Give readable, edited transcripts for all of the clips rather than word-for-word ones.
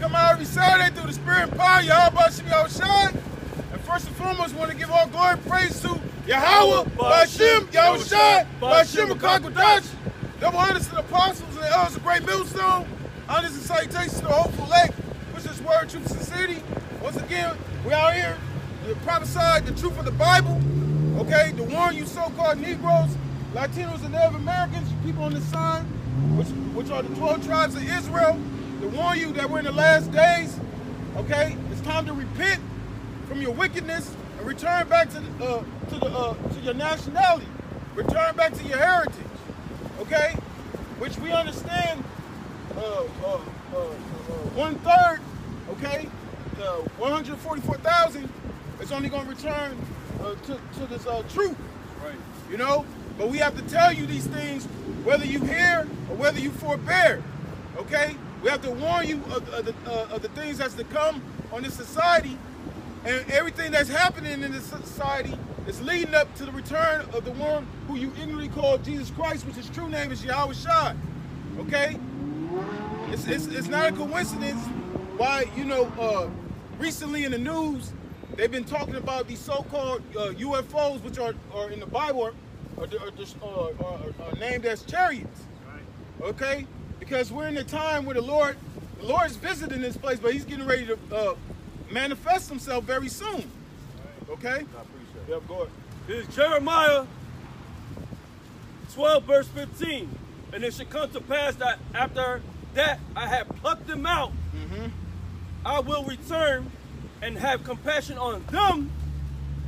come out every Saturday through the Spirit and power. Yahweh should be outshine. And first and foremost, want to give all glory and praise to Yahweh, Ba'ashem, Yahushai, Ba'ashem, Akakodash. Double honors to the apostles and the elders of Great Millstone. Honors and salutations to the hopeful elect, which is word, truth, and sincerity. Once again, we out here to prophesy the truth of the Bible, okay? To warn you so-called Negroes, Latinos, and Native Americans, you people on this sign, which are the 12 tribes of Israel, to warn you that we're in the last days, okay? It's time to repent from your wickedness and return back to your nationality. Return back to your heritage, okay? Which we understand 1/3, okay? 144,000 is only going to return to this truth, right? You know, but we have to tell you these things, whether you hear or whether you forbear, okay? We have to warn you of the things that's to come on this society, and everything that's happening in this society is leading up to the return of the one who you ignorantly call Jesus Christ, which his true name is Yahweh Shai, okay? It's not a coincidence why, you know, recently in the news, they've been talking about these so-called UFOs, which are in the Bible, are named as chariots, okay? Because we're in a time where the Lord is visiting this place, but he's getting ready to manifest himself very soon, okay? I appreciate it. Yep, go ahead. This is Jeremiah 12, verse 15. And it should come to pass that after that I have plucked them out, I will return and have compassion on them,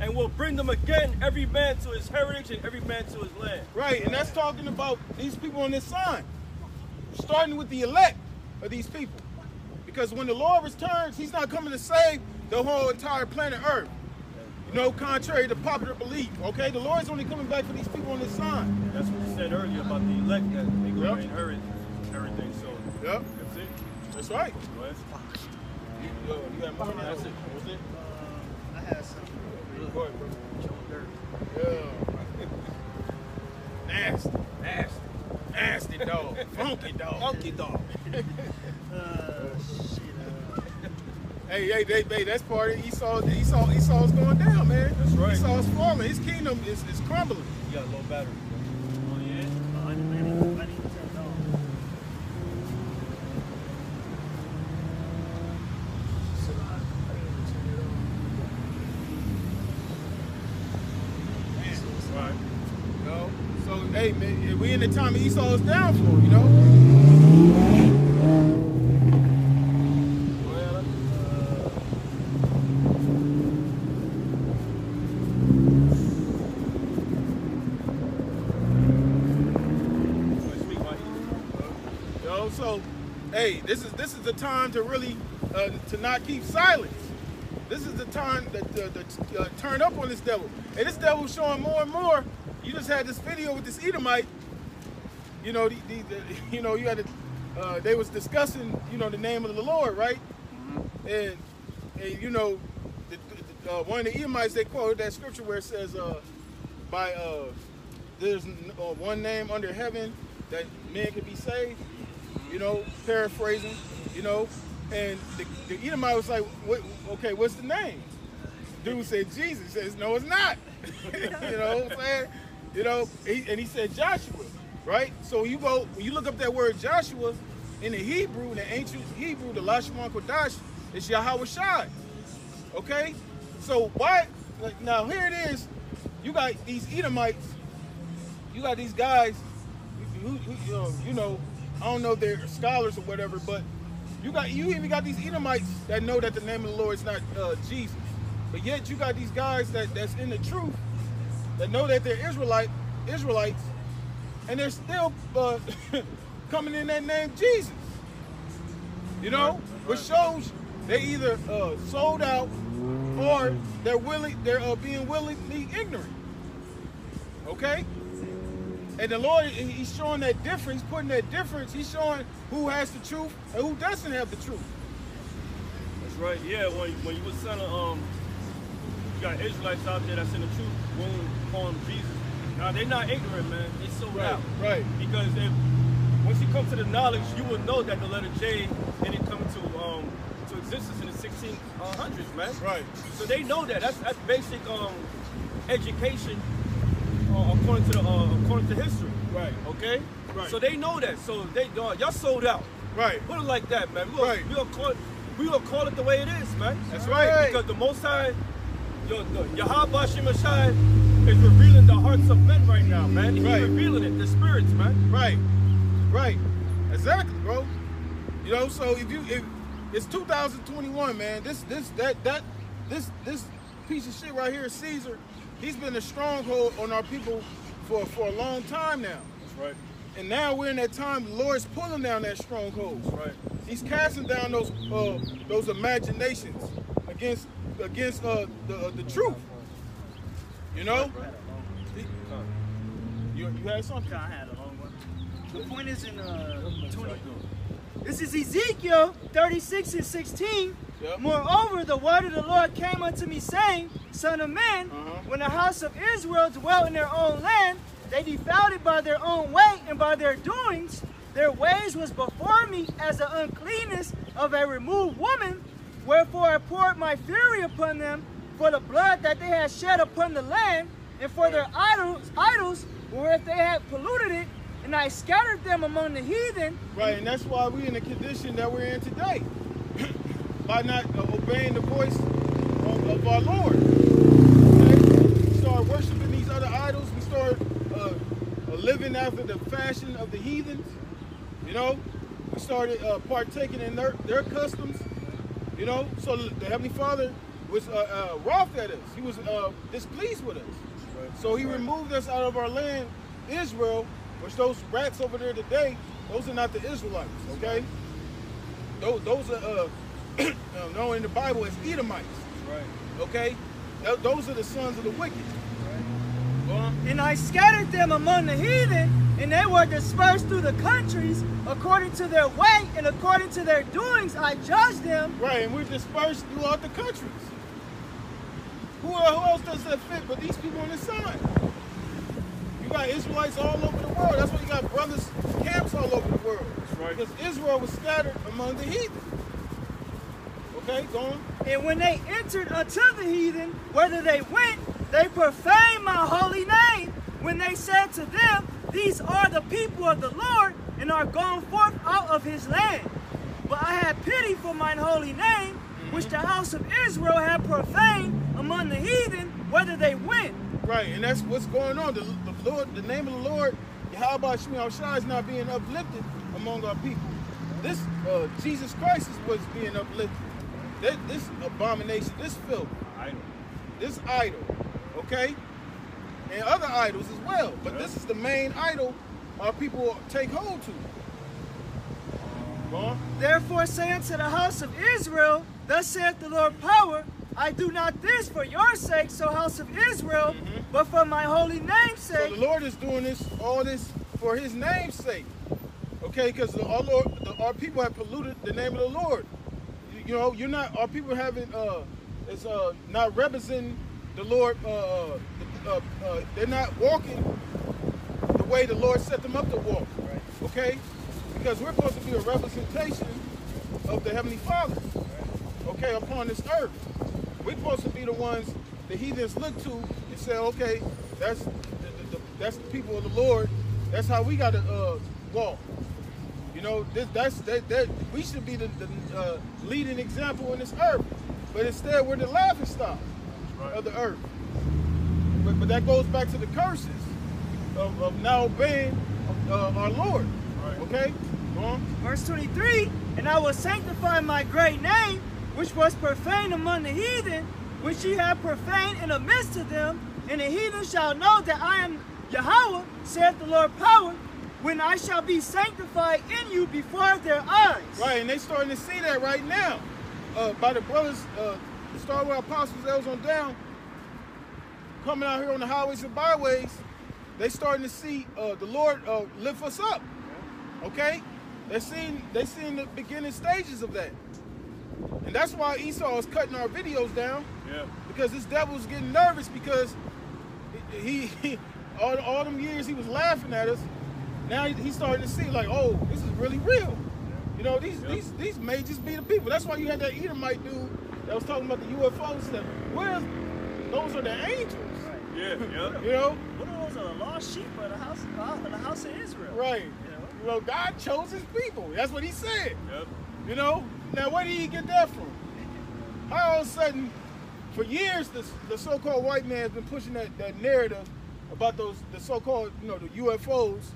and will bring them again, every man to his heritage and every man to his land. Right, and that's talking about these people on this sign, starting with the elect of these people. Because when the Lord returns, he's not coming to save the whole entire planet Earth. You know, contrary to popular belief, okay? The Lord's only coming back for these people on this sign. That's what you said earlier about the elect, that they go to inherit everything, so. Yep. That's it. That's right. Go ahead. You got more than that? That's it. What was it? I had some. Go ahead, bro. Yeah. Nasty dog. Funky dog. Funky dog. Hey, that's part of Esau's going down, man. That's right. Esau's falling. His kingdom is crumbling. You got a low battery. Oh, yeah? I need to turn it on. Right. You know? So, hey, man, we in the time of Esau's downfall, you know? So, hey, this is the time to really to not keep silence. This is the time to turn up on this devil. And this devil's showing more and more. You just had this video with this Edomite. You know, you know, you had they was discussing, you know, the name of the Lord, right? And you know, one of the Edomites, they quoted that scripture where it says, there's one name under heaven that men can be saved. You know, paraphrasing, you know, and the Edomite was like, okay, what's the name? Dude said Jesus. He says, no, it's not. You know what I'm saying? You know, and he said Joshua, right? So when you look up that word Joshua in the Hebrew, in the ancient Hebrew, the Lashon Kodash, it's Yahweh Shai. Okay? So why, like, now here it is, you got these Edomites, you got these guys who you know, I don't know if they're scholars or whatever, but you even got these Edomites that know that the name of the Lord is not Jesus. But yet you got these guys that's in the truth, that know that they're Israelites, and they're still coming in that name Jesus. You know, which shows they either sold out or they're being willingly ignorant. Okay? And the Lord, he's showing that difference, putting that difference. He's showing who has the truth and who doesn't have the truth. That's right. Yeah, when you was selling, you got Israelites out there that's in the truth, willing to call them Jesus. Now, they're not ignorant, man. They sold out. Right. Because once you come to the knowledge, you will know that the letter J didn't come to into existence in the 1600s, man. Right. So they know that. That's basic education according to history. Right. Okay. Right. So they know that. So y'all sold out. Right. Put it like that, man. Right. We gonna call it the way it is, man. That's right. Because the Most High, Yahweh Shemashai is revealing the hearts of men right now, man. He's Right. revealing it, the spirits, man. Right. Right. Exactly, bro. You know, so if it's 2021, man, this piece of shit right here, Caesar, he's been a stronghold on our people for a long time now. That's right. And now we're in that time the Lord's pulling down that stronghold. That's right. He's casting down those imaginations against the truth. You know? You had something? I had a long one. The point is in 20. This is Ezekiel 36:16. Yep. Moreover, the word of the Lord came unto me, saying, Son of man, when the house of Israel dwelt in their own land, they defiled it by their own way and by their doings. Their ways was before me as the uncleanness of a removed woman. Wherefore I poured my fury upon them for the blood that they had shed upon the land, and for their idols wherewith they had polluted it, and I scattered them among the heathen. Right, and that's why we're in the condition that we're in today. By not obeying the voice of our Lord. Okay? We start worshiping these other idols. We start living after the fashion of the heathens. You know, we started partaking in their customs. You know, so the Heavenly Father was wroth at us. He was displeased with us. Right. So he removed us out of our land, Israel, which those rats over there today, those are not the Israelites, okay? Those are known in the Bible as Edomites. Right. Okay? Those are the sons of the wicked. Right. And I scattered them among the heathen, and they were dispersed through the countries according to their way and according to their doings. I judged them. Right, and we're dispersed throughout the countries. Who else does that fit but these people on this side? You got Israelites all over the world. That's why you got brothers camps all over the world. That's right. Because Israel was scattered among the heathen. Okay, go on. And when they entered unto the heathen, whither they went, they profaned my holy name. When they said to them, These are the people of the Lord, and are gone forth out of his land. But I had pity for mine holy name, which the house of Israel had profaned among the heathen, whither they went. Right, and that's what's going on. The name of the Lord, Yahweh Shemashai, is not being uplifted among our people. This Jesus Christ is what's being uplifted. This abomination, this filth, this idol, okay, and other idols as well. But this is the main idol our people take hold to. Go on. Therefore say unto the house of Israel, Thus saith the Lord power, I do not this for your sake, so house of Israel, but for my holy name's sake. So the Lord is doing all this for his name's sake. Okay, because our people have polluted the name of the Lord. You know, our people haven't is not representing the Lord. They're not walking the way the Lord set them up to walk. Right. Okay, because we're supposed to be a representation of the Heavenly Father. Okay, upon this earth. We're supposed to be the ones the heathens look to and say, okay, that's the people of the Lord. That's how we got to walk. You know, we should be the leading example in this earth. But instead, we're the laughing stock of the earth. But that goes back to the curses of now obeying our Lord. Right. Okay? Go on. Verse 23, And I will sanctify my great name, which was profaned among the heathen, which ye have profaned in the midst of them, and the heathen shall know that I am Yahweh, saith the Lord power, when I shall be sanctified in you before their eyes. Right, and they starting to see that right now. By the brothers, the Star Wars Apostles, elders on down, coming out here on the highways and byways, they starting to see the Lord lift us up. Okay? They're seeing the beginning stages of that. And that's why Esau is cutting our videos down. Yeah. Because this devil's getting nervous because he all them years he was laughing at us. Now he's starting to see like, oh, this is really real. You know, these may just be the people. That's why you had that Edomite dude that was talking about the UFO stuff. Those are the angels. Right. Yeah. You know? What are those? Are the lost sheep of the house of Israel? Right. You know, God chose his people. That's what he said. Yep. You know? Now, where did he get that from? How all of a sudden, for years, the so-called white man has been pushing that narrative about the so-called, you know, the UFOs,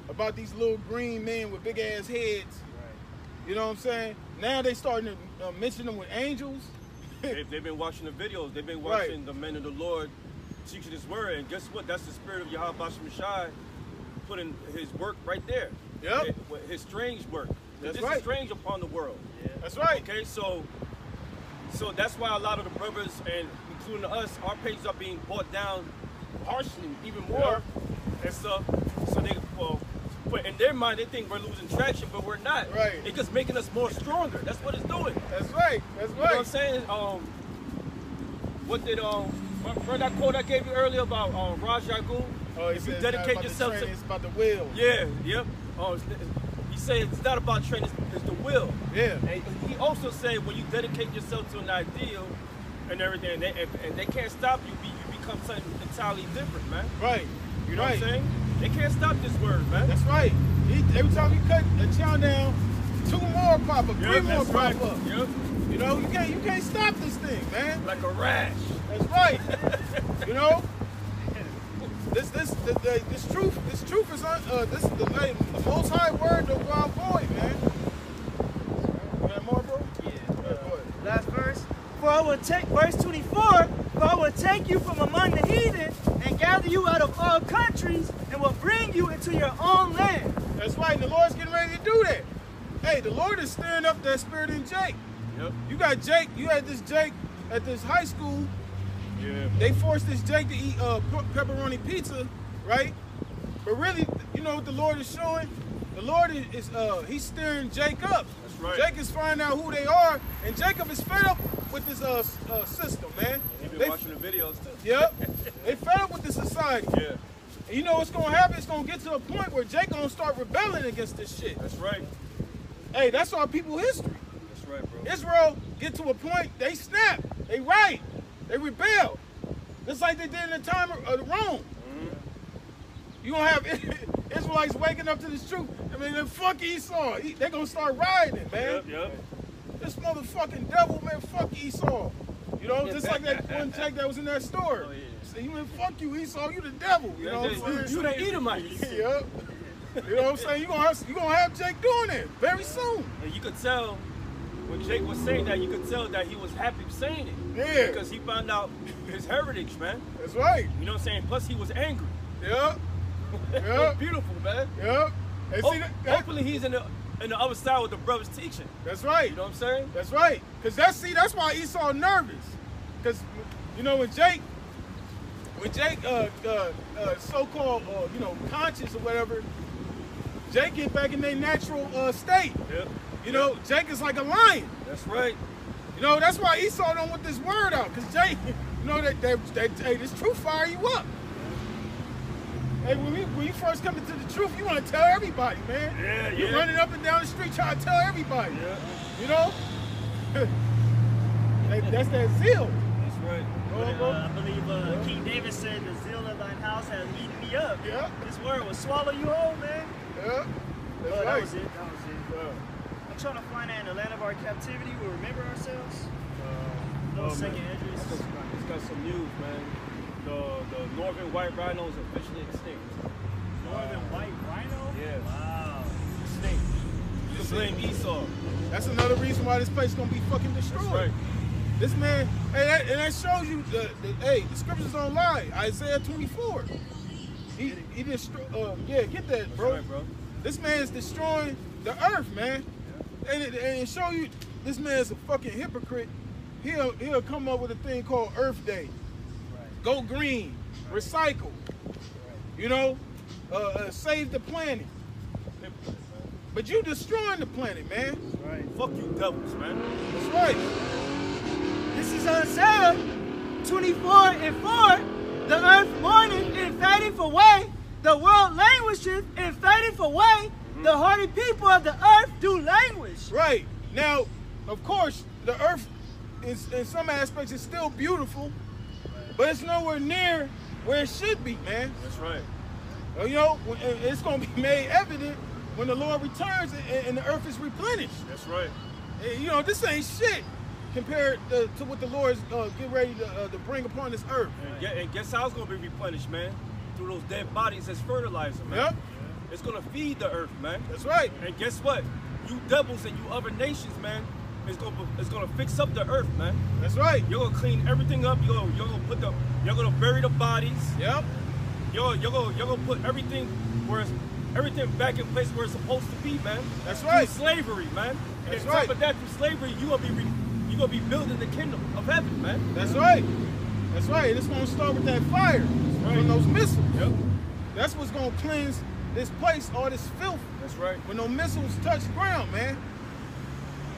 about these little green men with big-ass heads. Right. You know what I'm saying? Now they starting to mention them with angels. They've been watching the videos. They've been watching the men of the Lord teaching his word. And guess what? That's the spirit of Yahweh Shai putting his work right there. Yep. His strange work. That's this right. is strange upon the world. Yeah. That's right. Okay, so that's why a lot of the brothers, and including us, our pages are being brought down harshly, even more and stuff. So they, but in their mind, they think we're losing traction, but we're not. Right. It's just making us more stronger. That's what it's doing. That's right. That's You know what I'm right. saying? What did remember that quote I gave you earlier about Raj Yagul? Oh, he if you said dedicate it's yourself to, it's about the will. yeah, yep. He said it's not about training, it's the will. Yeah. And he also said when you dedicate yourself to an ideal and everything, and they can't stop you, you become something entirely different, man. Right. You know right. what I'm saying? They can't stop this word, man. That's right. Every time you cut a chow down, 2 more pop up, 3 more pop right. up. Yep. You know, you can't stop this thing, man. Like a rash. That's right. You know, this truth is the Most High word of our void, man. You got more, bro? Yeah. Go ahead. Last verse. For I will take, verse 24, for I will take you from among the heathen and gather you out of all countries and will bring you into your own land. That's right. The Lord's getting ready to do that. Hey, the Lord is stirring up that spirit in Jake. Yep. You got Jake. You had this Jake at this high school. Yeah. They forced this Jake to eat pepperoni pizza, right? But really, you know what the Lord is showing? The Lord is he's stirring Jake up. That's right. Jake is finding out who they are, and Jacob is fed up with this system, man. You've been watching the videos too. Yep. They fed up with the society. Yeah. And you know what's gonna happen? It's gonna get to a point where Jake gonna start rebelling against this shit. That's right. Hey, that's our people history. That's right, bro. Israel get to a point, they snap, they right, they rebel. Just like they did in the time of Rome. You gonna have Israelites waking up to this truth. I mean, then fuck Esau. They gonna start riding, man. Yep. This motherfucking devil, man, fuck Esau. You know, just like that one Jake that was in that store. Oh, yeah. Say, man, fuck you, Esau, you the devil. You know what I'm saying? You the Edomites. Yep. You know what I'm saying? You gonna have Jake doing it very soon. And you could tell when Jake was saying that, you could tell that he was happy saying it. Yeah. Because he found out his heritage, man. That's right. You know what I'm saying? Plus he was angry. Yep. It was Yep. beautiful, man. Yep. And see, Hopefully he's in the other side with the brothers teaching. that's right. You know what I'm saying? That's right. Cause that's why Esau nervous. Cause you know when Jake so-called you know conscious or whatever, Jake get back in their natural state. Yep. You know, Jake is like a lion. That's right. You know, that's why Esau don't want this word out. Cause Jake, you know hey, this truth fire you up. Hey, when you first come into the truth, you want to tell everybody, man. Yeah, You're yeah. running up and down the street trying to tell everybody. Yeah. You know? That's that zeal. That's right. I believe King David said, the zeal of thine house has eaten me up. Yeah. This word will swallow you whole, man. Yeah. That's That right. was it. That was it. I'm trying to find that in the land of our captivity. We'll remember ourselves. No second entries. It's got some news, man. The northern white rhino is officially extinct. Northern white rhino? Yeah. Wow. Extinct. You can blame Esau. That's another reason why this place is gonna be fucking destroyed. That's right. This man, hey, and that shows you the scriptures don't lie. Isaiah 24. He get that, bro. That's right, bro. This man is destroying the earth, man. And it show you this man is a fucking hypocrite. He'll come up with a thing called Earth Day. Right. Go green, recycle. You know, save the planet. But you destroying the planet, man. Right. Fuck you devils, man. That's right. This is Isaiah 24:4. The earth mourneth and fainteth away. The world languisheth and fainteth away. The hardy people of the earth do languish. Right. Now, of course, the earth is, in some aspects, is still beautiful, but it's nowhere near where it should be, man. That's right. You know, it's going to be made evident when the Lord returns and the earth is replenished. That's right. You know, this ain't shit compared to what the Lord's getting ready to bring upon this earth. And guess how it's going to be replenished, man? Through those dead bodies as fertilizer, man. Yep. It's going to feed the earth, man. That's right. And guess what? You devils and you other nations, man, it's gonna fix up the earth, man. That's right. You're gonna clean everything up. You're gonna bury the bodies. Yep. You're gonna put everything back in place where it's supposed to be, man. That's right. Through slavery, man. That's and right. on top of that, through slavery, you're gonna be building the kingdom of heaven, man. That's right. That's right. And it's gonna start with that fire from those missiles. Yep. That's what's gonna cleanse this place, all this filth. That's right. When no missiles touch ground, man.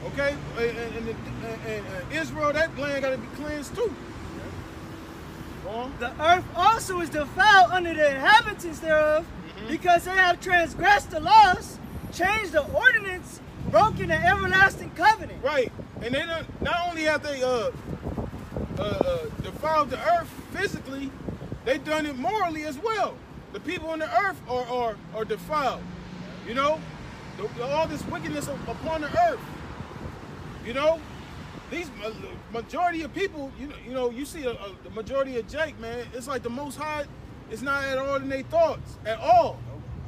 Okay? And Israel, that land got to be cleansed too. The earth also is defiled under the inhabitants thereof, because they have transgressed the laws, changed the ordinance, broken the everlasting covenant. Right. And they not only have they defiled the earth physically, they done it morally as well. The people on the earth are defiled. You know, all this wickedness upon the earth. You know, these majority of people, you know, you see the majority of Jake, man. It's like the Most High is not at all in their thoughts at all.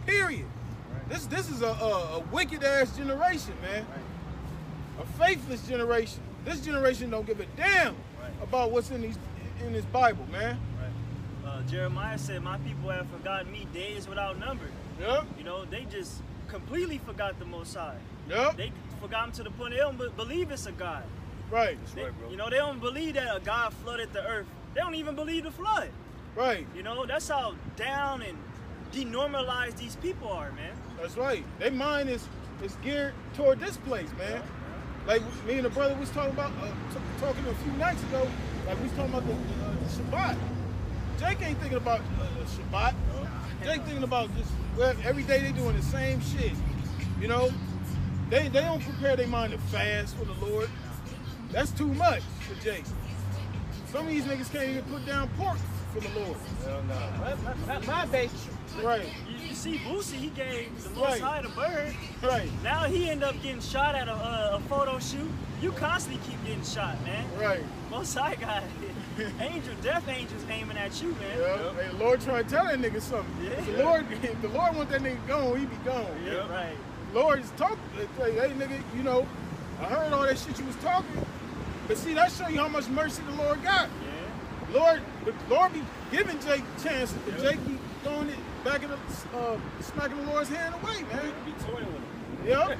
Period. Right. This is a wicked ass generation, man. Right. A faithless generation. This generation don't give a damn about what's in this Bible, man. Right. Jeremiah said, "My people have forgotten me days without number." Yep. You know, they just completely forgot the Most High. Yep. They forgot him to the point they don't believe it's a God. Right. They, you know, they don't believe that a God flooded the earth. They don't even believe the flood. Right. You know, that's how down and denormalized these people are, man. That's right. Their mind is geared toward this place, man. Like me and the brother was talking about, talking a few nights ago. Like we was talking about the Shabbat. Jake ain't thinking about Shabbat. Jake thinking about just, well, every day they doing the same shit. You know, they don't prepare their mind to fast for the Lord. That's too much for Jake. Some of these niggas can't even put down pork for the Lord. Hell no. My baby. Right. You see Boosie, he gave the Most High the bird. Right. Now he end up getting shot at a photo shoot. You constantly keep getting shot, man. Right. Most High got death angels aiming at you, man. Yeah. Hey, the Lord trying to tell that nigga something. Yeah. If the Lord want that nigga gone, he be gone. Yeah, right. Lord is talking. Hey, nigga, you know, I heard all that shit you was talking. But see, that show you how much mercy the Lord got. Yeah. The Lord be giving Jake chances, but Jake be throwing it back in the, smacking the Lord's hand away, man. Be toying with him. Yep.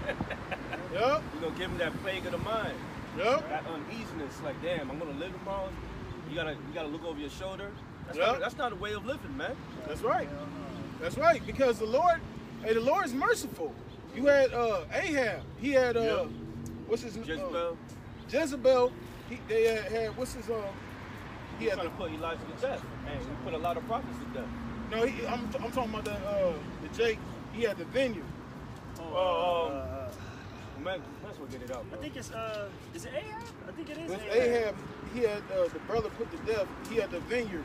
Yep. You're gonna give him that plague of the mind. Yep. That uneasiness, like, damn, I'm gonna live tomorrow. You gotta look over your shoulder. That's not a way of living, man. That's right. That's right. Because the Lord is merciful. You had Ahab. He had what's his name? Jezebel. They had what's his He had to put Elijah to death. And he put a lot of prophets to death. No, I'm talking about the Jake. He had the vineyard. Man, let's get it out, bro. I think it's is it Ahab? I think it is Ahab. He had the brother put to death. He had the vineyard.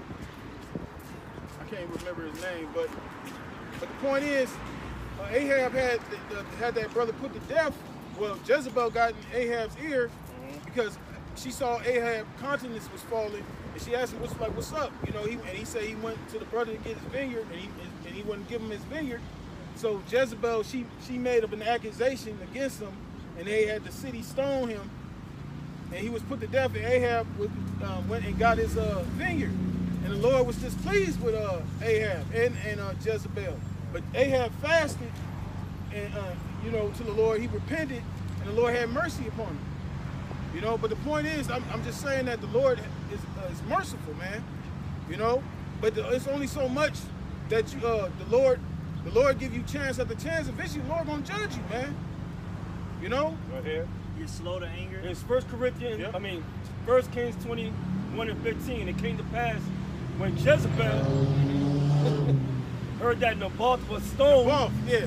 I can't remember his name, but the point is, Ahab had that brother put to death. Well, Jezebel got in Ahab's ear because she saw Ahab's countenance was falling, and she asked him, "What's up?" You know, he said he went to the brother to get his vineyard, and he wouldn't give him his vineyard. So Jezebel, she made up an accusation against him, and they had the city stone him, and he was put to death. And Ahab went and got his vineyard, and the Lord was displeased with Ahab and Jezebel. But Ahab fasted, and you know, to the Lord, he repented, and the Lord had mercy upon him. You know, but the point is, I'm just saying that the Lord is merciful, man. You know, but it's only so much that the Lord give you chance after chance. Eventually, the Lord gonna judge you, man. You know. Right here. You're slow to anger. It's 1 Kings 21:15. It came to pass when Jezebel heard that Naboth was stoned. Yeah.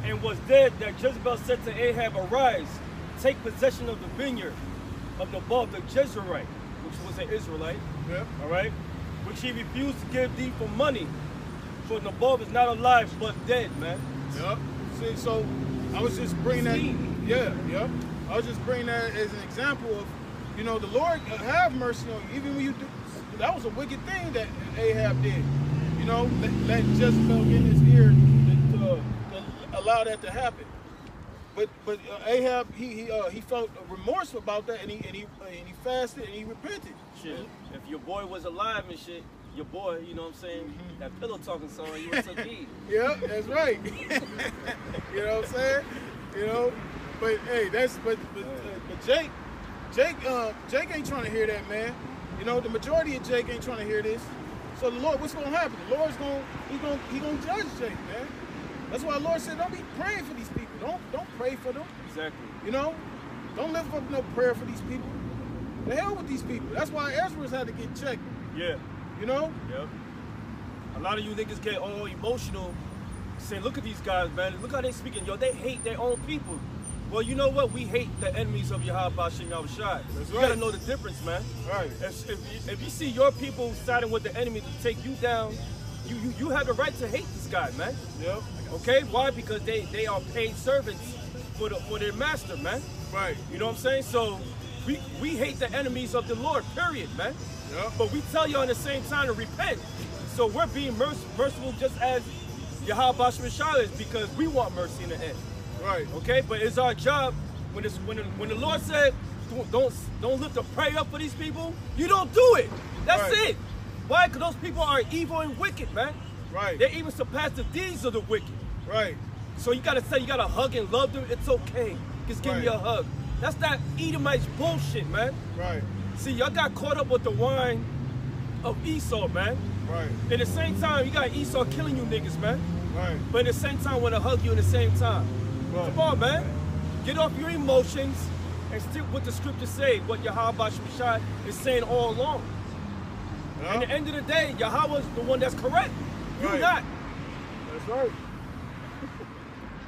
and was dead, that Jezebel said to Ahab, "Arise, take possession of the vineyard of Nabal the Jezreelite," which was an Israelite. Yep. All right, which he refused to give thee for money. For Nabal is not alive but dead, man. Yep. See, so I was just bringing that. Yeah. Yep. I was just bringing that as an example of, you know, the Lord have mercy on you, even when you do. That was a wicked thing that Ahab did. You know, let Jezebel get in his ear to allow that to happen. But Ahab, he felt remorse about that, and he fasted and he repented. Shit, if your boy was alive and shit, your boy, you know what I'm saying, that pillow talking song, you would took heed. Yeah, that's right. You know what I'm saying? You know, but hey, but Jake ain't trying to hear that, man. You know, the majority of Jake ain't trying to hear this. So the Lord, what's gonna happen? The Lord's gonna judge Jake, man. That's why the Lord said, don't be praying for these people. Don't pray for them. Exactly. You know, don't lift up no prayer for these people. The hell with these people. That's why Ezra's had to get checked. Yeah. You know? Yep. A lot of you niggas get all emotional, saying, look at these guys, man. Look how they speaking. Yo, they hate their own people. Well, you know what? We hate the enemies of Yahweh Shem Yahushai. That's You right. gotta know the difference, man. Right. If you see your people siding with the enemy to take you down, you have the right to hate this guy, man. Yep. Okay? Why? Because they are paid servants for their master, man. Right. You know what I'm saying? So we hate the enemies of the Lord, period, man. Yep. But we tell you at the same time to repent. So we're being merciful just as Yahweh Shem Yahushai is, because we want mercy in the end. Right. Okay? But it's our job when the Lord said don't lift a prayer up for these people, you don't do it. That's Right. it. Why? Because those people are evil and wicked, man. Right. They even surpass the deeds of the wicked. Right. So you gotta hug and love them. It's okay. Just give me a hug. That's that Edomite bullshit, man. Right. See, y'all got caught up with the wine of Esau, man. Right. At the same time, you got Esau killing you niggas, man. Right. But at the same time, want to hug you at the same time. Right. Come on, man. Get off your emotions and stick with the scriptures say, what Yahweh Shem Yahushai is saying all along. Yeah. At the end of the day, Yahweh's the one that's correct. You Right. not. That's right.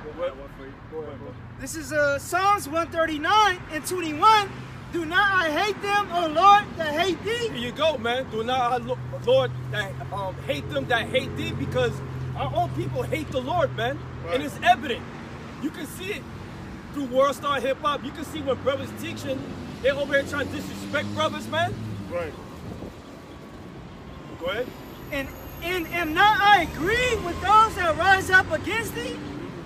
Go ahead, bro. This is Psalms 139 and 21. Do not I hate them, O Lord, that hate thee? Here you go, man. Do not, Lord, that hate them that hate thee, because our own people hate the Lord, man. Right. And it's evident. You can see it through World Star Hip Hop. You can see when brothers teaching, they're over here trying to disrespect brothers, man. Right. Go ahead. And am not I agreed with those that rise up against thee?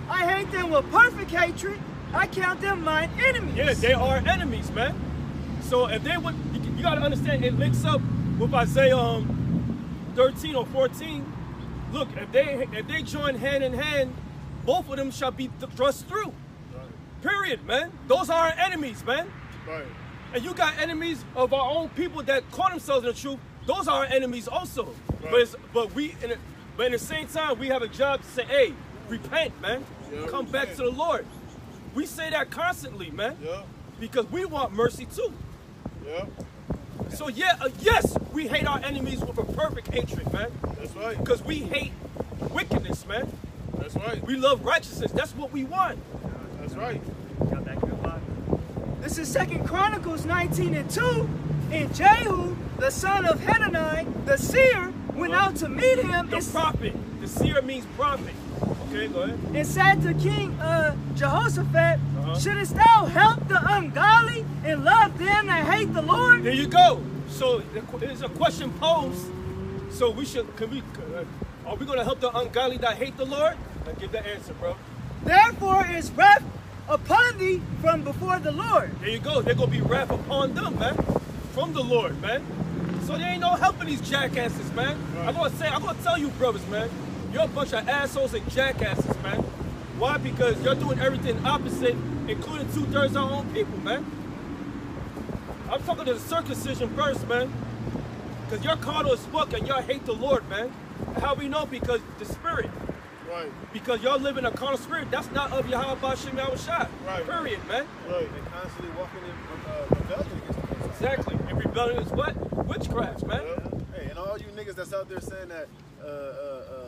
I hate them with perfect hatred. I count them mine enemies. Yeah, they are enemies, man. So if they would, you gotta understand, it links up with Isaiah 13 or 14. Look, if they join hand in hand, both of them shall be thrust through. Right. Period, man. Those are our enemies, man. Right. And you got enemies of our own people that call themselves in the truth. Those are our enemies also. Right. But at the same time, we have a job to say, hey, repent, man. Yeah, Come back to the Lord. We say that constantly, man. Yeah. Because we want mercy too. Yeah. So yes, we hate our enemies with a perfect hatred, man. That's right. Because we hate wickedness, man. That's right. We love righteousness. That's what we want. That's right. This is 2 Chronicles 19 and 2. And Jehu, the son of Hanani, the seer, went out to meet him The prophet. The seer means prophet. Okay, go ahead. and said to King Jehoshaphat, shouldest thou help the ungodly and love them that hate the Lord? There you go. So there's a question posed. So are we going to help the ungodly that hate the Lord? Now give the answer, bro. Therefore is wrath upon thee from before the Lord. There you go. They're going to be wrath upon them, man. From the Lord, man. So there ain't no helping these jackasses, man. Right. I'm going to tell you, brothers, man. You're a bunch of assholes and jackasses, man. Why? Because you're doing everything opposite, including 2/3 of our own people, man. I'm talking to the circumcision first, man. Because you're carnal as fuck and y'all hate the Lord, man. How we know? Because the spirit. Right. Because y'all live in a carnal spirit. That's not of Yahweh Shem Yahushai. Right. Period, man. Right. They're constantly walking in rebellion against the Most High. Exactly. And rebellion is what? Witchcraft, man. Yeah. Hey, and all you niggas that's out there saying that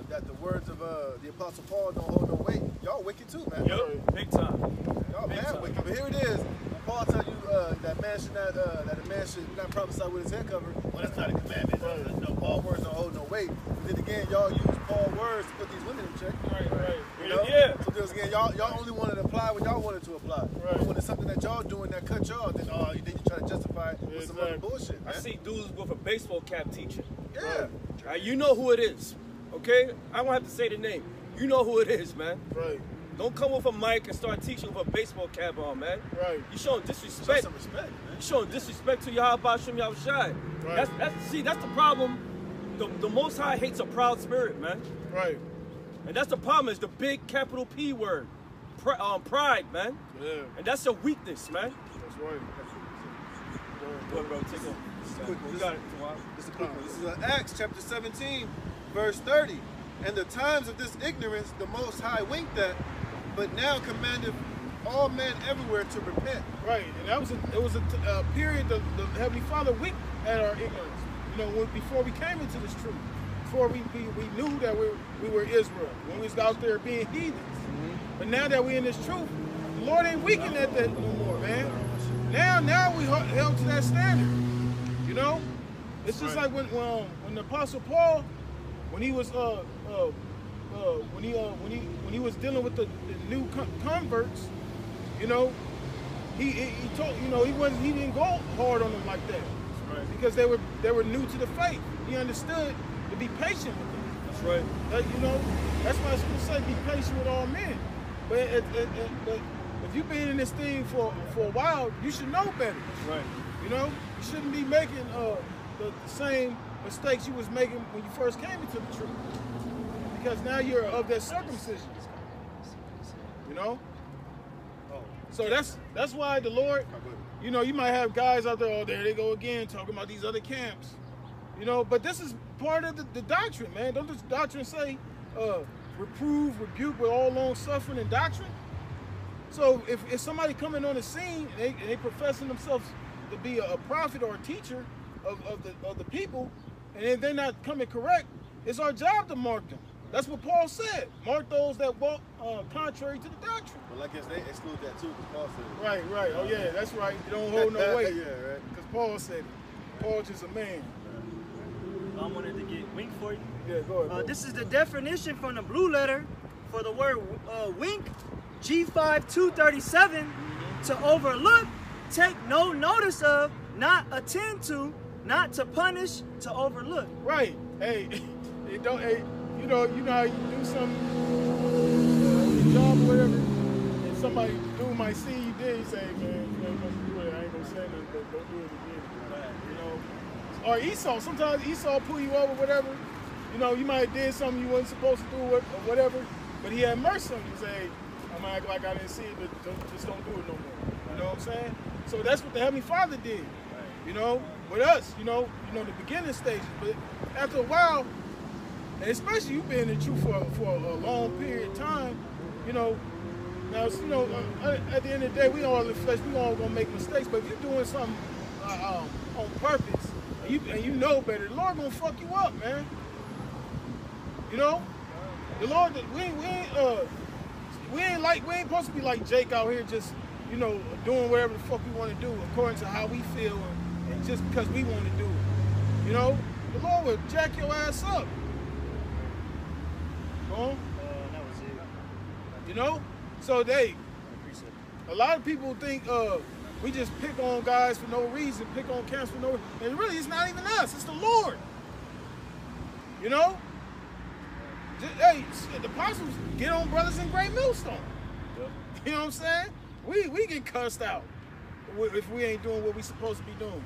that the words of the Apostle Paul don't hold no weight, y'all wicked too, man. Yep, big time. Y'all mad wicked. But here it is. Paul tell you that a man should not prophesy with his head covered. Well, that's not a commandment. No, Paul words don't hold no weight. But then again, y'all use Paul words to put these women in check. Right. You know? Yeah. So then again, y'all only wanted to apply what y'all wanted to apply. Right. When it's something that y'all doing that cut y'all, then you try to justify it with some other bullshit, man. I see dudes with a baseball cap teaching. Yeah. Right, you know who it is, okay? I don't have to say the name. You know who it is, man. Right. Don't come with a mic and start teaching with a baseball cap on, man. Right. You showing Show disrespect. some respect, man. You showing disrespect to Yahweh Shem Yahushai. Right. That's the problem. The Most High hates a proud spirit, man. Right. And that's the problem, is the big capital P word. Pride, man. Yeah. And that's a weakness, man. That's right. Go ahead, bro, take over. You got it, Tawab. This is a quick one. This is Acts chapter 17, verse 30. And the times of this ignorance the Most High winked at, but now commandeth all men everywhere to repent. Right, and it was a period the Heavenly Father winked at our ignorance. You know, before we came into this truth, before we knew that we were Israel, when we was out there being heathens. Mm-hmm. But now that we're in this truth, the Lord ain't winking at that no more, man. Now we held to that standard. You know, it's just like when the Apostle Paul, when he was when he was dealing with the new converts, you know, he told, you know, he didn't go hard on them like that. Right. Because they were new to the faith. He understood to be patient with them. That's right. You know, that's why it's going to say be patient with all men. But if you've been in this thing for a while, you should know better. That's right. You know, you shouldn't be making the same mistakes you was making when you first came into the truth. Because now you're of that circumcision. You know? So that's why the Lord, you know, you might have guys out there, oh, there they go again, talking about these other camps. You know, but this is part of the doctrine, man. Don't this doctrine say reprove, rebuke with all long suffering and doctrine? So if somebody coming on the scene and they professing themselves to be a prophet or a teacher of the people, and if they're not coming correct, it's our job to mark them. That's what Paul said. Mark those that walk contrary to the doctrine. Well, I guess they exclude that too, because Paul said it. Right. Oh yeah, that's right. You don't hold no weight. Yeah, right. Because Paul said it. Paul's just a man. I wanted to get wink for you. Yeah, go ahead. This is the definition from the blue letter for the word wink. G5 237, to overlook, take no notice of, not attend to, not to punish, to overlook. Right. Hey, it don't. Hey, you know how you do something on your job or whatever, and somebody dude might see you did. You say, man, you ain't supposed to do it. I ain't gonna say nothing, but don't do it again. You know. Or Esau. Sometimes Esau pull you over, whatever. You know, you might have did something you wasn't supposed to do or whatever, but he had mercy on you and say, I'm gonna act like I didn't see it, but just don't do it no more. You know what I'm saying? So that's what the Heavenly Father did. You know, with us, you know, the beginning stages. But after a while, and especially you've been in the truth for a long period of time, you know. Now, you know, at the end of the day, we all in the flesh. We all gonna make mistakes. But if you're doing something on purpose, and you know better, the Lord gonna fuck you up, man. You know, the Lord, we ain't supposed to be like Jake out here just, you know, doing whatever the fuck we want to do according to how we feel and just because we want to do it. You know, the Lord will jack your ass up. That was it. You know, so a lot of people think we just pick on guys for no reason, pick on camps for no reason. And really, it's not even us, it's the Lord. You know? Hey, the apostles get on brothers in Great Millstone. Yep. You know what I'm saying? We get cussed out if we ain't doing what we supposed to be doing.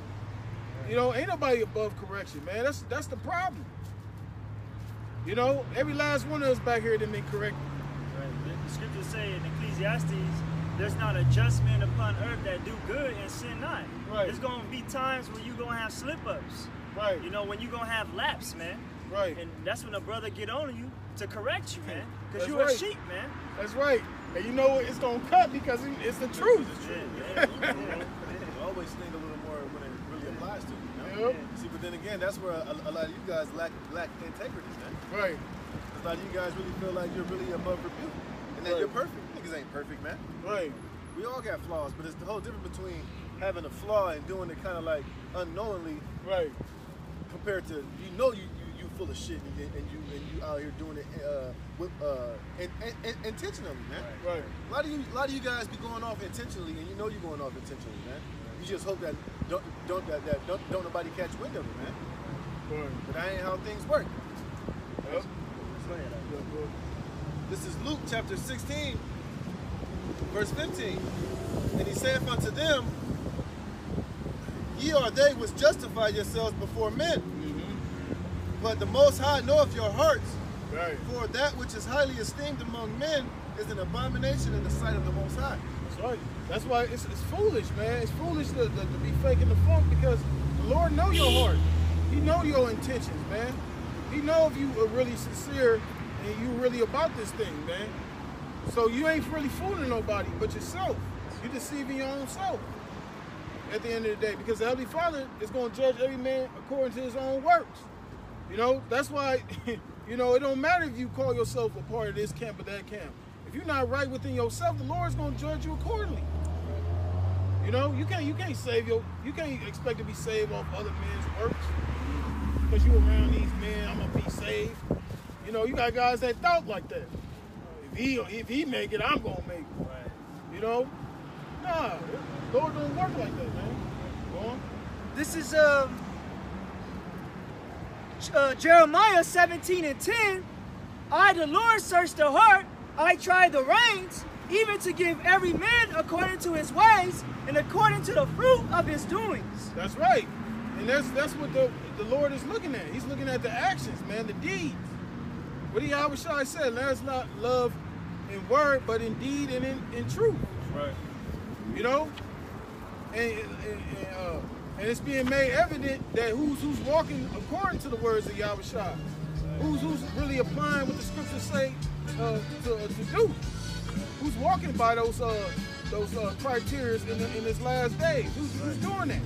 You know, ain't nobody above correction, man. That's the problem. You know, every last one of us back here didn't been corrected. Right. The scriptures say in Ecclesiastes, there's not a just man upon earth that do good and sin not. Right. There's gonna be times when you're gonna have slip-ups. Right. You know, when you're gonna have lapse, man. Right. And that's when a brother get on you to correct you, man. Because That's you're right. a sheep, man. That's right. And you know what? It's going to cut because it's the truth. Yeah. always sting a little more when it really applies to you. You know? Yep. See, but then again, that's where a lot of you guys lack integrity, man. Right. A lot of you guys really feel like you're really above rebuke, and that Right. you're perfect. Niggas ain't perfect, man. Right. We all got flaws, but it's the whole difference between having a flaw and doing it kind of like unknowingly, Right. compared to you full of shit and you out here doing it intentionally, man. Right. A lot of you guys be going off intentionally, and you know you're going off intentionally, man. You just hope that don't nobody catch wind of it, man. Right. But that ain't how things work. Yep. This is Luke chapter 16, verse 15. And he saith unto them, ye are they which justify yourselves before men, but the Most High knoweth your hearts. Right. For that which is highly esteemed among men is an abomination in the sight of the Most High. That's right. That's why it's foolish, man. It's foolish to be faking the funk, because the Lord know your heart. He know your intentions, man. He know if you are really sincere and you really about this thing, man. So you ain't really fooling nobody but yourself. You're deceiving your own self at the end of the day, because the Heavenly Father is going to judge every man according to his own works. You know, that's why, you know, it don't matter if you call yourself a part of this camp or that camp. If you're not right within yourself, the Lord's going to judge you accordingly. You know, you can't expect to be saved off other men's works. Because you around these men, I'm gonna be saved. You know, you got guys that thought like that. If he make it, I'm gonna make it. Right. You know? Nah, the Lord don't work like that, man. Go on. This is Jeremiah 17:10. I, the Lord, search the heart. I try the reins, even to give every man according to his ways and according to the fruit of his doings. That's right. And that's what the Lord is looking at. He's looking at the actions, man, the deeds. What Yahushua said, let us not love in word, but in deed and in truth. Right. You know? And it's being made evident that who's walking according to the words of Yahushua. Who's really applying what the scriptures say to do. Who's walking by those criteria in this last days. Who's doing that?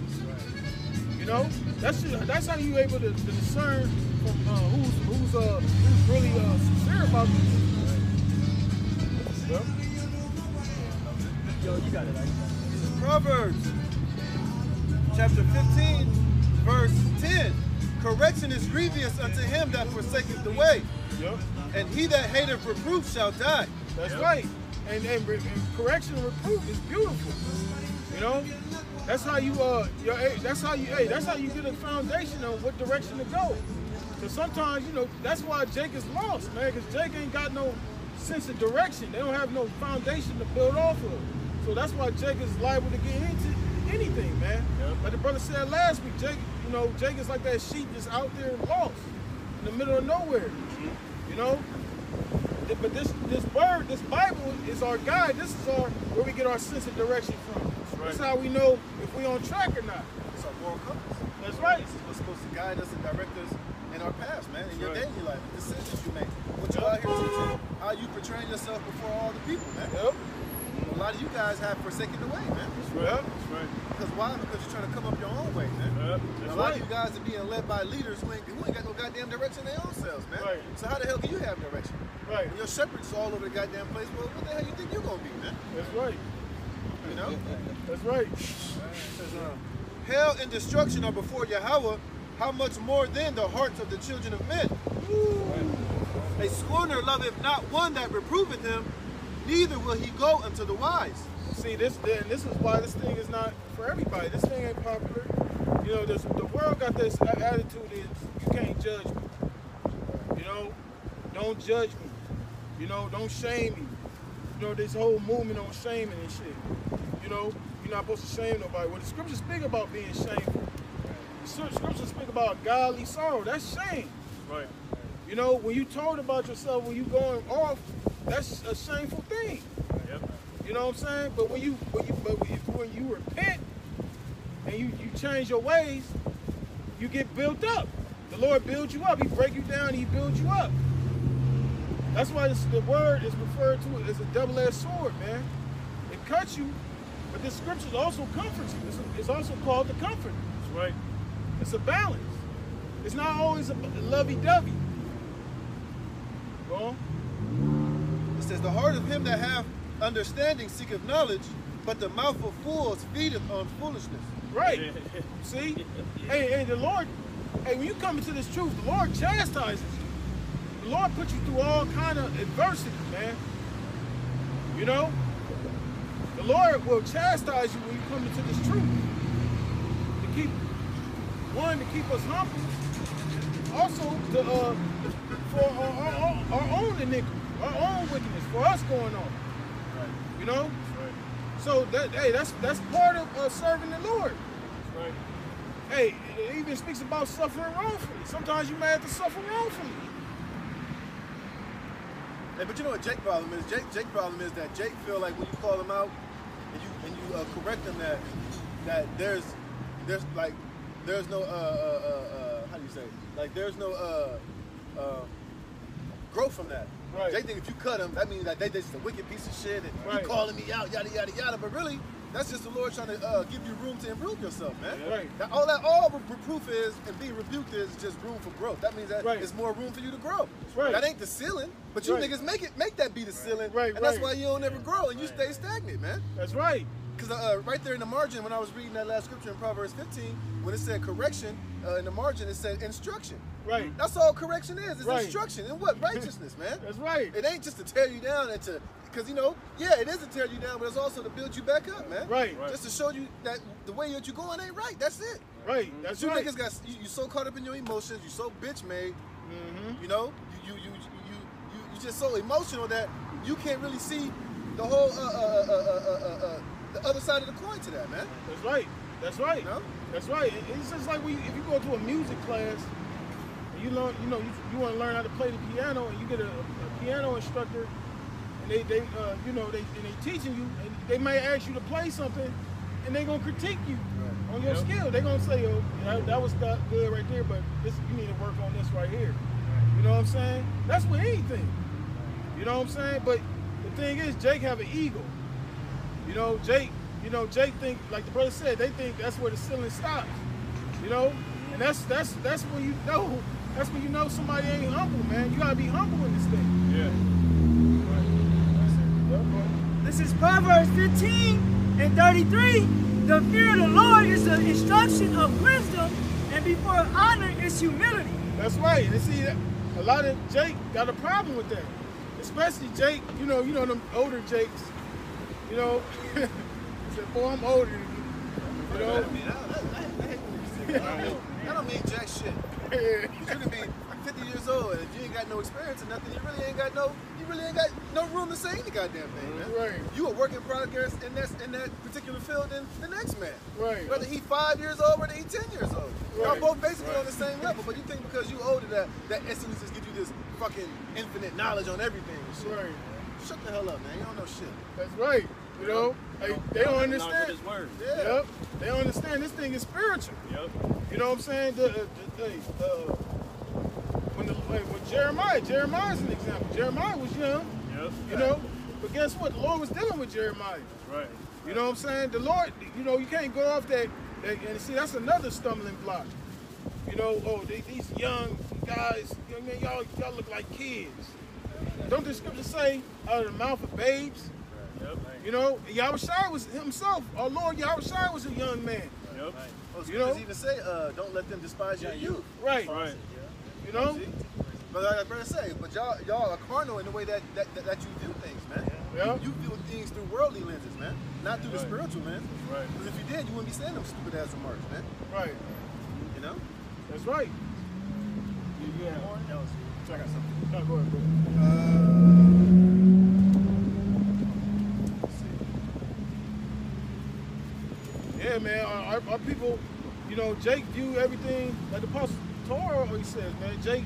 You know, that's how you able to discern from who's really sincere about this. Yep. Yo, you got it. This is Proverbs chapter 15, verse 10. Correction is grievous unto him that forsaketh the way, Yep. and he that hateth reproof shall die. That's right. And correction and reproof is beautiful. You know, that's how you that's how you get a foundation on what direction to go. Because sometimes, you know, that's why Jake is lost, man. Because Jake ain't got no sense of direction. They don't have no foundation to build off of. So that's why Jake is liable to get into anything, man. Yep. Like the brother said last week, Jake is like that sheep just out there and lost in the middle of nowhere. You know. But this word, this Bible is our guide. This is where we get our sense of direction from. Right. This is how we know if we're on track or not. It's our moral compass. That's right. This is what's supposed to guide us and direct us in our paths, man, in your Right. daily life, the decisions you make, what you out here teaching, how you portraying yourself before all the people, man. Yep. A lot of you guys have forsaken the way, man. That's right. That's right. Because why? Because you're trying to come up your own way, man. Yep. And That's a lot right. of you guys are being led by leaders who ain't got no goddamn direction in their own selves, man. Right. So how the hell can you have direction? Right. When your shepherd's all over the goddamn place, well, what the hell you think you're gonna be, man? That's right. You know? That's right. It says, hell and destruction are before Yahweh. How much more then the hearts of the children of men? A scorner loveth not one that reproveth him, neither will he go unto the wise. See, this is why this thing is not for everybody. This thing ain't popular. You know, the world got this attitude is you can't judge me. You know, don't judge me. You know, don't shame me. You know, this whole movement on shaming and shit. You know, you're not supposed to shame nobody. Well, the scriptures speak about being shameful. The scriptures speak about godly sorrow. That's shame. Right. You know, when you told about yourself, when you going off, that's a shameful thing. Yep. You know what I'm saying? But when you repent and you change your ways, you get built up. The Lord builds you up. He break you down. He builds you up. That's why the word is referred to as a double-edged sword, man. It cuts you, But this scripture also comforts you. It's also called the Comforter. That's right. It's a balance. It's not always a lovey-dovey. Go on. It says, the heart of him that hath understanding seeketh knowledge, but the mouth of fools feedeth on foolishness. Right. See? Hey, the Lord, hey, when you come into this truth, the Lord chastises you. The Lord puts you through all kind of adversity, man. You know? The Lord will chastise you when you come into this truth. To keep us humble. Also, for our own iniquity, our own wickedness, for us going on. Right. You know? Right. So that's part of serving the Lord. That's right. Hey, it even speaks about suffering wrongfully. Sometimes you may have to suffer wrongfully. Hey, but you know what Jake's problem is? Jake's problem is that Jake feel like when you call him out and you correct him that there's no how do you say, like there's no growth from that. Right. Jake think if you cut him, that means that they just a wicked piece of shit and Right. you calling me out, yada yada yada. But really, that's just the Lord trying to give you room to improve yourself, man. Right. All reproof is and being rebuked is just room for growth. That means that Right. it's more room for you to grow. Right. That ain't the ceiling, but you Right. niggas make that be the ceiling, Right, and that's right. why you don't ever grow and you stay stagnant, man. That's right. Because right there in the margin, when I was reading that last scripture in Proverbs 15, when it said correction, in the margin it said instruction. Right. That's all correction is. It's Right. instruction. And what? Righteousness, man. That's right. It ain't just to tear you down and to, because yeah, it is to tear you down, but it's also to build you back up, man. Right. Just to show you that the way that you're going ain't right. That's it. Right. That's You right. niggas got you so caught up in your emotions. You so bitch made. Mm-hmm. You know. You just so emotional that you can't really see the whole the other side of the coin to that, man. That's right. That's right. You know? That's right. It's just like if you go to a music class, and you learn, you want to learn how to play the piano, and you get a piano instructor, and they teaching you, and they may ask you to play something, and they gonna critique you on your skill. They gonna say, "Oh, that was good right there, but you need to work on this right here." You know what I'm saying? That's with anything. You know what I'm saying? But the thing is, Jake have an ego. Jake think, like the brother said, they think that's where the ceiling stops. And that's when you know somebody ain't humble, man. You gotta be humble in this thing. Yeah. This is Proverbs 15 and 33. The fear of the Lord is the instruction of wisdom, and before honor is humility. That's right. And see, a lot of Jake got a problem with that. Especially Jake, them older Jakes. He said, boy, I'm older than you. That don't mean jack shit. You can be 50 years old and if you ain't got no experience or nothing, you really ain't got no room to say any goddamn thing, man. Right. You a work in progress in that particular field than the next man. Right. Whether he 5 years old, whether he 10 years old. Y'all Right. both basically on the same level, but you think because you older that instantly just give you this fucking infinite knowledge on everything and shit. Right. Shut the hell up, man. You don't know shit. That's right. They don't understand. His word. Yeah. Yep. They don't understand this thing is spiritual. Yep. You know what I'm saying? When Jeremiah's an example. Jeremiah was young, Yep. but guess what? The Lord was dealing with Jeremiah. Right. You know what I'm saying? The Lord, you can't go off that and see, that's another stumbling block. These young guys, man, y'all look like kids. Don't the scripture say, out of the mouth of babes? Yep. Yahushua was himself, our Lord Yahushua was a young man. Yep. Well, scriptures even say, don't let them despise your youth. Right. Right. See? But like I better say, but y'all are carnal in the way that you view things, man. Yeah. You view things through worldly lenses, man, not through the Right. spiritual lens. Right. Because if you did, you wouldn't be saying them stupid ass remarks, man. Right. You know? That's right. Yeah. I got something. No, go ahead. Let's see. Yeah, man, our people, Jake view everything, like the Apostle Torah always says, man, Jake,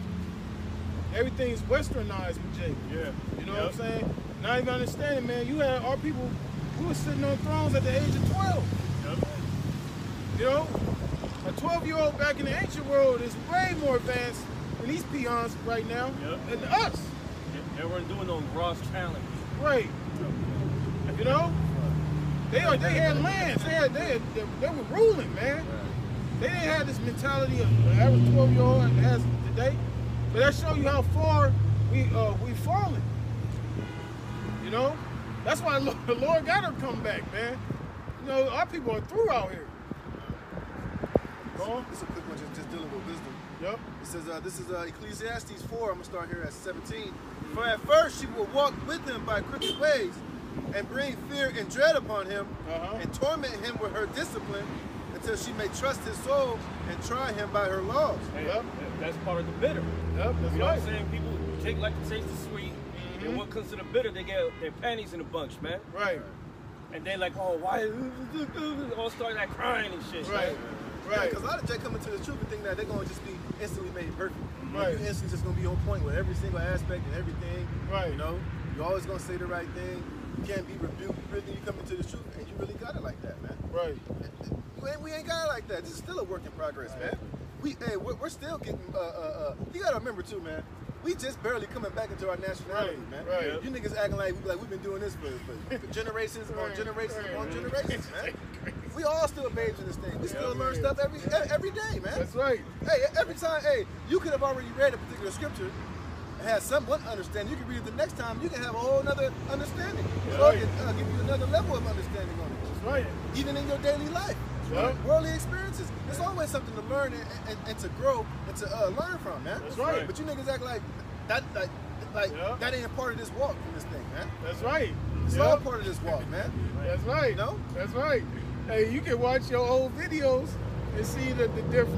everything's westernized with Jake. Yeah. You know what I'm saying? Not even understanding, man, you had our people, we were sitting on thrones at the age of 12. Yep. A 12-year-old back in the ancient world is way more advanced than these peons right now, Yep. than us. They weren't doing no Ross challenge. Right. They had lands. They were ruling, man. They didn't have this mentality of the average 12-year-old has today. But that shows you how far we've fallen. You know, that's why the Lord got her come back, man. You know, our people are through out here. This is a quick one, just dealing with wisdom. Yep. It says, this is Ecclesiastes 4. I'm going to start here at 17. For at first she will walk with him by crooked ways and bring fear and dread upon him and torment him with her discipline until she may trust his soul and try him by her laws. Hey, that's part of the bitter. Yep, that's you know right. what I'm saying? People take like the taste of sweet, and what comes to the bitter, they get their panties in a bunch, man. Right. And they like, oh, why? All start like crying and shit. Right. Right. Because a lot of Jay coming to the truth and think that they're going to just be instantly made perfect. Right. You instantly just going to be on point with every single aspect and everything. Right. You know, you're always going to say the right thing. You can't be rebuked. Really, you come into the truth and you really got it like that, man. Right. We ain't got it like that. This is still a work in progress, man. We're still getting, you got to remember too, man. We just barely coming back into our nationality, man. Right. You niggas acting like we've been doing this for generations on generations on generations, man. We all still babes in this thing. We still learn stuff every day, man. That's right. Hey, every time, you could have already read a particular scripture and had somewhat understanding. You can read it the next time, you can have a whole nother understanding. So it can give you another level of understanding on it. That's right. Even in your daily life. Right. Worldly experiences. There's always something to learn and to grow and to learn from, man. That's right. But you niggas act like that ain't a part of this walk from this thing, man. That's right. It's all part of this walk, man. That's right. You know? That's right. Hey, you can watch your old videos and see the difference.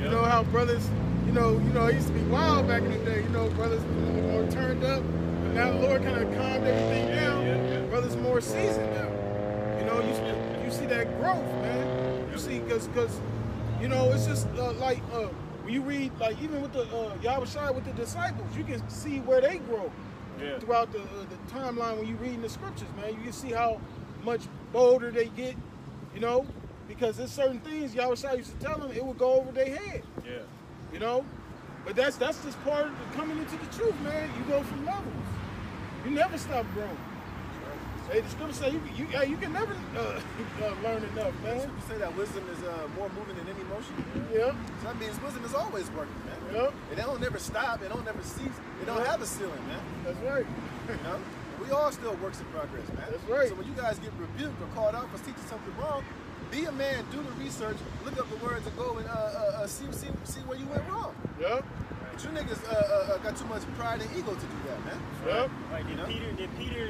You know how brothers, you know, it used to be wild back in the day. You know, brothers more turned up, but now the Lord kind of calmed everything down. Brothers more seasoned now. You know, you see that growth, man. You see, because you know, it's just like when you read, like even with the Yahushua with the disciples, you can see where they grow throughout the timeline when you read in the scriptures, man. You can see how much bolder they get, you know, because there's certain things Yahushua used to tell them, it would go over their head. Yeah. You know? But that's just part of coming into the truth, man. You go from levels. You never stop growing. Hey, the scripture say you can never learn enough, man. You say that wisdom is more moving than any emotion. Yeah. So that means wisdom is always working, man. Yep. It don't never stop. It don't never cease. It don't have a ceiling, man. That's right. You know? We all still works in progress, man. That's right. So when you guys get rebuked or called out for teaching something wrong, be a man, do the research, look up the words, and go and see where you went wrong. Yep. But you niggas got too much pride and ego to do that, man. Yep. Like did Peter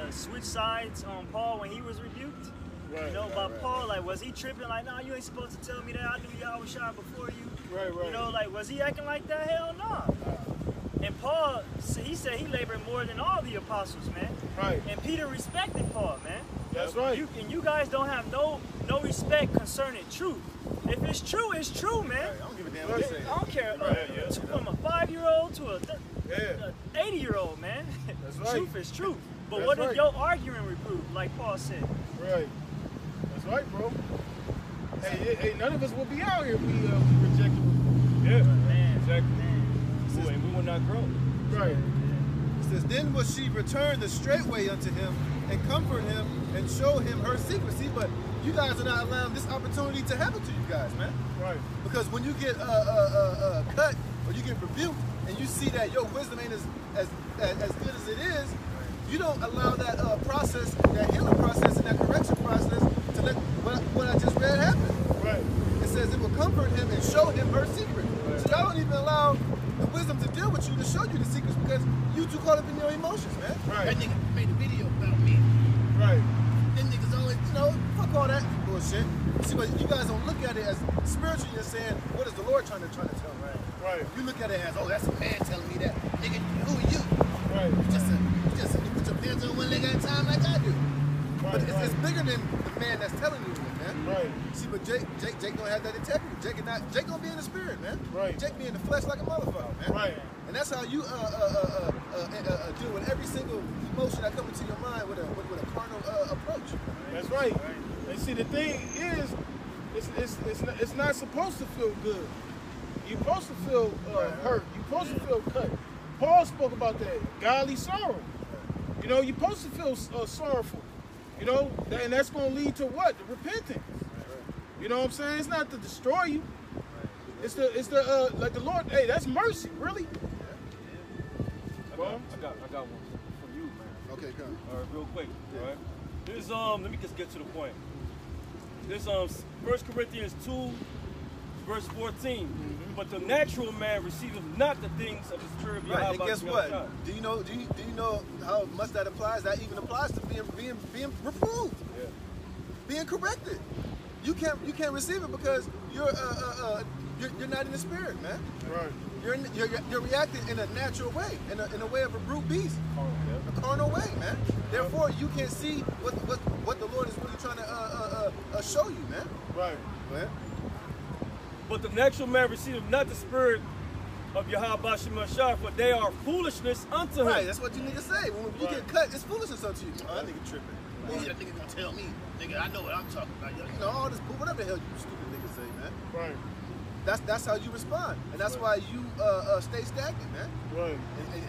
switch sides on Paul when he was rebuked? Right. You know, by Paul, like, was he tripping? Like, nah, you ain't supposed to tell me that. I knew Yahushua before you. Right. You know, like, was he acting like that? Hell no. And Paul, he said he labored more than all the apostles, man. Right. And Peter respected Paul, man. That's right. You guys don't have no respect concerning truth. If it's true, it's true, man. Right. I don't give a damn what you say. I don't care. From a 5-year-old to a 80-year-old, man. That's right. Truth is truth. But That's what right. if your arguing reprove, like Paul said? Right. That's right, bro. Hey, none of us will be out here if we rejected. Yeah. Man, Exactly. man. And we will not grow. Right. It says, then will she return the straight way unto him and comfort him and show him her secrecy. But you guys are not allowing this opportunity to happen to you guys, man. Right. Because when you get cut or you get rebuked and you see that your wisdom ain't as good as it is, you don't allow that process, that healing process and that correction process to let what I just read happen. Right. It says it will comfort him and show him her secret. Right. So y'all don't even allow the wisdom to deal with you to show you the secrets because you too caught up in your emotions, man. Right. That nigga made a video about me. Right. Them niggas always, fuck all that bullshit. See, but you guys don't look at it as spiritually. You're saying, what is the Lord trying to tell me? Right. You look at it as, oh, that's a man telling me that. Nigga, who are you? Right. You put your pants on one leg at a time like I do. Right. But it's bigger than the man that's telling you it, man. Right. See, but Jake don't have that integrity. Jake gonna be in the spirit, man. Right. Jake be in the flesh like a motherfucker, man. Right. And that's how you deal with every single emotion that comes into your mind with a carnal approach. That's right. And see, the thing is, it's not supposed to feel good. You're supposed to feel hurt. You're supposed to feel cut. Paul spoke about that godly sorrow. You know, you're supposed to feel sorrowful. You know, and that's going to lead to what? The repentance. You know what I'm saying? It's not to destroy you. It's the like the Lord. Hey, that's mercy, really. I got one for you, man. Okay, come. All right, real quick. All right. This let me just get to the point. This 1 Corinthians 2, verse 14. But the natural man receiveth not the things of the spirit of Yahweh. Right, and guess what? Do you know how much that applies? That even applies to being reproved, being corrected. You can't receive it because you're not in the spirit, man. Right. You're reacting in a natural way, in a way of a brute beast, a carnal way, man. Therefore, you can't see what the Lord is really trying to show you, man. Right. Go ahead. But the natural man receiveth not the spirit of Yahweh Shemashah, for they are foolishness unto him. Right, that's what you niggas say. When you get cut, it's foolishness unto you. Oh, that nigga tripping. Yeah, that nigga gonna tell me. Nigga, I know what I'm talking about. You know, all this, whatever the hell you stupid niggas say, man. Right. That's how you respond. And that's why you stay stagnant, man. Right.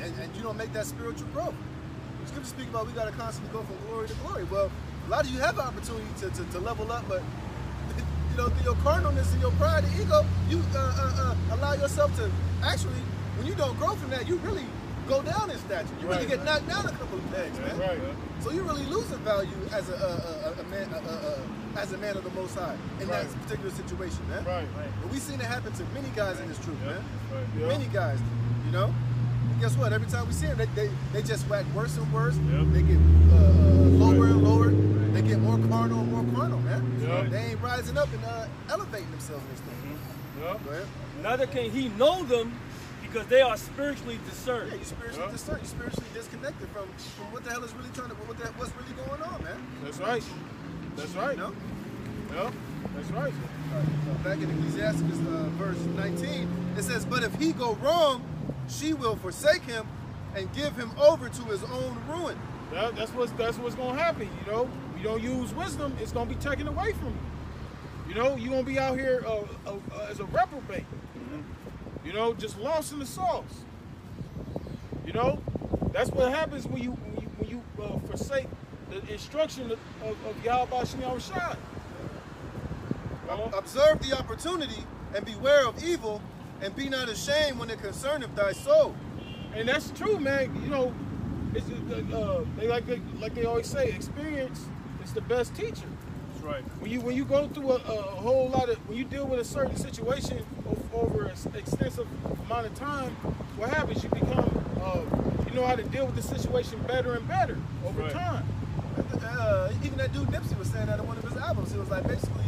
And you don't make that spiritual growth. Scripture speak about we got to constantly go from glory to glory. Well, a lot of you have the opportunity to level up, but you know, through your carnalness and your pride and ego, you allow yourself to actually, when you don't grow from that, you really go down in stature. You really get knocked down a couple of pegs, man. Right. So you really lose in value as a man of the Most High in that particular situation, man. Right. But we've seen it happen to many guys in this truth, man. Right. Many guys, you know. And guess what? Every time we see them, they just whack worse and worse. They get lower and lower. They get more carnal and more carnal, man. They ain't rising up and elevating themselves in this thing. Go ahead. Neither can he know them because they are spiritually discerned. Yeah, you're spiritually discerned. You're spiritually disconnected from what the hell is really what's really going on, man. That's right. That's right. You know? Yeah, that's right. Back in Ecclesiastes, verse 19, it says, "But if he go wrong, she will forsake him and give him over to his own ruin." Yeah, that's what's gonna happen. You know, you don't use wisdom, it's gonna be taken away from you. You know, you're gonna be out here as a reprobate. You know, just lost in the sauce. You know, that's what happens when you forsake the instruction of Yahweh Shem Yahushua. Observe the opportunity and beware of evil, and be not ashamed when it concerneth thy soul. And that's true, man. You know, it's they like they always say, experience is the best teacher. That's right. When you go through a whole lot of, when you deal with a certain situation over an extensive amount of time, what happens? You become you know how to deal with the situation better and better over time. Even that dude Nipsey was saying that in one of his albums. It was like basically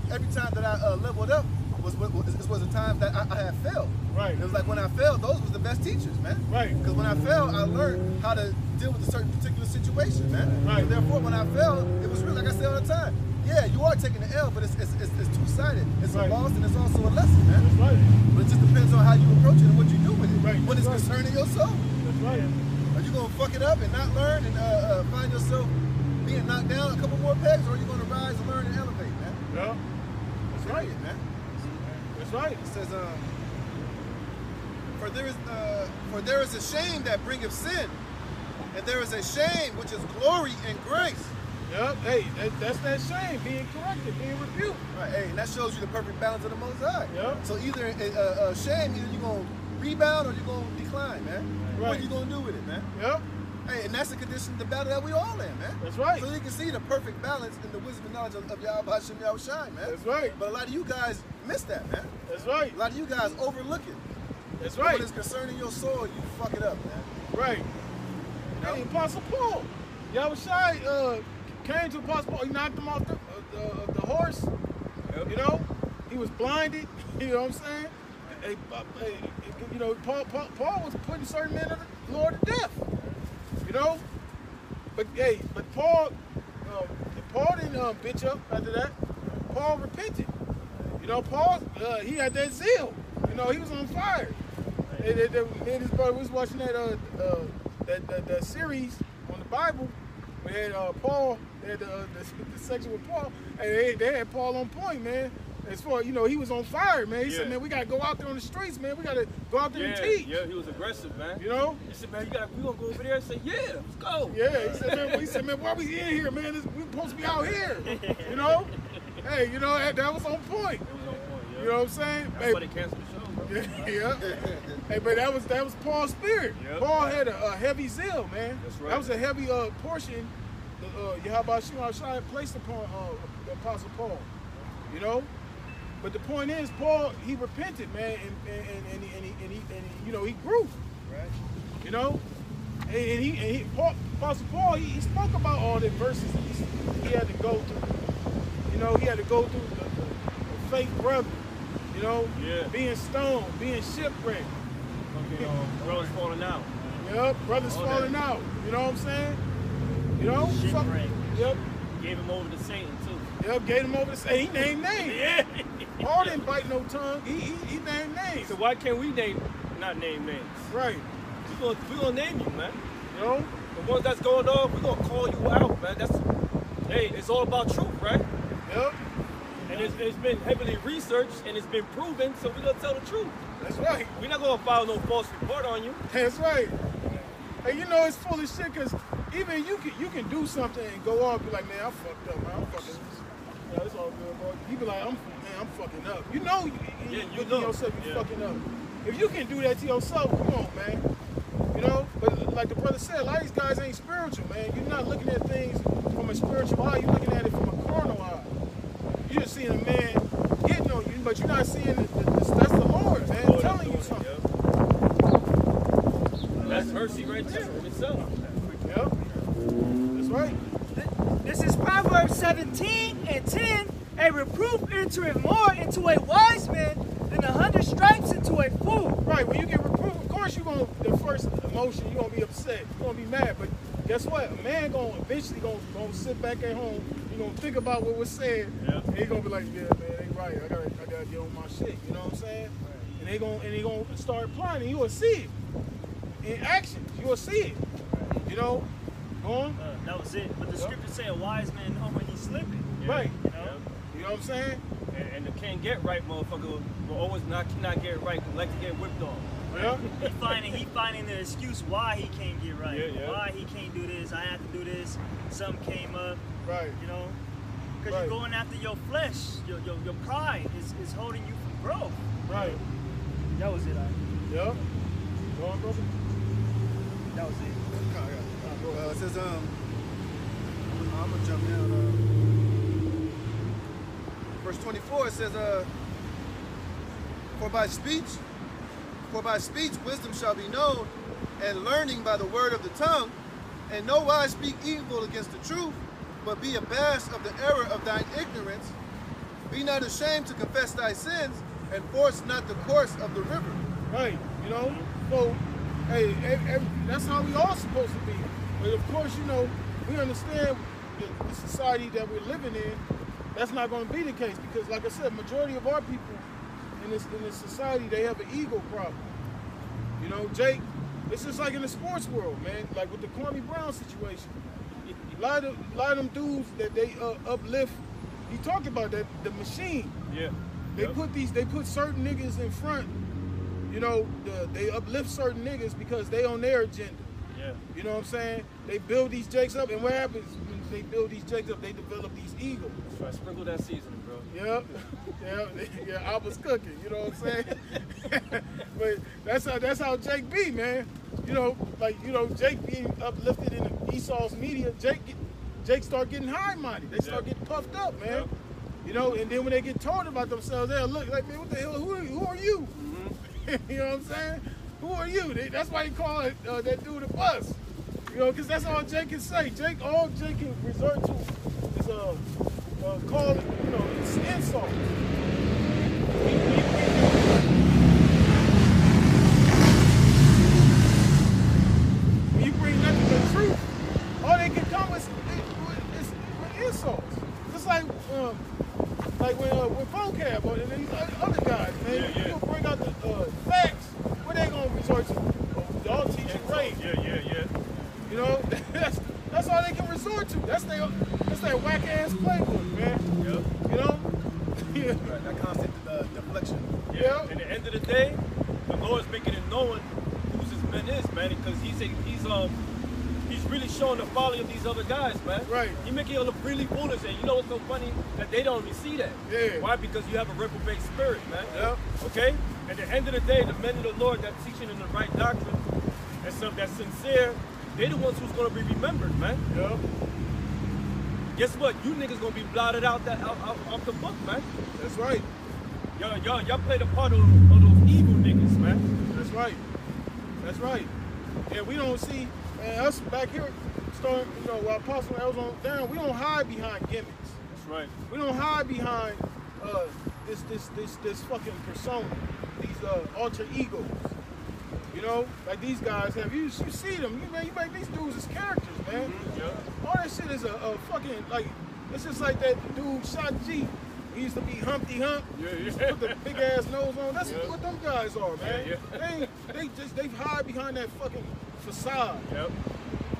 every time that I leveled up was the time that I had failed. Right. It was like when I failed, those was the best teachers, man. Right. Because when I failed, I learned how to deal with a certain particular situation, man. Right. And therefore, when I failed, it was really like I say all the time. Yeah, you are taking the L, but it's two-sided. It's a loss and it's also a lesson, man. That's right. But it just depends on how you approach it and what you do with it. Right. When it's concerning your soul. That's right. Are you gonna fuck it up and not learn and find yourself being knocked down a couple more pegs, or are you gonna rise and learn and elevate, man? Yeah. That's right, man. That's right. It says, for there is a shame that bringeth sin, and there is a shame which is glory and grace. Yep. Hey, that's that shame, being corrected, being rebuked. Right. Hey, and that shows you the perfect balance of the Most High. Yep. So either shame, either you're gonna rebound or you're gonna decline, man. Right. What are you gonna do with it, man? Yep. Hey, and that's the condition, the battle that we all in, man. That's right. So you can see the perfect balance in the wisdom and knowledge of Yahweh Shem Yahushai, man. That's right. But a lot of you guys miss that, man. That's right. A lot of you guys overlook it. That's right. When it's concerning your soul, you fuck it up, man. Right. Hey, Apostle Paul. Yahushai came to Apostle Paul. He knocked him off the horse. Yep. You know, he was blinded. You know what I'm saying? You know, Paul was putting certain men of the Lord to death. You know, but Paul didn't bitch up after that. Paul repented. You know, Paul he had that zeal. You know, he was on fire. And his brother was watching that series on the Bible. We had Paul. They had the section with Paul, and they had Paul on point, man. as far, you know, he was on fire, man. He Yeah. said, man, we got to go out there on the streets, man. We got to go out there and teach. Yeah, he was aggressive, man. You know? He said, man, we gonna go over there and say, yeah, let's go. Yeah, he said, man, why we in here, man? We supposed to be out here. You know? Hey, you know, that was on point. It was on point, yeah. You know what I'm saying? That's Hey, why they canceled the show, bro. yeah. Hey, but that was Paul's spirit. Yep. Paul had a heavy zeal, man. That's right. That was a heavy portion Yahweh Shai placed upon the Apostle Paul. You know? But the point is, Paul, he repented, man, and he you know, he grew. Right. You know? Apostle Paul, he spoke about all the verses he had to go through. You know, he had to go through the fake brother. You know, Yeah. being stoned, being shipwrecked. Fucking brothers falling out. Yep, brothers All falling that. out. You know what I'm saying? You know? Shipwrecked. Yep, Gave him over to Satan, too. yep, gave him over to say he named names. Yeah. Paul didn't bite no tongue. He named names. So why can't we not name names? Right. We gonna name you, man. You know? The ones that's going on, we're gonna call you out, man. Hey, it's all about truth, right? Yep. And it's been heavily researched and it's been proven, so we're gonna tell the truth. That's right. We're not gonna file no false report on you. That's right. Hey, you know it's full of shit because even you can do something and go off and be like, man, I fucked up, man. I'm fucking. Yeah, it's all good, bro. You be like, man, I'm fucking up. You know, Yeah, you within know. yourself, you Yeah. fucking up. If you can do that to yourself, come on, man. You know, but like the brother said, a lot of these guys ain't spiritual, man. You're not looking at things from a spiritual eye. You're looking at it from a carnal eye. You're just seeing a man getting on you, but you're not seeing that's the Lord, man, Lord, telling you doing it, something. yeah. That's mercy right there in itself. Yep. That's right. This is Proverbs 17:10. A reproof entereth more into a wise man than 100 stripes into a fool. Right, when you get reproved, of course the first emotion, you're gonna be upset, you're gonna be mad, but guess what? A man eventually gonna sit back at home, you're gonna think about what was said, Yeah. and he's gonna be like, yeah, man, they right, I gotta get on my shit, you know what I'm saying? And they gonna start applying it, you will see it. In action, you will see it. You know? Go on. That was it. But the Yep. scripture say a wise man know when he's slipping. Yeah. Right. You know? You know what I'm saying? And the can't get right motherfucker will always not get it right, like to get whipped on. Yeah. He finding the excuse why he can't get right. Yeah, yeah. Why he can't do this. I have to do this. Something came up. Right. You know? Because Right. you're going after your flesh. Your pride is holding you from growth. Right. That was it. Yeah. Go on, brother. That was it. It says, I'm gonna jump down. Verse 24, it says, for by speech wisdom shall be known, and learning by the word of the tongue, and no wise speak evil against the truth, but be abashed of the error of thine ignorance. Be not ashamed to confess thy sins, and force not the course of the river. Right. You know? So, hey, that's how we all supposed to be. But of course, you know, we understand the society that we're living in, that's not going to be the case because, like I said, majority of our people in this society, they have an ego problem. You know, Jake, it's just like in the sports world, man. Like with the Kwame Brown situation, a lot of them dudes that they uplift. He talked about that the machine. Yeah. They put certain niggas in front. You know, they uplift certain niggas because they on their agenda. Yeah. You know what I'm saying? They build these jakes up, and what happens when they build these jakes up? They develop these egos. That's right. Sprinkle that seasoning, bro. Yep. Yeah, I was cooking, you know what I'm saying? But that's how Jake be, man. You know, like, you know, Jake being uplifted in Esau's media, Jake start getting high-minded. They start getting puffed up, man. Yep. You know, and then when they get told about themselves, they'll look like, man, what the hell, who are you? Mm-hmm. You know what I'm saying? Who are you? That's why he call it that dude a bus. You know, because that's all Jake can say. All Jake can resort to is call it, you know, it's insults. When you bring nothing but truth, all they can come is insults. Just like when vocab or these other guys, man, Yeah. you bring out the facts, what they gonna resort to? Y'all teaching rape. Yeah. You know, that's all they can resort to. That's their whack ass playbook, man. Yep. You know, Yeah. Right, that constant deflection. Yeah. At the end of the day, the Lord's making it known who's his men is, man, because he's really showing the folly of these other guys, man. Right. He making it look really foolish, and you know what's so funny? That they don't even see that. Yeah. Why? Because you have a reprobate spirit, man. Yep. Okay? At the end of the day, the men of the Lord that's teaching in the right doctrine and stuff that's sincere, they're the ones who's gonna be remembered, man. Yep. Guess what? You niggas gonna be blotted out off the book, man. That's right. Y'all played a part of those evil niggas, man. That's right. That's right. And we don't see, man, us back here, starting, you know, while Apostle L's on down, we don't hide behind gimmicks. That's right. We don't hide behind this fucking persona, these alter egos. You know, like these guys have. You see them. You make these dudes as characters, man. Mm-hmm. Yeah. All that shit is a fucking like. It's just like that dude Shot G. He used to be Humpty Hump. Yeah, He used to put the big ass nose on. That's Yeah. what them guys are, man. Yeah, They hide behind that fucking facade. Yep.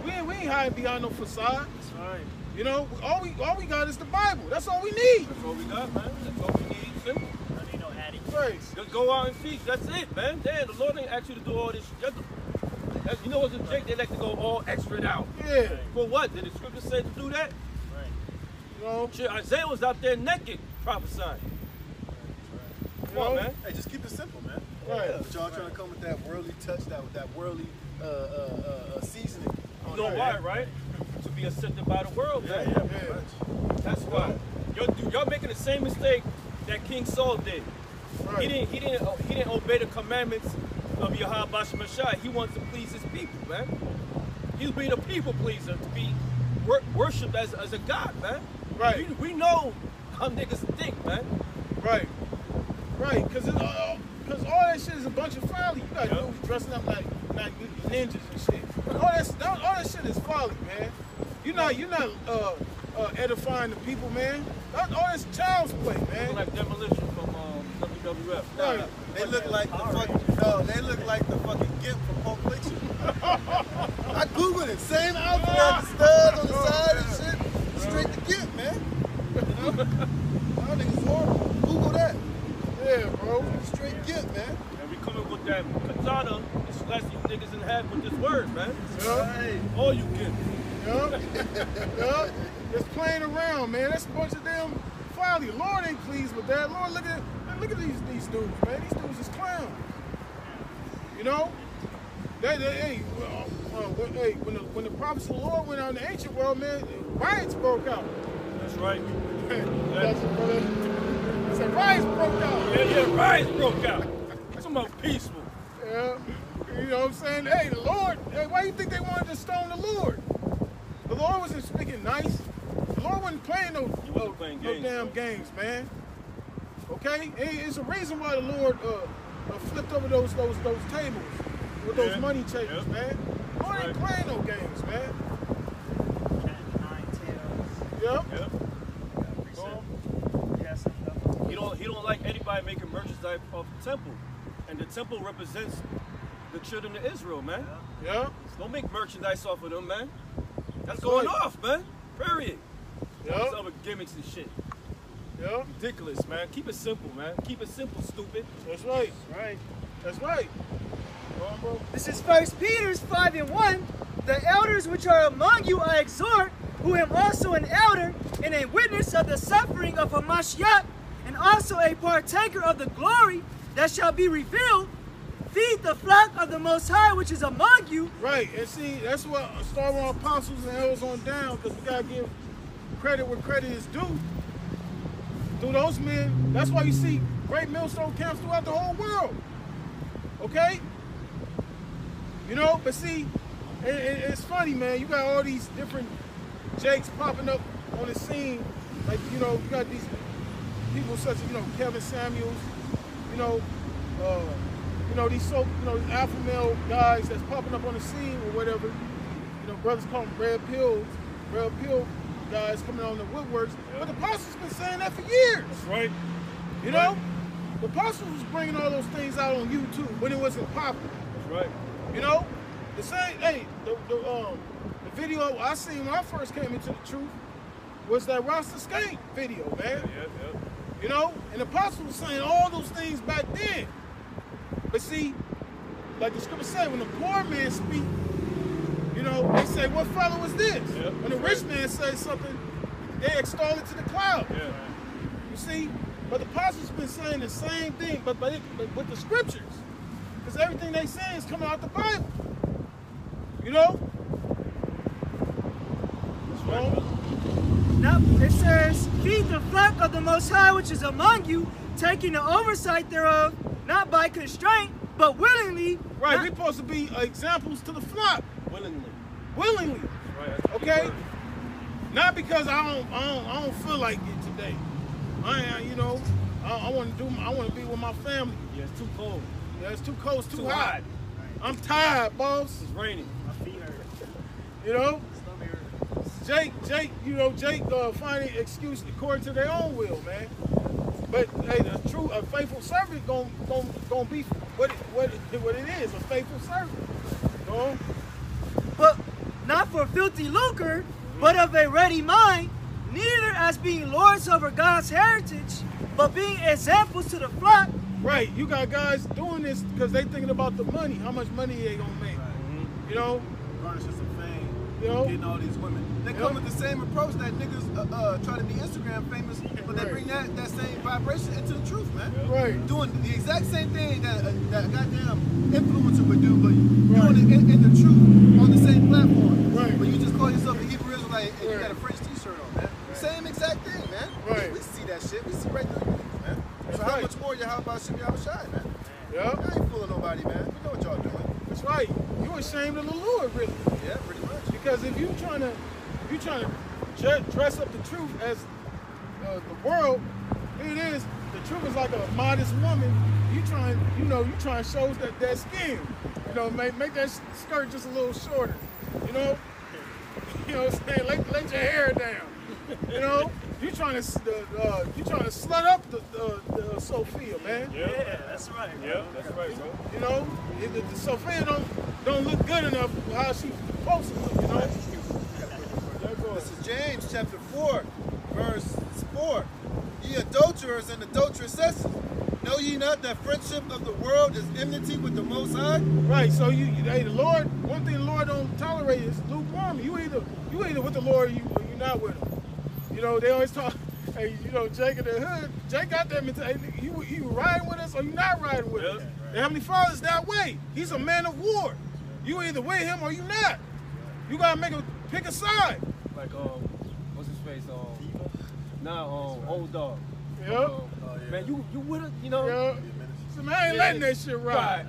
We ain't hiding behind no facade. That's right. You know, all we got is the Bible. That's all we need. That's all we got, man. That's all we need. Simple. Don't need no adding. Right. Just go out and teach. That's it, man. Damn, the Lord ain't asked you to do all this shit. You know what's a trick? They like to go all extra out. Yeah. For what? Did the scripture say to do that? Right. You know. Shit, Isaiah was out there naked prophesying. Come on, man. Hey, just keep it simple, man. Right. But y'all trying to come with that worldly touch, that worldly seasoning. You know why, right? To be accepted by the world, man. Yeah, pretty much. That's why. Y'all making the same mistake that King Saul did. Right. He didn't obey the commandments of Yahweh Shemashai. He wants to please his people, man. He's being a people pleaser, to be worshipped as a god, man. Right. We know how niggas think, man. Right. Right. Because all that shit is a bunch of folly. You got dudes dressing up like ninjas and shit. All that shit is folly, man. You're not edifying the people, man. All that's child's play, man. Like Demolition from WWF. Right. They look like the fucking they look like the fucking gimp from Pulp Fiction. I googled it, same outfit, the studs on the side and shit. Straight to gimp, man. You know? Y'all niggas horrible. Google that. Yeah, bro. Straight gimp, man. And we coming with that katana to slash you niggas in half with this word, man. Yeah. All you get. Yeah. Yeah. It's playing around, man. That's a bunch of damn folly. Lord ain't pleased with that. Lord, look at these dudes, man. These dudes is clowns. You know? When the prophets of the Lord went out in the ancient world, man, riots broke out. That's right. That's brother. I said riots broke out. Yeah, riots broke out. That's about peaceful. Yeah. You know what I'm saying? Hey, the Lord, why do you think they wanted to stone the Lord? The Lord wasn't speaking nice. The Lord wasn't playing no damn games, man. Okay? It's a reason why the Lord flipped over those tables with those money changers, man. The Lord ain't playing no games, man. Yep. He don't like anybody making merchandise of the temple. And the temple represents the children of Israel, man. Yeah. So don't make merchandise off of them, man. That's going off, man. Period. Yeah. These other gimmicks and shit. Yeah. Ridiculous, man. Keep it simple, man. Keep it simple, stupid. That's right. Right. That's right. Go on, bro. This is 1 Peter 5:1. The elders which are among you I exhort, who am also an elder and a witness of the suffering of Hamashiach, and also a partaker of the glory that shall be revealed. Feed the flock of the Most High which is among you. Right, and see, that's what Star Wars apostles and elders on down, because we gotta give credit where credit is due. Through those men, that's why you see great millstone camps throughout the whole world. Okay? You know, but see, it's funny, man. You got all these different Jakes popping up on the scene. Like, you know, you got these people such as, Kevin Samuels, these alpha male guys that's popping up on the scene or whatever. Brothers call them red pill guys coming on the woodworks. Yeah. But the apostles been saying that for years. That's right. You know? The apostles was bringing all those things out on YouTube when it wasn't popular. That's right. You know? The same, the video I seen when I first came into the truth was that Rasta Skank video, man. Yeah. You know? And the apostles were saying all those things back then. But see, like the scripture said, when the poor man speak, you know, they say, what fellow is this? Yep, when the rich man says something, they extol it to the cloud. Yeah. You see? But the apostles been saying the same thing, but with the scriptures. Because everything they say is coming out the Bible. You know? That's right. Now, it says, feed the flock of the Most High which is among you, taking the oversight thereof, not by constraint, but willingly. Right, we're supposed to be examples to the flock. Willingly. Willingly. Right. Okay? Not because I don't feel like it today. You know, I want to be with my family. Yeah, it's too cold. Yeah, it's too cold, it's too hot. hot. I'm tired, boss. It's raining. My feet hurt. You know? Stomach hurt. Jake, you know, finding excuse according to their own will, man. But hey, the true, a faithful servant gonna be what it is, a faithful servant. You know? But not for filthy lucre, but of a ready mind, neither as being lords over God's heritage, but being examples to the flock. Right, you got guys doing this because they thinking about the money, how much money they gonna make. Right. You know? Garnishing some fame, You know? getting all these women. They come with the same approach that niggas try to be Instagram famous, but they bring that same vibration into the truth, man. Right. Doing the exact same thing that goddamn influencer would do, but doing it in the truth on the same platform. Right. But you just call yourself a Hebrew Israelite and you Right. got a French t-shirt on, man. Same exact thing, man. Right. We see that shit. We see right through you niggas, man. That's So how right. much more how about Shimmy Abishai, man? Yeah. I ain't fooling nobody, man. We know what y'all doing. That's right. You ashamed of the Lord, really. Yeah, pretty much. Because if you trying to dress up the truth as the world, here it is. The truth is like a modest woman. You trying to show that skin. You know, make that skirt just a little shorter. You know what I'm saying? Let your hair down. You know, you trying to slut up the Sophia, man. Yeah, that's right. Yeah, that's right, bro. You know, the Sophia don't look good enough how she's supposed to look. You know. This is James chapter 4, verse 4. Ye adulterers and adulteresses, know ye not that friendship of the world is enmity with the Most High? Right. So hey, the Lord. One thing the Lord don't tolerate is lukewarm. You either with the Lord or you're not with Him. You know, they always talk. Hey, you know, Jake in the hood. Jake got that mentality. You riding with us or you not riding with us. The Heavenly Father's that way. He's a man of war. You either with Him or you not. You gotta pick a side. Like what's his face? Old dog. Yeah. Man, you with it? You know. Yeah. So man, I ain't letting that shit ride.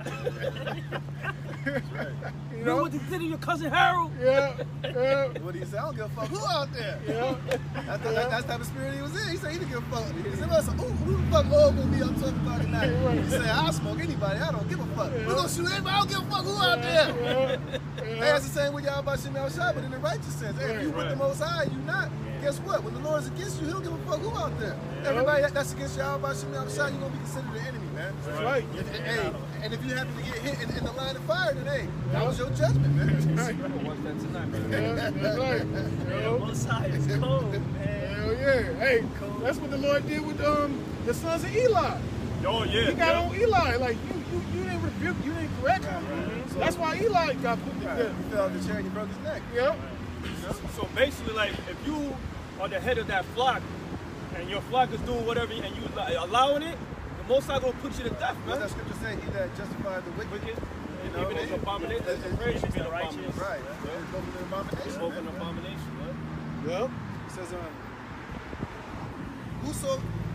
You know what they did to your cousin Harold? Yeah. What do you say? I don't give a fuck who out there. Yeah. That's the type of spirit he was in. He said he didn't give a fuck. He said, who the fuck old gonna be I'm talking about tonight? He said, I'll smoke anybody. I don't give a fuck. We're gonna shoot everybody. I don't give a fuck who out there. Hey, that's the same with y'all about Shimmy Abishai, but in the righteous sense. Hey, if you with the Most High, you not. Guess what? When the Lord is against you, he don't give a fuck who out there. Everybody that's against y'all about Shimmy Abishai, you're gonna be considered an enemy, man. That's right. Hey, and if you happen to get hit in the line of fire, then hey, that was your judgment, man. Watch that tonight, man. Yeah, that's right. You know? Most High is cold, man. Hell yeah. Hey, that's what the Lord did with the sons of Eli. Oh yeah. He got on Eli. Like you didn't rebuke, you didn't correct him. That's why Eli got put to death. He fell off the chair and he broke his neck. Yep. So basically, like, if you are the head of that flock, and your flock is doing whatever, and you allowing it, the Most High gonna put you to death, What man. that scripture say? He that justified the wicked. And know, even it- in abomination, it- the praise should be an righteous. abomination. Right. It's both an abomination. It's both an man. abomination, man. Yep. It says,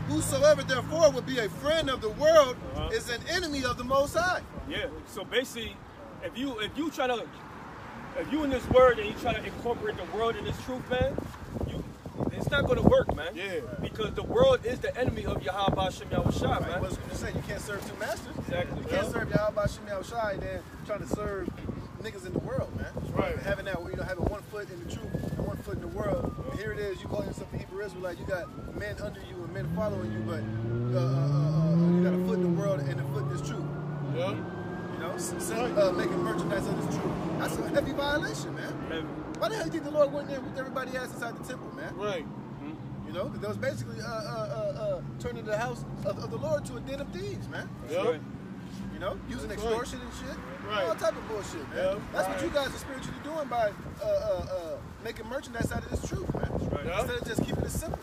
whosoever therefore would be a friend of the world is an enemy of the Most High. Yeah. So basically, if you in this word and you try to incorporate the world in this truth, man, it's not gonna work, man. Yeah. Because the world is the enemy of Yahweh Shem Yahushua, Right. man. What scripture say? You can't serve two masters. Exactly. You can't serve Yahweh Shimmy Abishai and then trying to serve niggas in the world, man. right. Having that, having 1 foot in the truth and 1 foot in the world. And here it is, you call yourself a Hebrew Israelite. You got men under you and men following you, but you got a foot in the world and a foot in this truth. Yep. You know, making merchandise of this truth. That's a heavy violation, man. Why the hell do you think the Lord went there with everybody else inside the temple, man? Right. You know, that was basically turning the house of the Lord to a den of thieves, man. Yep. You know, using That's extortion and shit, Right. all type of bullshit, man. Yep. That's what you guys are spiritually doing by making merchandise out of this truth, man. Right. Yep. Instead of just keeping it simple.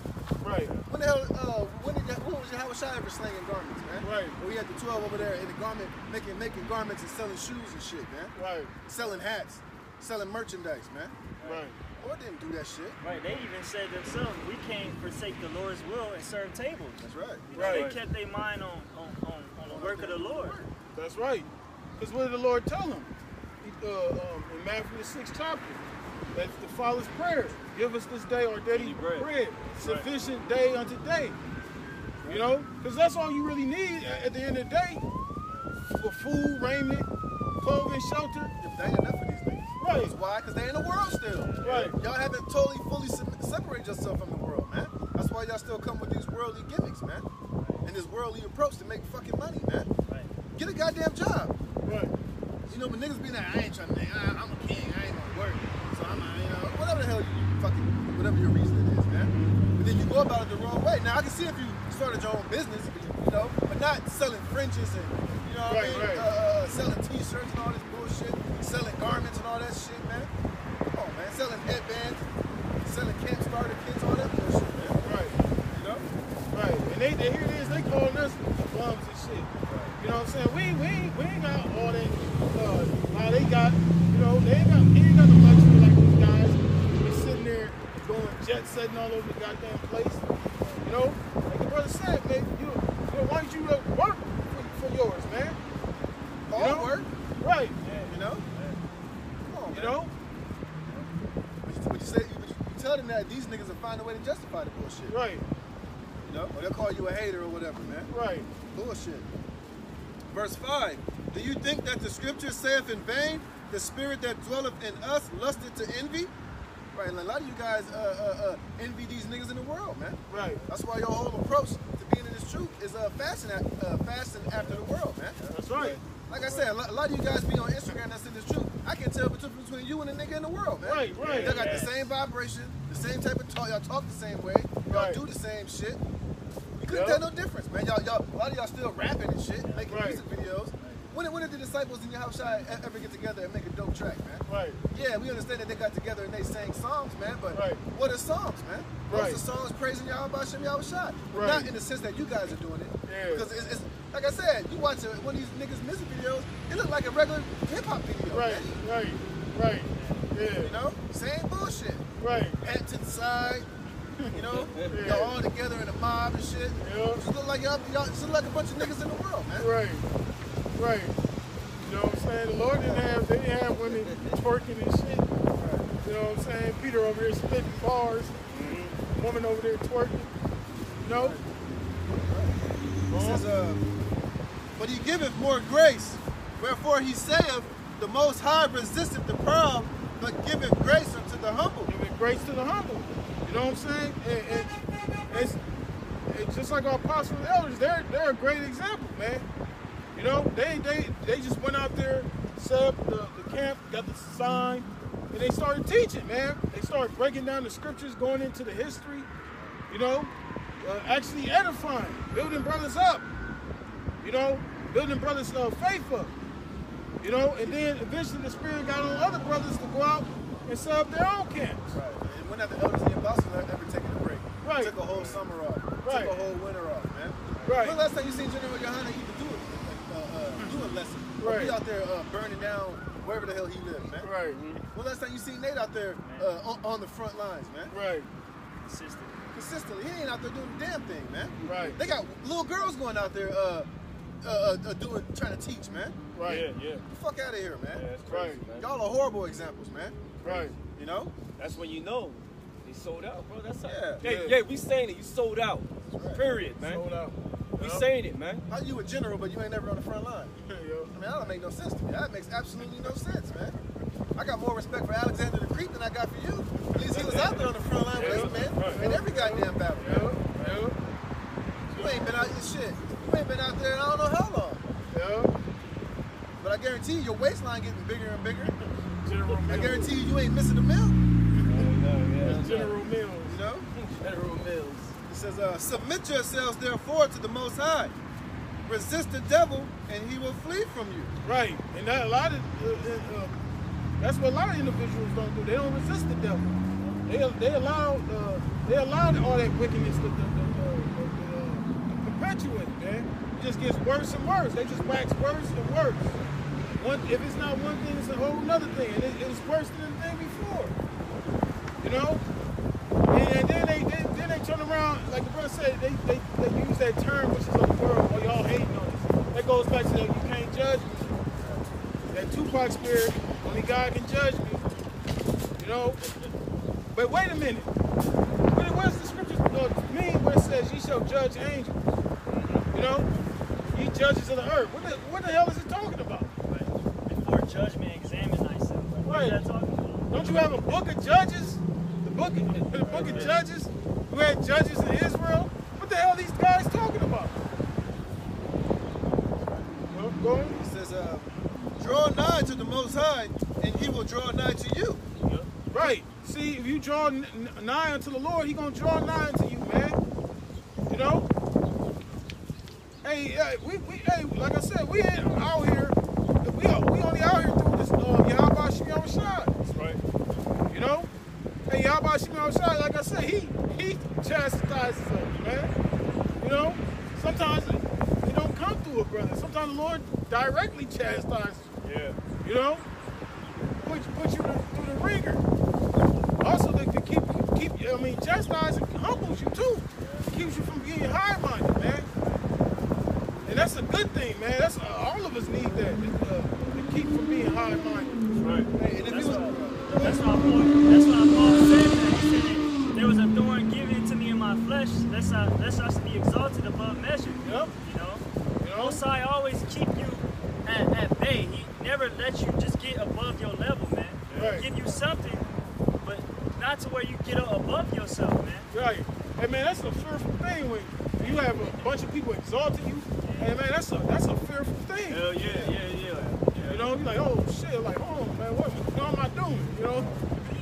Right. When the hell, when was your Howard Shai ever slanging garments, man? Right. When we had the 12 over there in the garment, making garments and selling shoes and shit, man. Right. Selling hats, selling merchandise, man. Right. Lord didn't do that shit. Right, they even said themselves, we can't forsake the Lord's will and serve tables. That's right. Right. They kept their mind on the work of the Lord. That's right. Because what did the Lord tell him? In Matthew the 6th chapter, that the Father's prayer, give us this day our daily bread, sufficient day unto day. You know, because that's all you really need at the end of the day, for food, raiment, clothing, shelter. If they ain't enough for these things. Right. That's why, because they in the world still. Right. Y'all haven't totally, fully separated yourself from the world, man. That's why y'all still come with these worldly gimmicks, man. And this worldly approach to make fucking money, man. Right. Get a goddamn job. Right. You know, when niggas be like, I ain't trying to make, I'm a king, I ain't gonna work. So I'm, you know, whatever the hell you fucking, whatever your reasoning is, man. But then you go about it the wrong way. Now, I can see if you started your own business, you know, but not selling fringes and, you know what I mean? Right. Selling t-shirts and all this bullshit, selling garments and all that shit, man. Come on, man. Selling headbands, selling camp starter kits, all that bullshit, man. Right. You know? Right. And they here it is, they calling us bums and shit. You know what I'm saying? We ain't got all that. Now they got, you know, they ain't got no luxury like these guys. They sitting there going jet setting all over the goddamn place. You know, like the brother said, man, you know, why don't you work for yours, man? All know? work, Right. you know? Come on, You man. know? But you tell them that these niggas will find a way to justify the bullshit. Right. You know? Or they'll call you a hater or whatever, man. Right. Bullshit. Verse 5. Do you think that the scripture saith in vain, the spirit that dwelleth in us lusted to envy? Right, and a lot of you guys envy these niggas in the world, man. Right. That's why your whole approach to being in this truth is fasting after the world, man. That's right. Like I said, a lot of you guys be on Instagram that's in this truth. I can tell between you and the nigga in the world, man. Right, right. Y'all got the same vibration, the same type of talk. Y'all talk the same way. Y'all Right. do the same shit. You couldn't tell no difference, man. Y'all, a lot of y'all still rapping and shit, making Right. music videos. When did the disciples in your house ever get together and make a dope track, man? Right. Yeah, we understand that they got together and they sang songs, man, but Right. what are songs, man? Right. Those are songs praising y'all about Shem Yahweh Shai. Right. Not in the sense that you guys are doing it. Yeah. Because it's like I said, you watch one of these niggas' music videos, it look like a regular hip-hop video, Right. man. Right. Yeah. You know? Same bullshit. Right. Hat to the side, you know? Yeah. Y'all all together in a mob and shit. Yeah. Just look like y'all just look like a bunch of niggas in the world, man. Right. Right. You know what I'm saying? The Lord they didn't have women twerking and shit. You know what I'm saying? Peter over there spitting bars. Woman over there twerking. You know? It says, but he giveth more grace. Wherefore he saith, the Most High resisteth the proud, but giveth grace unto the humble. Giving grace to the humble. You know what I'm saying? It's just like our apostles and elders. They're a great example, man. You know, they just went out there, set up the camp, got the sign, and they started teaching, man. They started breaking down the scriptures, going into the history, you know, actually edifying, building brothers up, you know, building brothers' faith up, you know, and then eventually the Spirit got on other brothers to go out and set up their own camps. Right. And when the elders and the apostles ever taking a break. Right. Took a whole summer off. Right. Took a whole winter off, man. Right. When the last time you seen General Yohana even do a lesson? Or Right. be out there burning down wherever the hell he lives, man. Right. When last time you seen Nate out there on the front lines, man? Right. Consistently. He ain't out there doing the damn thing, man. Right. They got little girls going out there trying to teach, man. Right. Yeah. Get the fuck out of here, man. Yeah, that's crazy, Right. man. Y'all are horrible examples, man. Right. You know? That's when you know they sold out, bro. That's Yeah. Yeah, we saying it. You sold out. right. Period, man. Sold out. We Yup. saying it, man. How you a general, but you ain't never on the front line? Yo. I mean, that don't make no sense to me. That makes absolutely no sense, man. I got more respect for Alexander the Greek than I got for you. At least he was out there on the front line with us, man. In every goddamn battle, man. Yo. You ain't been out shit. You ain't been out there in I don't know how long. Yo. But I guarantee you, your waistline getting bigger and bigger. General Mills. I guarantee you ain't missing a meal. Yeah. General Mills. You know? General Mills. says, submit yourselves therefore to the Most High. Resist the devil, and he will flee from you. Right, and that, that's what a lot of individuals don't do. They don't resist the devil. They allow all that wickedness to perpetuate, man. It just gets worse and worse. They just wax worse and worse. If it's not one thing, it's a whole other thing, and it's worse than the thing before. You know, and then they turn around, like the brother said, they use that term, which is of the world. Oh, y'all hating on us. That goes back to that you can't judge me. That Tupac spirit, only God can judge me. You know. But wait a minute. What does the scripture mean when it says ye shall judge angels? You know? Ye judges of the earth. What the hell is it talking about? Before judgment, examine thyself. What is that talking about? Don't you have a book of judges? The book of Judges? Who had judges in Israel? What the hell are these guys talking about? Go on. He says, draw nigh to the Most High, and he will draw nigh to you. Right. See, if you draw nigh unto the Lord, He gonna draw nigh unto you, man. You know? Hey, hey, like I said, we ain't out here. We only out here through this Yahweh Shemel Shai. That's right. You know? Hey, Yahweh Shemel Shai, like I said, he chastises us, man. You know? Sometimes it don't come through a brother. Sometimes the Lord directly chastises you. Yeah. You know? Put you through the ringer. Also, to keep chastising humbles you too. Keeps you from being high-minded, man. And that's a good thing, man. That's all of us need that to keep from being high-minded. Right. Hey, and That's why Paul said that. He said that there was a thorn given to me in my flesh, lest I should be exalted above measure. Yep. You know? You know? Most High always keep you at bay. He never let you just get above your level, man. Right. He'll give you something, but not to where you get above yourself, man. Right. Hey, man, that's a fearful thing when you have a bunch of people exalting you. Hey, man, that's a fearful thing. Hell yeah. You know, you're like, oh shit, like, oh man, what am I doing? You know?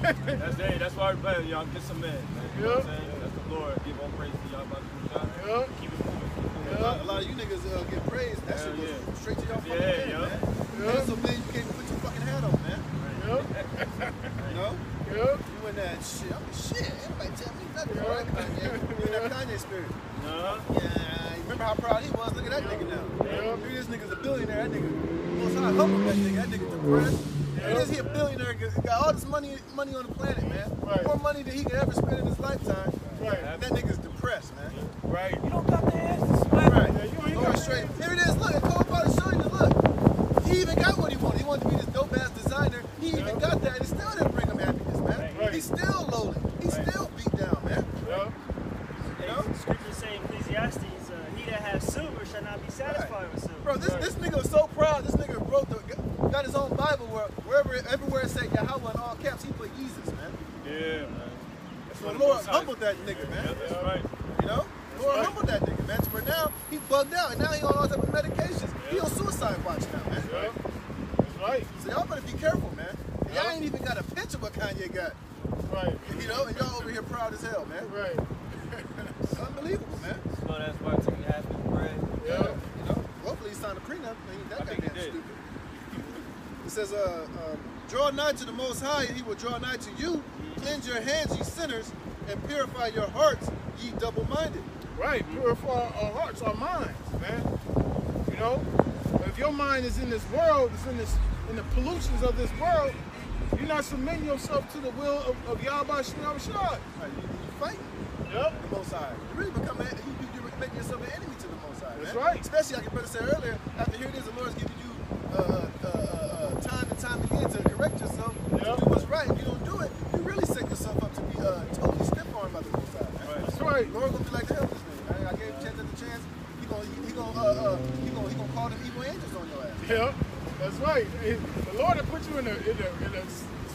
That's why everybody, y'all get some men, man. You know what I'm saying? That's the Lord. Give all praise to y'all about the shot. Yep. Keep it moving. A lot of you niggas get praised. That shit goes straight to your fucking head, man. Yep. So man, you can't even put your fucking hat on, man. Yep. You know? Yep. You in that shit. I'm shit. Everybody tell me nothing. All right, Kanye. You in that Kanye spirit. Yeah. Remember how proud he was? Look at that nigga now. Yep. Maybe this nigga's a billionaire. That nigga. Most High humble that nigga. That nigga depressed. It is he a billionaire? Got all this money on the planet, man. Right. More money than he could ever spend in his lifetime. Right. That nigga's depressed, man. Right. You don't got the answers, man. Right. Yeah, you ain't Going got straight. it. Here it is. Look, Cole probably showing you. Look, he even got what he wanted. He wanted to be this dope ass designer. He even got that, and it still didn't bring him happiness, man. Right. He's still lonely. He's still beat down, man. Yep. You know? Scriptures say in Ecclesiastes, he that has silver shall not be satisfied with silver. Bro, this nigga was so proud. This nigga got his own Bible everywhere it said Yahweh in all caps, he put Jesus, man. Yeah, man. That's So what Lord humbled that nigga, man. Yeah, that's right. You know? Lord humbled that nigga, man. So for now, he bugged out, and now he on all type of medications. He on suicide watch now, man. Yep. That's right. So y'all better be careful, man. Y'all ain't even got a picture of what Kanye got. Right. You know, and y'all over here proud as hell, man. Right. It's unbelievable, man. So that's why taking half his bread. Yeah. You know, hopefully he signed a prenup. That I think he goddamn did. stupid. It says, draw nigh to the Most High, and he will draw nigh to you. Cleanse your hands, ye sinners, and purify your hearts, ye double-minded. Right. Purify our hearts, our minds, man. You know? If your mind is in this world, it's in the pollutions of this world, you're not submitting yourself to the will of Yahweh Shemel Shai. Right, you fighting Yep. the Most High. You really you make yourself an enemy to the Most High, That's man. right. Especially, like your brother said earlier, after here it is, the Lord's giving you time and time again to correct yourself, to do what's right. If you don't do it, you really set yourself up to be totally stiff-armed by the Most High, man. Right. That's right. The Lord gonna be like, the hell with this nigga, man. I gave him chance after chance. He gonna call them evil angels on your ass. Yeah. That's right. The Lord will put you in a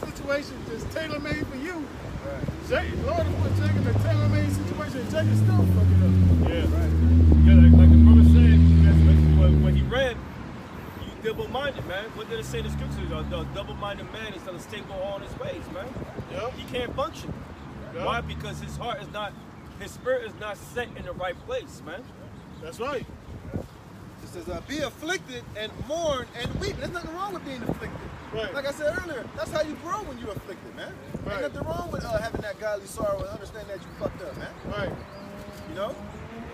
situation that's tailor-made for you. Right. The Lord will put Jake in a tailor-made situation, and Jake is still fucking up. Yeah, right. Yeah, like the brother said, when he read, you double-minded, man. What did it say in the scriptures? A double-minded man is unstable all his ways, man. Yep. He can't function. Yep. Why? Because his heart is not his spirit is not set in the right place, man. That's right. It says, be afflicted and mourn and weep. There's nothing wrong with being afflicted. Right. Like I said earlier, that's how you grow when you're afflicted, man. Right. Ain't nothing wrong with having that godly sorrow and understanding that you fucked up, man. Right. You know?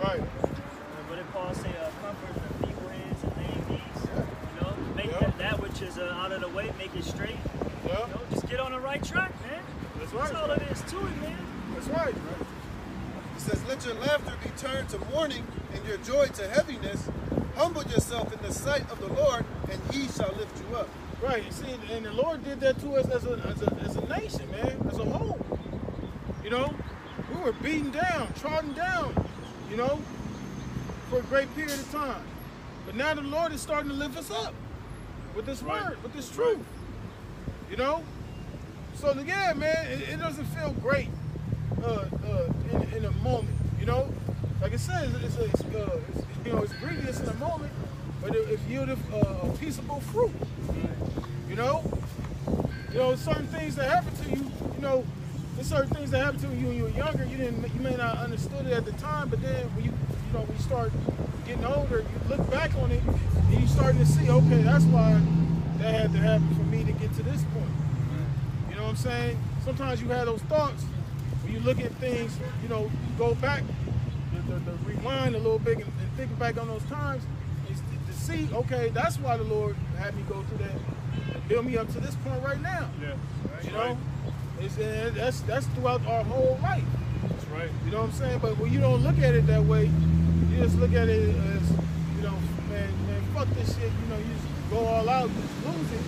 Right. What did Paul say? Comfort the feeble hands and lame knees. You know, make that which is out of the way, make it straight. Yeah. You know, just get on the right track, man. That's right. That's all it is to it, man. That's right. It says, let your laughter be turned to mourning and your joy to heaviness. Humble yourself in the sight of the Lord, and he shall lift you up. Right. You see, and the Lord did that to us as a nation, man, as a whole. You know, we were beaten down, trodden down, you know, for a great period of time. But now the Lord is starting to lift us up with this word, with this truth. You know? So yeah, man, it doesn't feel great in a moment, you know? Like I said, it's you know, it's grievous in a moment, but it yielded a peaceable fruit. You know? You know, certain things that happen to you, you know, there's certain things that happen to you when you were younger, you may not understood it at the time, but then when you start getting older, you look back on it and you starting to see, okay, that's why that had to happen for me to get to this point. You know what I'm saying? Sometimes you have those thoughts when you look at things, you know, you go back, the rewind a little bit and think back on those times and to see, okay, that's why the Lord had me go through that and build me up to this point right now. Yeah. You know? That's throughout our whole life. That's right. You know what I'm saying? But when you don't look at it that way, you just look at it as, you know, man, fuck this shit. You know, you just go all out, you just lose it.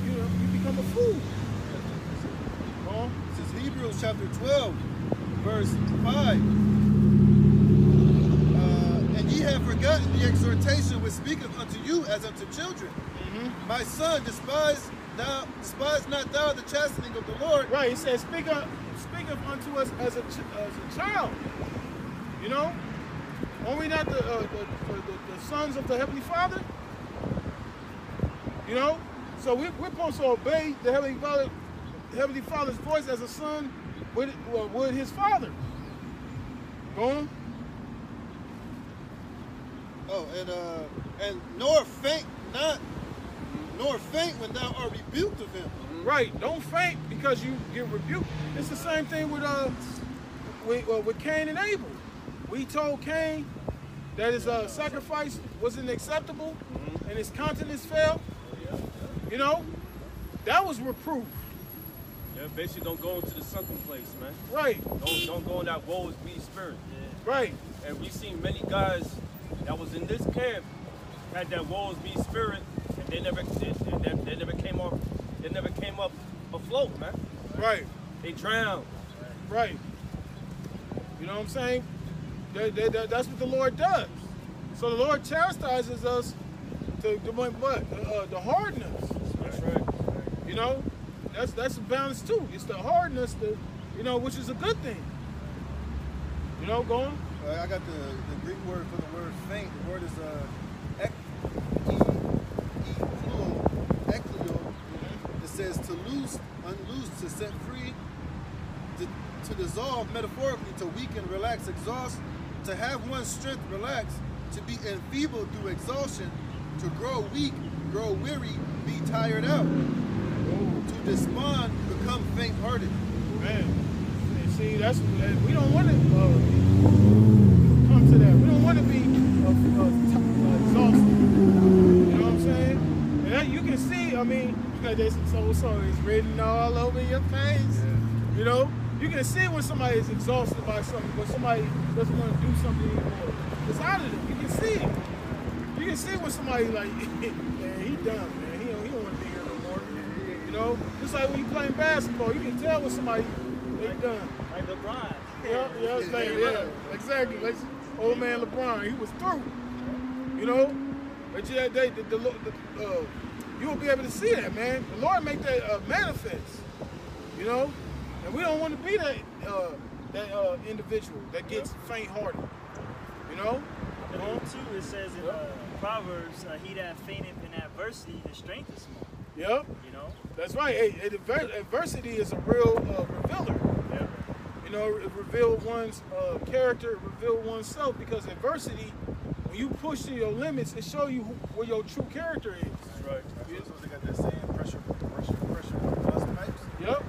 You know, you become a fool. This is Hebrews chapter 12, verse 5. And ye have forgotten the exhortation which speaketh unto you as unto children. Mm-hmm. My son, despise not thou the chastening of the Lord. Right, he says, speak up unto us as a child. You know? Are we not the sons of the Heavenly Father? You know? So we're supposed to obey the Heavenly Father's voice as a son with his father. Go on. Oh, and nor faint when thou art rebuked of him. Right, don't faint because you get rebuked. It's the same thing with Cain and Abel. We told Cain that his sacrifice wasn't acceptable and his countenance fell. You know, that was reproof. Yeah, basically don't go into the sunken place, man. Right. Don't go in that woe is me spirit. Yeah. Right. And we've seen many guys that was in this camp had that woe is me spirit, and they never came up afloat, man. Right. They drowned. Right. You know what I'm saying? That's what the Lord does. So the Lord chastises us to harden us. That's right. You know, that's a balance too. It's the hardness, you know, which is a good thing. You know, go on. I got the Greek word for the word faint. The word is eklio. It says to loose, unloose, to set free, to dissolve metaphorically, to weaken, relax, exhaust, to have one's strength relaxed, to be enfeebled through exhaustion, to grow weak, grow weary, be tired out, to despond, become faint-hearted. Man, see, that's we don't want to come to that. We don't want to be exhausted. You know what I'm saying? And that, you can see. I mean, there's so it's written all over your face. Yeah. You know, you can see when somebody is exhausted by something, when somebody doesn't want to do something anymore. It's out of them. You can see it. You can see when somebody like, man, he done, man. He don't want to be here no more. You know, just like when you playing basketball, you can tell when somebody they done. Like LeBron. Yeah, exactly. Like old man LeBron, he was through. You know, but yeah, you will be able to see that, man. The Lord make that manifest. You know, and we don't want to be that individual that gets faint-hearted. You know. Too, it says in Proverbs, he that fainteth in adversity, his strength is small. Yep. You know? That's right. Adversity is a real revealer. Yeah. You You know, it revealed one's character, it revealed oneself, because adversity, when you push to your limits, it shows you where your true character is. That's right. That's what they got that saying, pressure, bust pipes. Yep.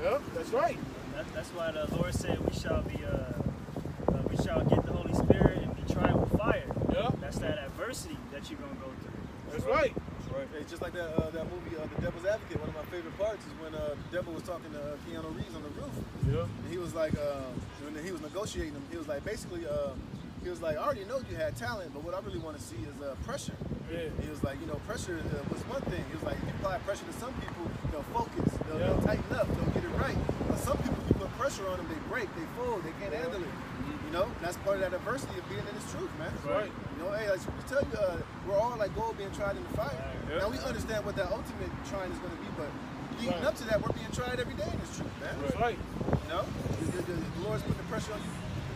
Yep. That's right. That's why the Lord said we shall get the Holy Spirit and be tried with fire. Yep. That's that adversity that you're gonna go through. That's right. Right. Hey, just like that movie, The Devil's Advocate. One of my favorite parts is when the devil was talking to Keanu Reeves on the roof. Yeah. And he was like, when he was negotiating him, he was like, basically, he was like, I already know you had talent, but what I really want to see is pressure. Yeah. He was like, you know, pressure was one thing. He was like, if you apply pressure to some people, they'll focus, they'll tighten up, they'll get it right. But some people, you put pressure on them, they break, they fold, they can't handle it. You know, and that's part of that adversity of being in this truth, man. That's right. You know, hey, like we tell you, we're all like gold being tried in the fire. Yeah. Now we understand what that ultimate trying is going to be, but leading up to that, we're being tried every day in this truth, man. That's right. You know, the Lord's putting the pressure on you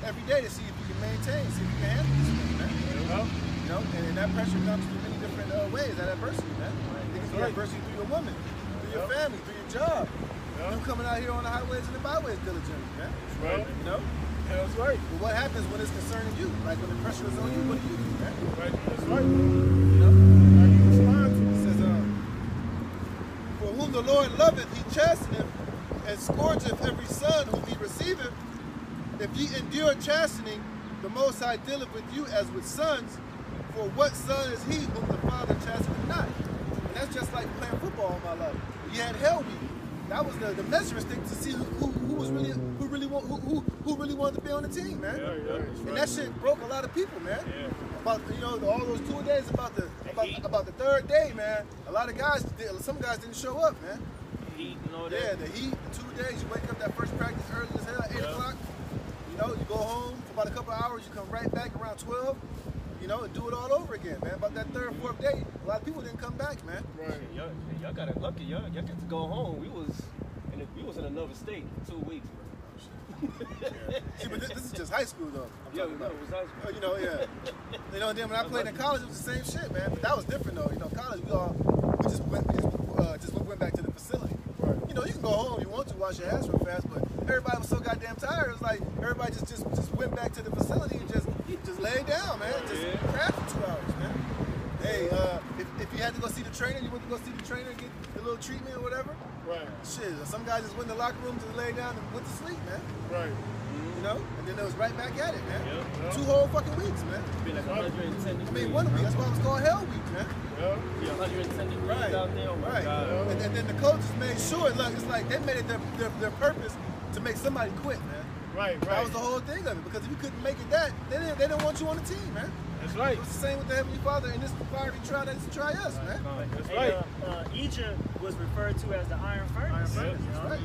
every day to see if you can maintain, see if you can handle this thing, man. You know, and that pressure comes through many different ways, that adversity, man. It can be adversity through your woman, through your family, through your job. You coming out here on the highways and the byways diligently, man. You know? Yeah, that's right. But what happens when it's concerning you? Like when the pressure is on you, what do you do, man? Right. That's right. You know? How do you respond to it? It says, for whom the Lord loveth, he chasteneth, and scourgeth every son whom he receiveth. If ye endure chastening, the Most High dealeth with you as with sons. For what son is he whom the Father chasteneth not? And that's just like playing football all my life. You had hell week. That was the measuring stick to see who really wanted to be on the team, man. And that shit broke a lot of people, man. About, you know, all those 2 days, about the third day, man. A lot of guys, some guys didn't show up, man. Heat and all that. Yeah, the heat, 2 days. You wake up that first practice early as hell, 8 o'clock. You know, you go home for about a couple of hours. You come right back around 12. You know, and do it all over again, man. About that third, fourth day, a lot of people didn't come back, man. Right. Y'all got it lucky. Y'all get to go home. We was in another state for 2 weeks, bro. See, but this is just high school, though. It was high school. You know, yeah. You know, and then when I played in college, it was the same shit, man. But that was different, though. You know, college, we just went back to the facility. Right. You know, you can go home if you want to, wash your ass real fast, but everybody was so goddamn tired. It was like everybody just went back to the facility and just laid down, man. Just crashed for 2 hours, man. Hey, if you had to go see the trainer, you went to go see the trainer and get a little treatment or whatever. Right. Shit, some guys just went in the locker room, just laid down and went to sleep, man. Right. You know? And then it was right back at it, man. Yep. 2 whole fucking weeks, man. Been like 110 degrees. I mean, 1 week. That's why it was called Hell Week, man. Yeah, 110 degrees out there. Oh my God. And then the coaches made sure, look, it's like they made it their purpose to make somebody quit, man. Right. That was the whole thing of it. Because if you couldn't make it that, they didn't want you on the team, man. That's right. It's the same with the Heavenly Father in this fiery trial that is to try us, man. That's right. Egypt was referred to as the iron furnace. That's right.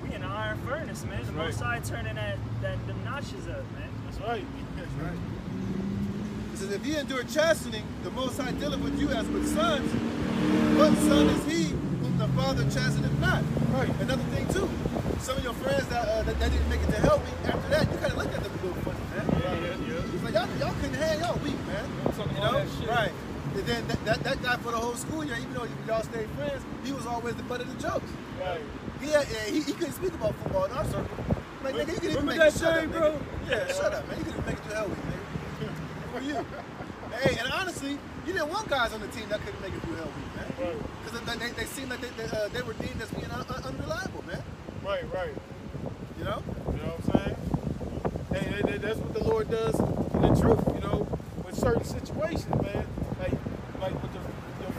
We in the iron furnace, man. The Most High turning them notches up, man. That's right. That's right. It says, if ye endure chastening, the Most High dealeth with you as with sons. What son is he whom the Father chasteneth not? Right. Another thing too. Some of your friends that didn't make it to help me, after that, you kind of looked at them a little funny, man. It's like, y'all couldn't hang, y'all weak, man. You know? Right. And then that guy for the whole school year, even though y'all stayed friends, he was always the butt of the jokes. Right. He couldn't speak about football in our circle. Like, nigga, you couldn't even make it. Shut up, bro. Yeah, shut up, man. You couldn't make it to hell week, nigga. For you. Hey, and honestly, you didn't want guys on the team that couldn't make it through hell week, man. Because they seemed like they were deemed as being unreliable, man. Right. You know? You know what I'm saying? Hey, that's what the Lord does in the truth, you know, with certain situations, man. Like with your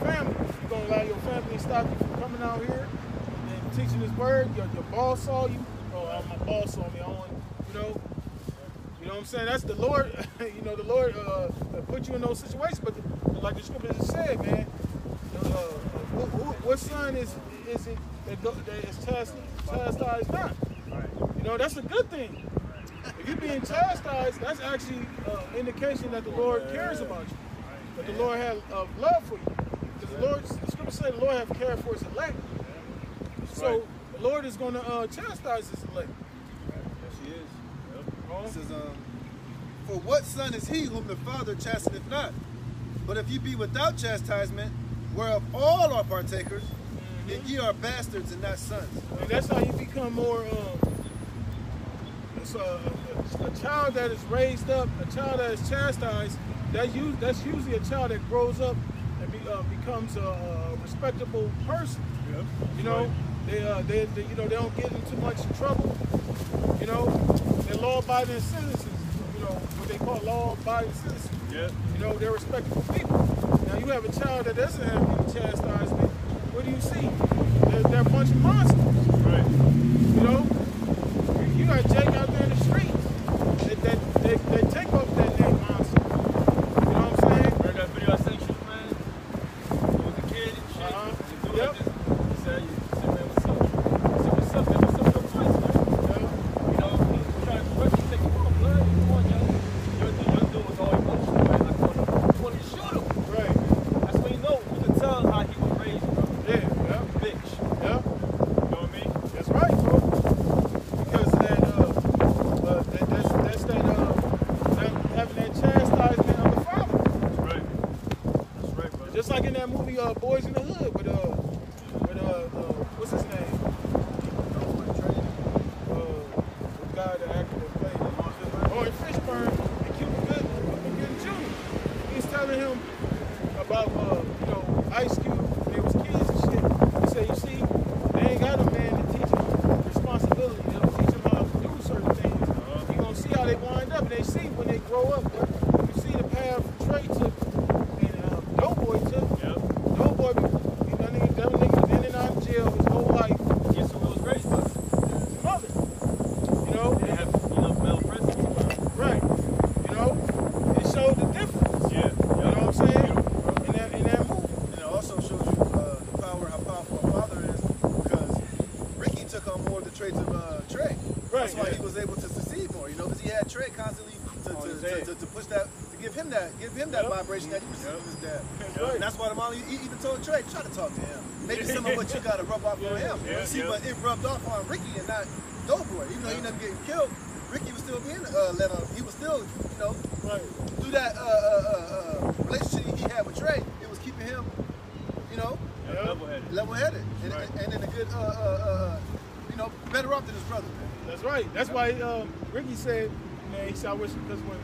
family. You're going to allow your family to stop you from coming out here and teaching His word. Your boss saw you. Oh, my boss saw me. I want, you know what I'm saying? That's the Lord. You know, the Lord put you in those situations. But like the scripture just said, man, what son is it that is chastised not? You know, that's a good thing. If you're being chastised, that's actually an indication that the Lord cares about you. That the Lord has love for you. Because the scripture says the Lord has care for His elect. So the Lord is going to chastise His elect. Yes, He is. It says, for what son is he whom the Father chasteneth not? But if ye be without chastisement, whereof all are partakers, then ye are bastards and not sons. And that's how you become more a child that is raised up, a child that is chastised, that's usually a child that grows up and becomes a respectable person. Yeah. You know, they don't get into much trouble. You know, they're law-abiding citizens. You know, what they call law-abiding citizens. Yeah. You know, they're respectable people. Now you have a child that doesn't have any chastisement. What do you see? They're a bunch of monsters. Right. You know, you got Jake out there in the streets. They take off that name monster. You know what I'm saying? Remember that video I sent you, man? It was a kid and shit. Yep. He said, man, what's up? I said, what's up, man? What's up with your voice, man? You know, he's trying to rush you, say, come on, blood. Come on, yo. Your dude was all emotional, man. I wanted to shoot him. Right. That's when you know, you can tell how he was raised, bro. Yeah. Bitch. Yeah. You know what I mean? That's right, bro. Because having that chastisement of the Father. That's right, bro. Just like in that movie, Boys in the Hood, with what's his name? The guy, the actor that played him. Oh, in Fishburne, and Cuba Gooding Jr. He's telling him about, Ice Cube when they was kids and shit. He said, you see, they ain't got a man to teach them responsibility. They don't teach them how to do certain things. You're going to see how they wind up, and they see when they grow up. You see the path Trey took and Doughboy took. Yep. Doughboy, that nigga was in and out of jail his whole life. Guess who was raised by? His mother. You know? They have, male presence. Right. You know? It showed the difference. Yeah. You know what I'm saying? In that movie. And it also shows you how powerful a father is, because Ricky took on more of the traits of Trey. Right. That's why he was able to succeed more, because he had Trey constantly to push that, to give him that vibration that he received from his dad. Right. And that's why the mom even told Trey, try to talk to him. Maybe some of what you got to rub off on him. See, but it rubbed off on Ricky and not Doughboy. Even though he never getting killed, Ricky was still being let on. He was still, Right. through that relationship he had with Trey, it was keeping him, level-headed, and in a good, better off than his brother, man. That's right. That's why Ricky said, man, he said, I wish, because when,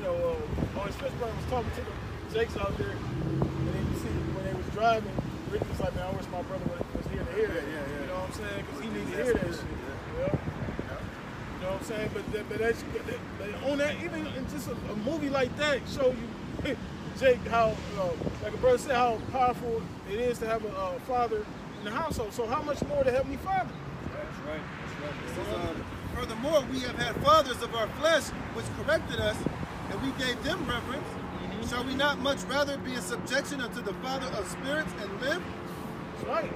Lawrence Fishburne was talking to the Jakes out there, and then you see when they was driving, Ricky was like, man, I wish my brother was here to hear that. You know what I'm saying? Because he needed to hear that shit. You know what I'm saying? But on that, even in just a movie like that, show you, Jake, how, like a brother said, how powerful it is to have a father in the household. So how much more the Heavenly Father? That's right. Furthermore, we have had fathers of our flesh which corrected us, and we gave them reverence. Shall we not much rather be in subjection unto the Father of spirits and live? That's right.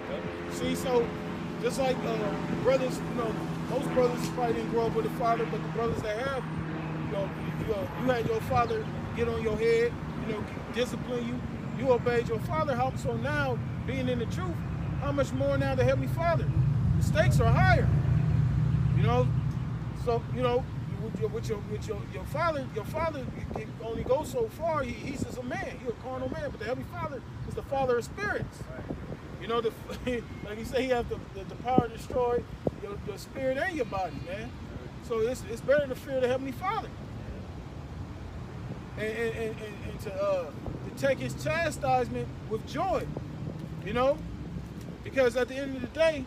See, so just like brothers, most brothers probably didn't grow up with a father, but the brothers that have, you had your father get on your head, discipline you. You obeyed your father. So now, being in the truth, how much more now the Heavenly Father? The stakes are higher. So with your father can only go so far. He's just a man. He's a carnal man. But the Heavenly Father is the Father of spirits. Right. Like he said, he has the power to destroy your spirit and your body, man. So it's better to fear the Heavenly Father and to take His chastisement with joy. Because at the end of the day,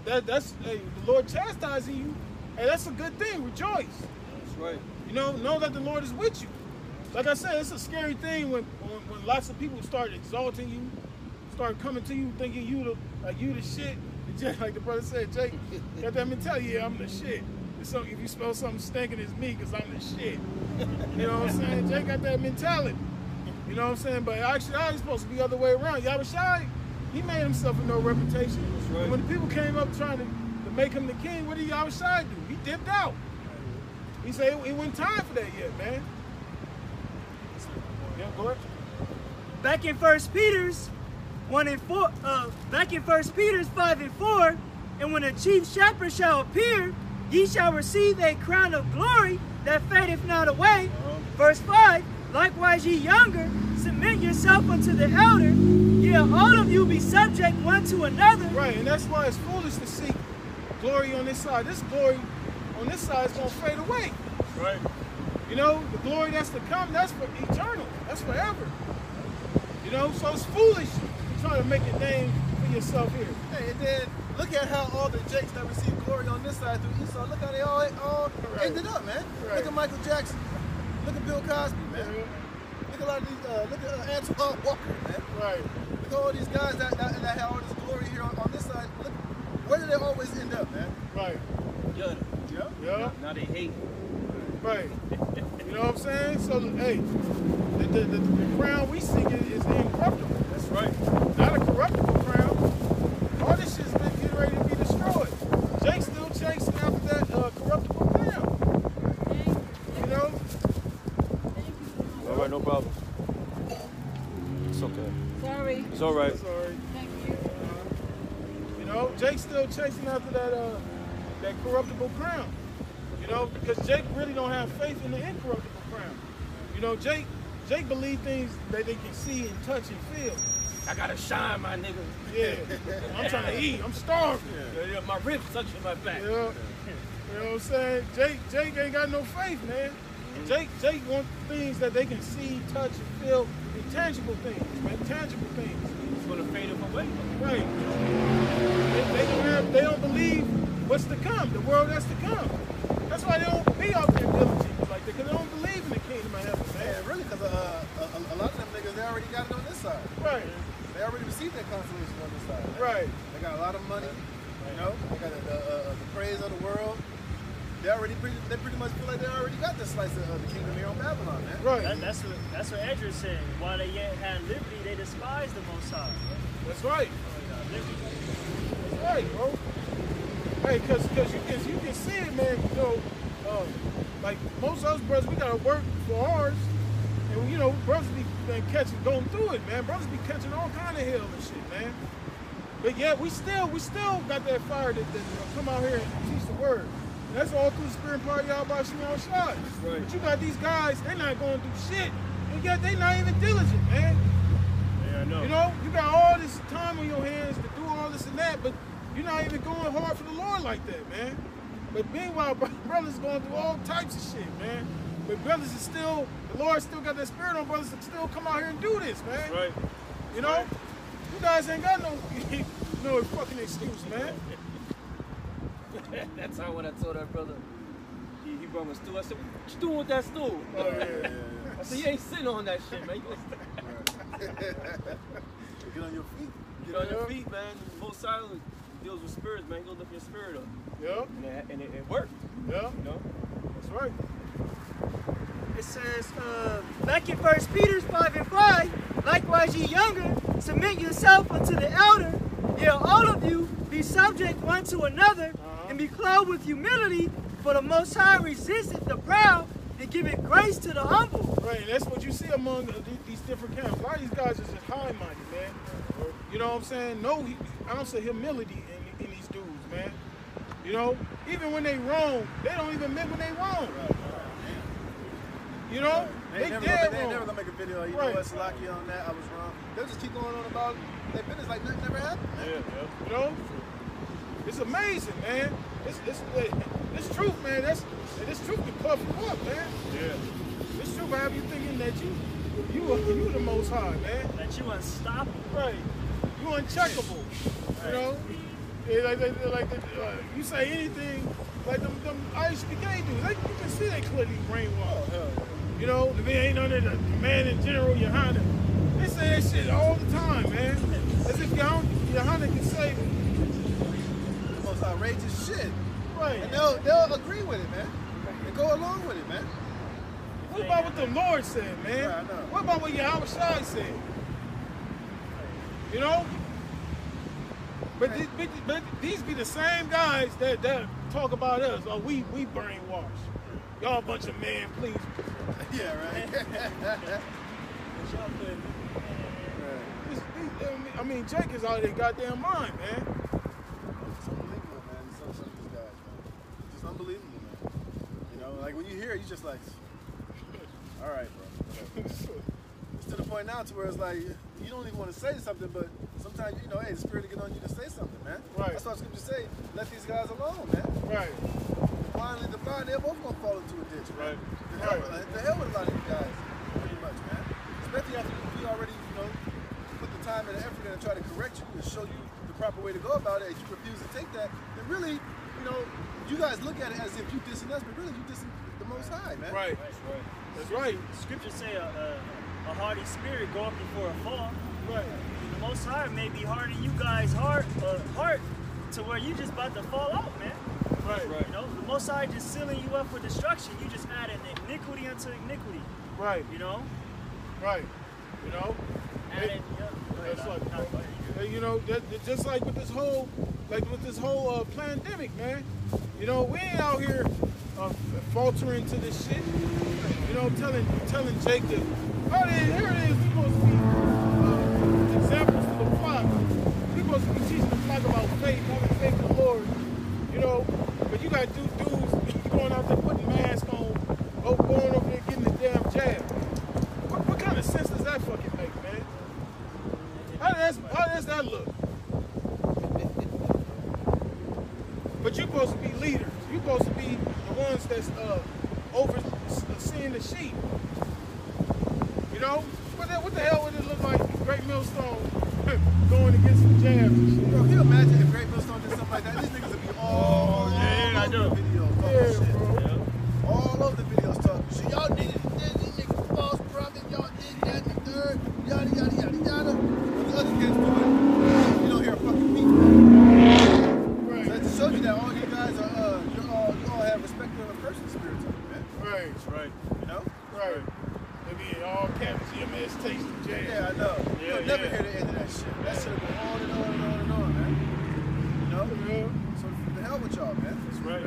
that's the Lord chastising you. Hey, that's a good thing. Rejoice. That's right. Know that the Lord is with you. Like I said, it's a scary thing when lots of people start exalting you, start coming to you thinking you the shit. Just like the brother said, Jake, got that mentality, yeah, I'm the shit. If you smell something stinking, it's me because I'm the shit. You know what I'm saying? Jake got that mentality. You know what I'm saying? But actually, I was supposed to be the other way around. Yahushua, he made himself a no reputation. That's right. And when the people came up trying to make him the king, what did Yahushua do? He dipped out. He said it wasn't time for that yet, man. Yeah, go ahead. Back in 1 Peter's 5:4, and when the chief shepherd shall appear, ye shall receive a crown of glory that fadeth not away. Verse 5, likewise ye younger, submit yourself unto the elder, yea, all of you be subject one to another. Right, and that's why it's foolish to seek glory on this side. This glory on this side is going to fade away. Right. You know, the glory that's to come, that's for eternal. That's forever. You know, so it's foolish to try to make a name for yourself here. Hey, and then look at how all the Jakes that received glory on this side through Esau, look how they all ended up, man. Right. Look at Michael Jackson. Look at Bill Cosby, man. Look at a lot of these, look at Antoine Walker, man. Right. Look at all these guys that had all this glory here on this side. Look, where do they always end up, man? Right. Yeah. Yeah. Now they hate. Right. You know what I'm saying? So, hey, the crown we seek is incorruptible. That's right. Not a corruptible crown. All this shit's been getting ready to be destroyed. Jake's still chasing after that corruptible crown. You know? All right, no problem. It's okay. Sorry. It's all right. Sorry. Thank you. You know, Jake's still chasing after that corruptible crown. You know, because Jake really don't have faith in the incorruptible crown. You know, Jake believes things that they can see and touch and feel. I gotta shine, my nigga. Yeah. I'm trying to eat. I'm starving. Yeah, my ribs touching my back. Yeah. You know what I'm saying? Jake ain't got no faith, man. Jake wants things that they can see, touch, and feel, intangible things, man, tangible things. It's gonna fade them away. Right. They don't believe what's to come, the world that's to come. That's why they don't be out there diligent like that, because they don't believe in the kingdom of heaven, man. Yeah, really, because a lot of them niggas, they already got it on this side. Right. They already received that consolation on this side. Man. Right. They got a lot of money, you know. They got the praise of the world. They pretty much feel like they already got this slice of the kingdom here on Babylon, man. Right. That's what Ezra said. While they yet had liberty, they despised the Most High. That's right. That's right, bro. Hey, cause you can see it, man. You know, like most of us brothers, we gotta work for ours, and you know, brothers be going through it, man. Brothers be catching all kind of hell and shit, man. But yeah, we still got that fire that come out here and teach the word. And that's all through the spirit and power of y'all by Shimon Shai. Right. But you got these guys, they're not going through shit, and yet they not even diligent, man. Yeah, I know. You know, you got all this time on your hands to do all this and that, but you're not even going hard for the Lord like that, man. But meanwhile, brothers going through all types of shit, man. But brothers is still, the Lord still got that spirit on brothers to still come out here and do this, man. Right. You know? Right. You guys ain't got no fucking excuse, man. That's how when I told that brother, he brought my stool. I said, what you doing with that stool? Oh, yeah. I said, you ain't sitting on that shit, man. Get on your feet. Get on your feet, man. Both sides deals with spirits, man. Go lift your spirit up. Yeah. And it worked. Yeah. You know? That's right. It says, back in 1 Peter 5:5, likewise ye younger, submit yourself unto the elder. Yea, all of you be subject one to another, and be clothed with humility, for the Most High resisteth the proud, and giveth grace to the humble. Right, and that's what you see among these different camps. A lot of these guys are just high-minded, man. You know what I'm saying? No, I don't say humility in these dudes, man. You know, even when they wrong, they don't even admit when they wrong. You know, they never gonna make a video. You know what, Salaki on that? I was wrong. They'll just keep going on about their business like nothing ever happened. Yeah. You know, it's amazing, man. This truth, man. This truth can puff you up, man. Yeah. This truth have you thinking that you the Most High, man. That you unstoppable. Right. You uncheckable. You know. Yeah, you say anything like them IHBK dudes. You can see they clearly brainwashed. Oh, hell yeah. You know, if it ain't under the man in general, Yohana. They say that shit all the time, man. As if Yohana can save it. The most outrageous shit. Right. And they'll agree with it, man. And go along with it, man. What about what the Lord said, man? Right, I know. What about what Yahweh Shai said? You know? But these be the same guys that talk about us. Oh, we brainwashed. Y'all a bunch of man pleasers. Yeah, right. I mean, Jake is out of their goddamn mind, man. It's unbelievable, man. Some of these guys, man. It's just unbelievable, man. You know, like when you hear it, you just like, all right, bro. It's to the point now to where it's like, you don't even want to say something, but sometimes, you know, hey, the spirit will get on you to say something, man. Right. That's why scriptures say, let these guys alone, man. Right. blindly divine, they're both gonna fall into a ditch, man. Right. The hell with a lot of you guys, pretty much, man. Especially after we already, put the time and the effort in to try to correct you and show you the proper way to go about it, and you refuse to take that, then really, you guys look at it as if you dissing us, but really you dissing the Most High, man. Right. That's right. Scriptures say a hardy spirit go up before a fall. Right. The Most High may be hardening you guys' heart to where you just about to fall out, man. Right. The Most High just sealing you up for destruction. You just add an iniquity unto iniquity. Right. Right. Adding, That's like, just like with this whole, pandemic, man. We ain't out here faltering to this shit. Telling Jake that, here it is. We're supposed to be examples to the flock. We're supposed to be teaching the flock about faith, having faith in the Lord. But you got dudes going out there putting masks on, going over there getting the damn jab. What kind of sense does that fucking make, man? How does that look? But you're supposed to be leaders. You're supposed to be the ones that's overseeing the sheep. What the hell would it look like if Great Millstone going against the jabs and shit? Bro, can you imagine if Great Millstone did something like that? These niggas would be all over the videos talking shit. Bro. Yeah. All over the videos talking shit. Y'all did this, these niggas false prophet, y'all did that, the third, yada, yada, yada, yada. When the other kids do it, you don't hear a fucking beat. Right. So that just shows you that all you guys are, you all have respect for the person's spirit, man. Right. Right. Right. They be all cap GMS tasting jam. Yeah, I know. You'll never hear the end of that shit. That shit'll go on and on and on and on, man. Yeah. So the hell with y'all, man. That's right.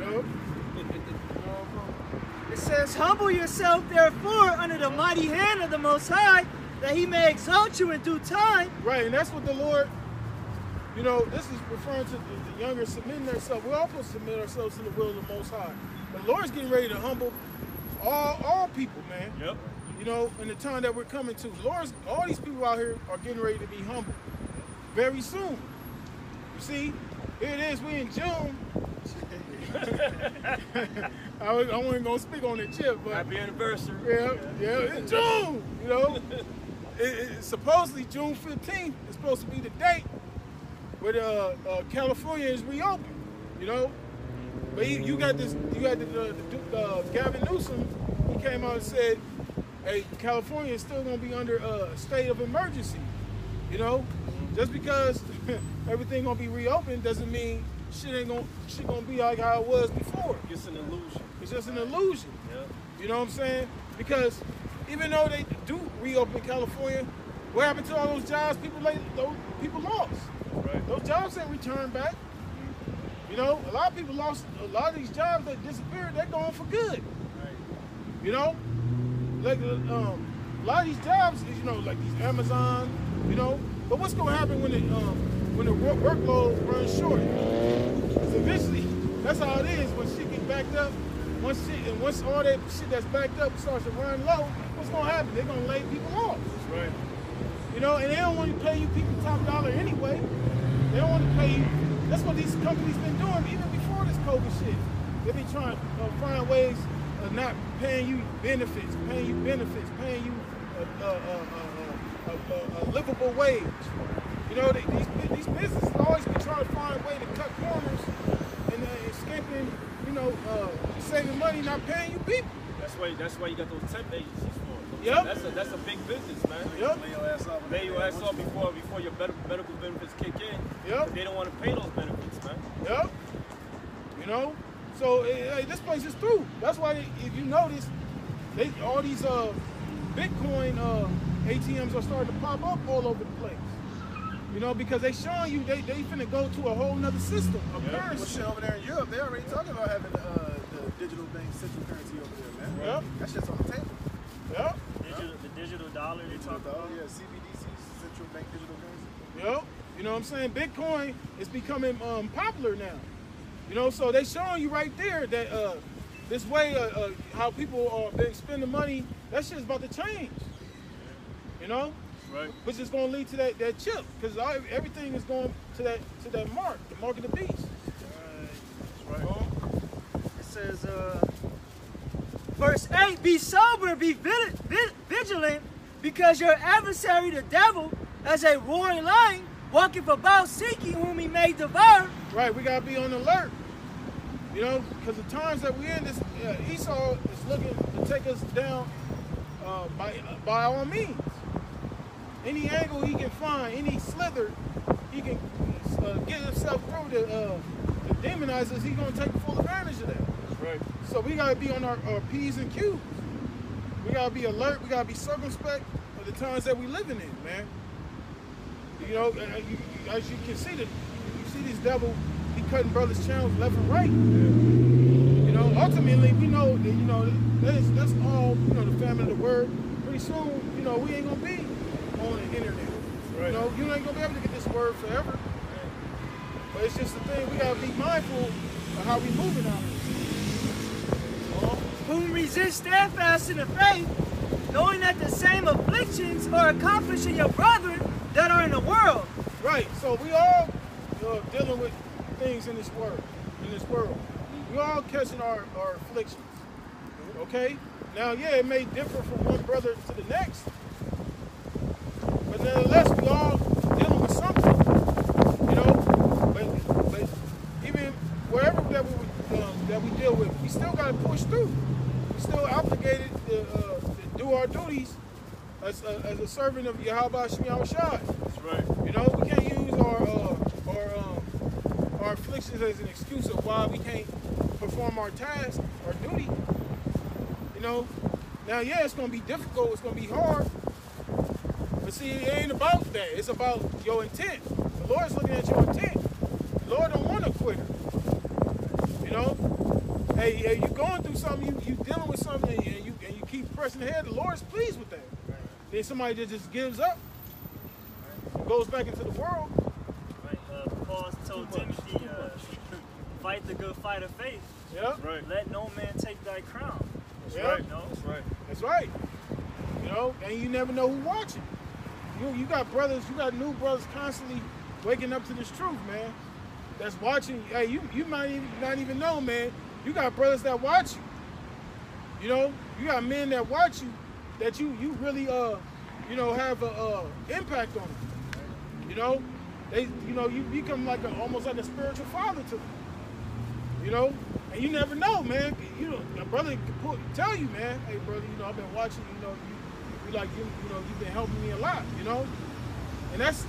It says, humble yourself, therefore, under the mighty hand of the Most High, that he may exalt you in due time. Right, and that's what the Lord, this is referring to the younger submitting themselves. We're all supposed to submit ourselves to the will of the Most High. The Lord's getting ready to humble all people, man. Yep. In the time that we're coming to. All these people out here are getting ready to be humbled very soon. You see, here it is, we in June. I wasn't gonna speak on the chip, but Happy anniversary. Yeah, in June. It's supposedly June 15th is supposed to be the date where California is reopened. But you got the Gavin Newsom. He came out and said, "Hey, California is still gonna be under a state of emergency." Just because everything gonna be reopened doesn't mean shit gonna be like how it was before. It's an illusion. It's just an illusion. Yeah. You know what I'm saying? Because even though they do reopen California, what happened to all those jobs those people lost? Right. Those jobs ain't returned back. A lot of people lost a lot of these jobs that disappeared. They're gone for good. Right. Like a lot of these jobs is like these Amazon. But what's gonna happen when the workload runs short? Because eventually, that's how it is when shit gets backed up. Once all that shit that's backed up starts to run low, what's gonna happen? They're gonna lay people off. That's right. And they don't want to pay you people top dollar anyway. They don't want to pay you. That's what these companies been doing even before this COVID shit. They've been trying to find ways of not paying you benefits, paying you a livable wage. These businesses always been trying to find a way to cut corners and escaping, saving money, not paying you people. That's why you got those temp agencies for. Yep. That's a big business, man. Yep. Lay your ass off before your medical benefits kick in. Yep. They don't want to pay those benefits, man. Yep. So this place is through. That's why, if you notice, all these Bitcoin ATMs are starting to pop up all over the place. Because they showing you they finna go to a whole nother system of currency. Well, shit, over there in Europe, they already talking about having the digital bank central currency over there, man. Yep. That shit's on the table. Yep. The digital dollar they talk about. Yeah, CBDC, central bank digital currency. Yep. You know what I'm saying? Bitcoin is becoming popular now. So they showing you right there that this way how people are been spending money, that shit's about to change. Right. Which is going to lead to that chip, because everything is going to that mark, the mark of the beast. Right. It says, verse 8, be sober, be vigilant, because your adversary, the devil, as a roaring lion, walketh about seeking whom he may devour. Right, we got to be on alert. You know, because the times that we're in, this Esau is looking to take us down by all means. Any angle he can find, any slither he can get himself through to demonize us, he's going to take full advantage of that. That's right. So we got to be on our P's and Q's. We got to be alert. We got to be circumspect of the times that we living in, man. You know, as you can see, you see these devil, he cutting brothers' channels left and right. Yeah. You know, ultimately, we know that, you know, that's all, you know, the family of the word. Pretty soon, you know, we ain't going to be on the internet. Right. You know, you ain't going to be able to get this word forever. Right. But it's just the thing, we got to be mindful of how we moving out here. Whom resist steadfast in the faith, knowing that the same afflictions are accomplishing your brethren that are in the world. Right. So we all dealing with things in this world. We all catching our afflictions. Okay? Now, yeah, it may differ from one brother to the next, but nevertheless, we all dealing with something. You know? But even wherever that we deal with, we still got to push through. We still obligated to do our duties as a servant of Yahweh Shem Yahushai. That's right. You know, we can't use our afflictions as an excuse of why we can't perform our task, our duty. You know, now, yeah, it's going to be difficult. It's going to be hard. But see, it ain't about that. It's about your intent. The Lord's looking at your intent. The Lord don't want a quitter. You know? Hey, you going through something, you dealing with something, and you keep pressing ahead, the Lord's pleased with that. Right. Then somebody that just gives up, goes back into the world. Right. Paul told Timothy, fight the good fight of faith. Yeah. Right. Let no man take thy crown. That's yeah. right. No, that's right. That's right. You know, and you never know who's watching. You got brothers, you got new brothers constantly waking up to this truth, man. That's watching. Hey, you might not even know, man. You got brothers that watch you. You know, you got men that watch you, that you really you know, have a impact on them. You know, you become like almost like a spiritual father to them. You know, and you never know, man. You know, a brother can tell you, man. Hey, brother, you know, I've been watching. You know, you like you know, you've been helping me a lot. You know, and that's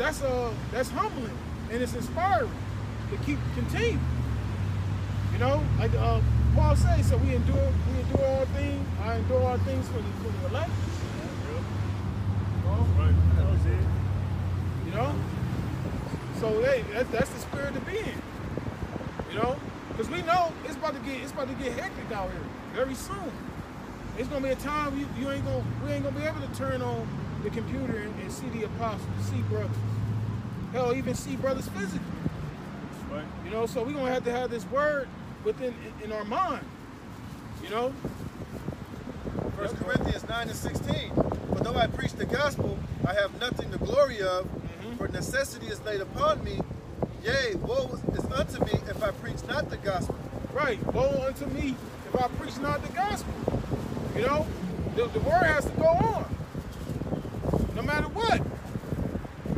humbling and it's inspiring to continue. You know, like Paul says, so we endure all things. I endure all things for the elect. Right. That was it. You know, so hey, that's the spirit to be in. You know, because we know it's about to get hectic out here very soon. It's gonna be a time we ain't gonna be able to turn on the computer and see the apostles, see brothers. Hell, even see brothers physically. Right. You know, so we're gonna have to have this word in our mind. You know? 1 Corinthians 9:16. For though I preach the gospel, I have nothing to glory of, for necessity is laid upon me. Yea, woe is unto me if I preach not the gospel. Right, woe unto me if I preach not the gospel. You know? The word has to go on. No matter what.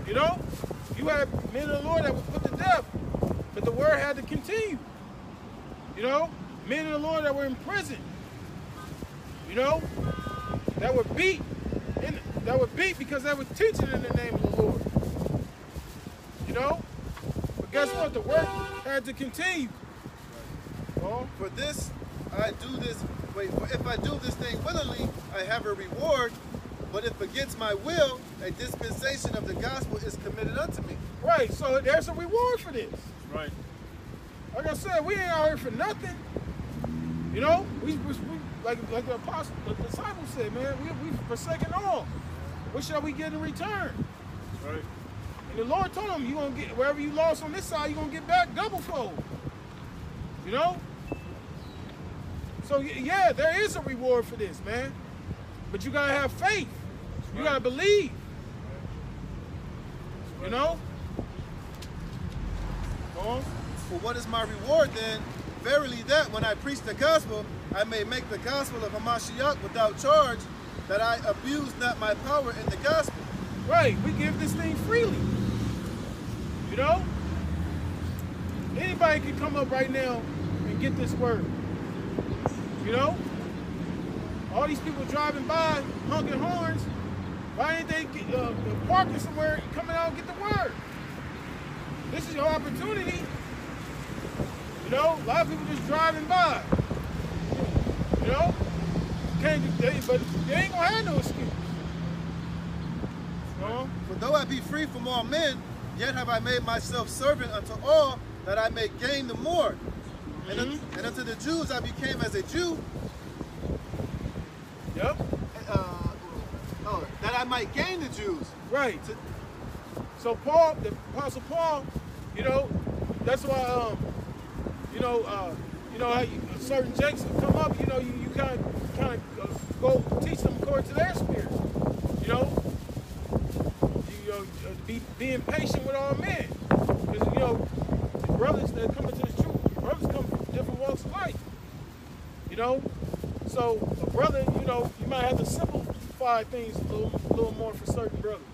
You know? You had men of the Lord that were put to death, but the word had to continue. You know? Men of the Lord that were in prison. You know? That were beat. That were beat because they were teaching in the name of the Lord. You know? But guess what? The work had to continue. For this I do this. For if I do this thing willingly, I have a reward. But if against my will, a dispensation of the gospel is committed unto me. Right. So there's a reward for this. Right. Like I said, we ain't out here for nothing. You know, we like the apostle, the disciples said, man, we forsaken all. What shall we get in return? That's right. And the Lord told him, you're gonna get wherever you lost on this side, you're gonna get back double fold. You know? So yeah, there is a reward for this, man. But you gotta have faith. You gotta believe. You know? Go on. For what is my reward then, verily that when I preach the gospel, I may make the gospel of Hamashiach without charge, that I abuse not my power in the gospel. Right, we give this thing freely. You know? Anybody can come up right now and get this word. You know? All these people driving by, honking horns, why ain't they parking somewhere and coming out and get the word? This is your opportunity. You know, a lot of people just driving by. You know? But they ain't gonna have no excuse. You know? For though I be free from all men, yet have I made myself servant unto all, that I may gain the more. And unto the Jews I became as a Jew. Yep. That I might gain the Jews. Right. So Paul, the Apostle Paul, you know, that's why you know how certain jakes come up, you know, you kind of go teach them according to their spirit. You know, being patient with all men, because you know, the brothers that come into the truth, brothers come from different walks of life. You know, so a brother, you know, you might have to simplify things a little more for certain brothers,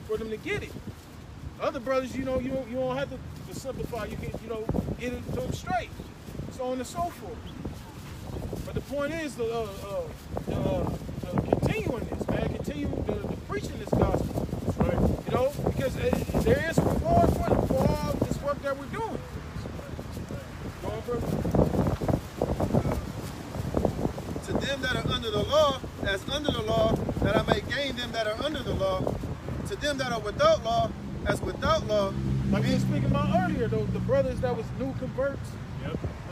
for them to get it. Other brothers, you know, you don't have to simplify. You can, you know, get it to them straight, so on and so forth. But the point is to continue in this, man. Continue to preaching this gospel. That's right. You know, because there is a reward for all this work that we're doing. Go on, brother. To them that are under the law, as under the law, that I may gain them that are under the law. To them that are without law, as without law. Like we were speaking about earlier, the brothers that was new converts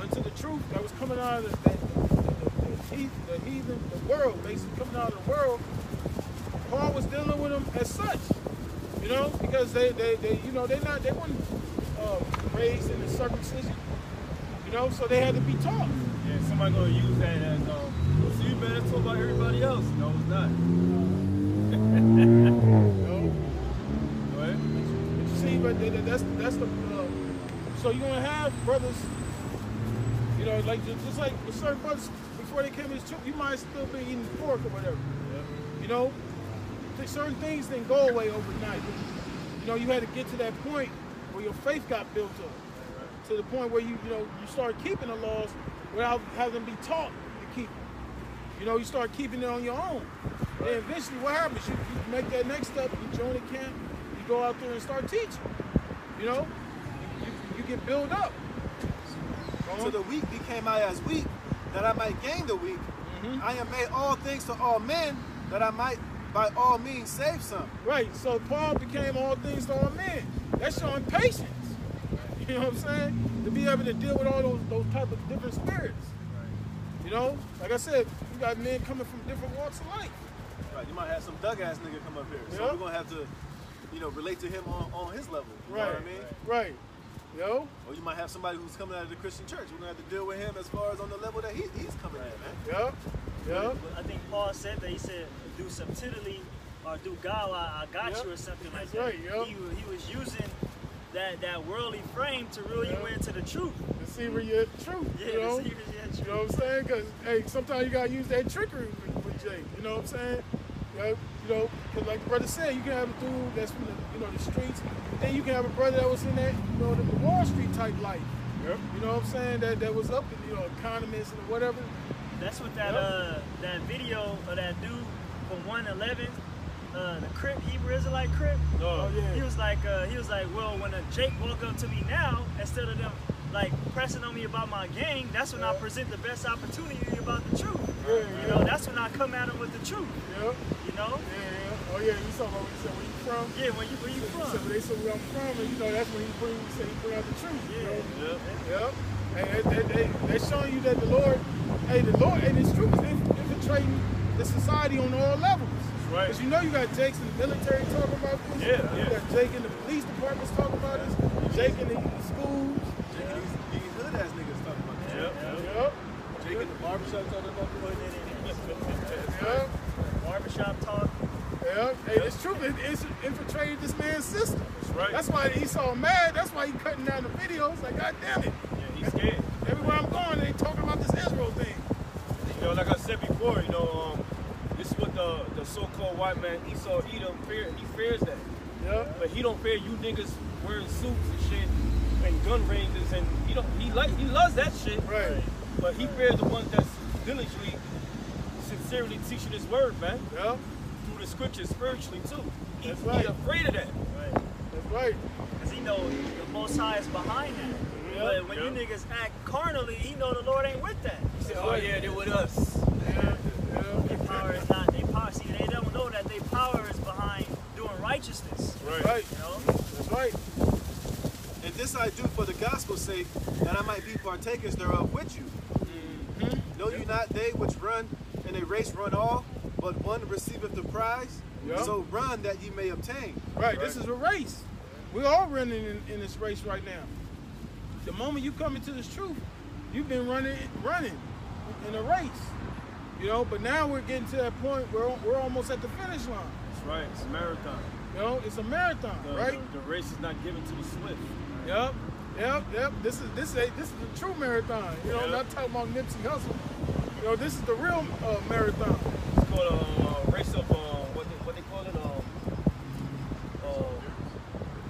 unto the truth, that was coming out of the heathen, the world, basically coming out of the world. Paul was dealing with them as such, you know, because they you know, they weren't raised in the circumcision, you know, so they had to be taught. Yeah, somebody gonna use that as so you better talk about everybody else. No, it's not. No. Go ahead. But you see, but that's the so you're gonna have brothers, you know, like just like with certain brothers before they came to this truth, you might still be eating pork or whatever. Yeah. You know, certain things didn't go away overnight. You know, you had to get to that point where your faith got built up, to the point where you start keeping the laws without having to be taught to keep them. You know, you start keeping it on your own. And eventually what happens? You make that next step, you join the camp, you go out there and start teaching. You know, you get built up. So the weak became I as weak, that I might gain the weak. I am made all things to all men, that I might by all means save some. Right, so Paul became all things to all men. That's showing patience. You know what I'm saying? To be able to deal with all those type of different spirits. You know, like I said, you got men coming from different walks of life. Right, you might have some thug ass nigga come up here. So we're gonna have to, you know, relate to him on his level. You know what I mean? Right. Yo. Or you might have somebody who's coming out of the Christian church. We're gonna have to deal with him as far as on the level that he's coming at, man. Yeah. Yeah. I think Paul said that. He said, "Do subtility or do God, I got you," or something like that. Right. Yep. He was using that worldly frame to reel you into the truth. To see where you're at the truth. Yeah, you know? to see where you're at the truth. You know what I'm saying? Because hey, sometimes you gotta use that trickery with Jake. You know what I'm saying? You know, because like the brother said, you can have a dude that's from the streets. Then you can have a brother that was in that, you know, the Wall Street type life. Yep. You know what I'm saying? That was up in, economists and whatever. That's what that video of that dude from 111, the Crip, Hebrew Israelite Crip. Oh yeah. He was like, well, when a Jake walk up to me now, instead of them like pressing on me about my gang, that's when I present the best opportunity about the truth. You know, that's when I come at him with the truth. Yep. You know? Yeah. Oh yeah, you saw what he said, where you from? Yeah, where you from? So they said where I'm from, and that's when he bring out the truth. Yeah. Yep. And they're showing you that the Lord, and it's true, is infiltrating the society on all levels. Right. Because you got Jakes in the military talking about this. Yeah. You got Jake in the police departments talking about this. Jake in the schools. These hood ass niggas talking about this. Yep. Jake in the barbershop talking about this. Yep. Barbershop talk. Yeah. Hey, it's true. It's infiltrated this man's system. That's right. That's why he's so mad. That's why he's cutting down the videos. Like, God damn it. Yeah, he's scared. Everywhere where I'm going. They talking about this Israel thing. You know, like I said before, you know, this is what the so-called white man Esau Edom fear. He fears that. Yeah. But he don't fear you niggas wearing suits and shit and gun ranges, and he loves that shit. Right. But he fears the ones that's diligently, sincerely teaching his word, man. Yeah. Through the scriptures, spiritually too. That's right. He's afraid of that. Right. That's right. Because he know the Most High is behind that. But when you niggas act carnally, he know the Lord ain't with that. He said, oh yeah, they're with us. Yeah. Their power is not their power. See, they don't know that their power is behind doing righteousness. Right. You know? That's right. And this I do for the gospel's sake, that I might be partakers thereof with you. Know you not they which run in a race run all, but one receiveth the prize? Yep. So run that ye may obtain. Right. This is a race. We're all running in this race right now. The moment you come into this truth, you've been running in a race. You know, but now we're getting to that point where we're almost at the finish line. That's right. It's a marathon. You know, it's a marathon, right? The race is not given to the swift. Yep. This is a true marathon. You know, not talking about Nipsey Hussle. You know, this is the real marathon. It's called a race of what they call it.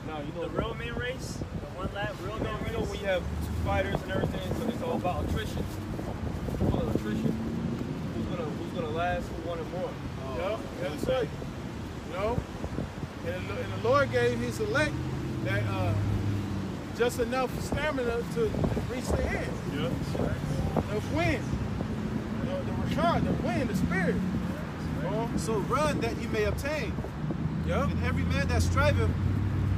Now you know The real men race, the one lap real men race. You know when you have two fighters and everything, so it's all about attrition. It's all attrition. Who's gonna last? Who wanted more? That's right. You know, and the Lord gave His elect that just enough stamina to reach the end. Yeah. The wind, the Rashad, the wind, the spirit. So run that ye may obtain. Yep. And every man that striveth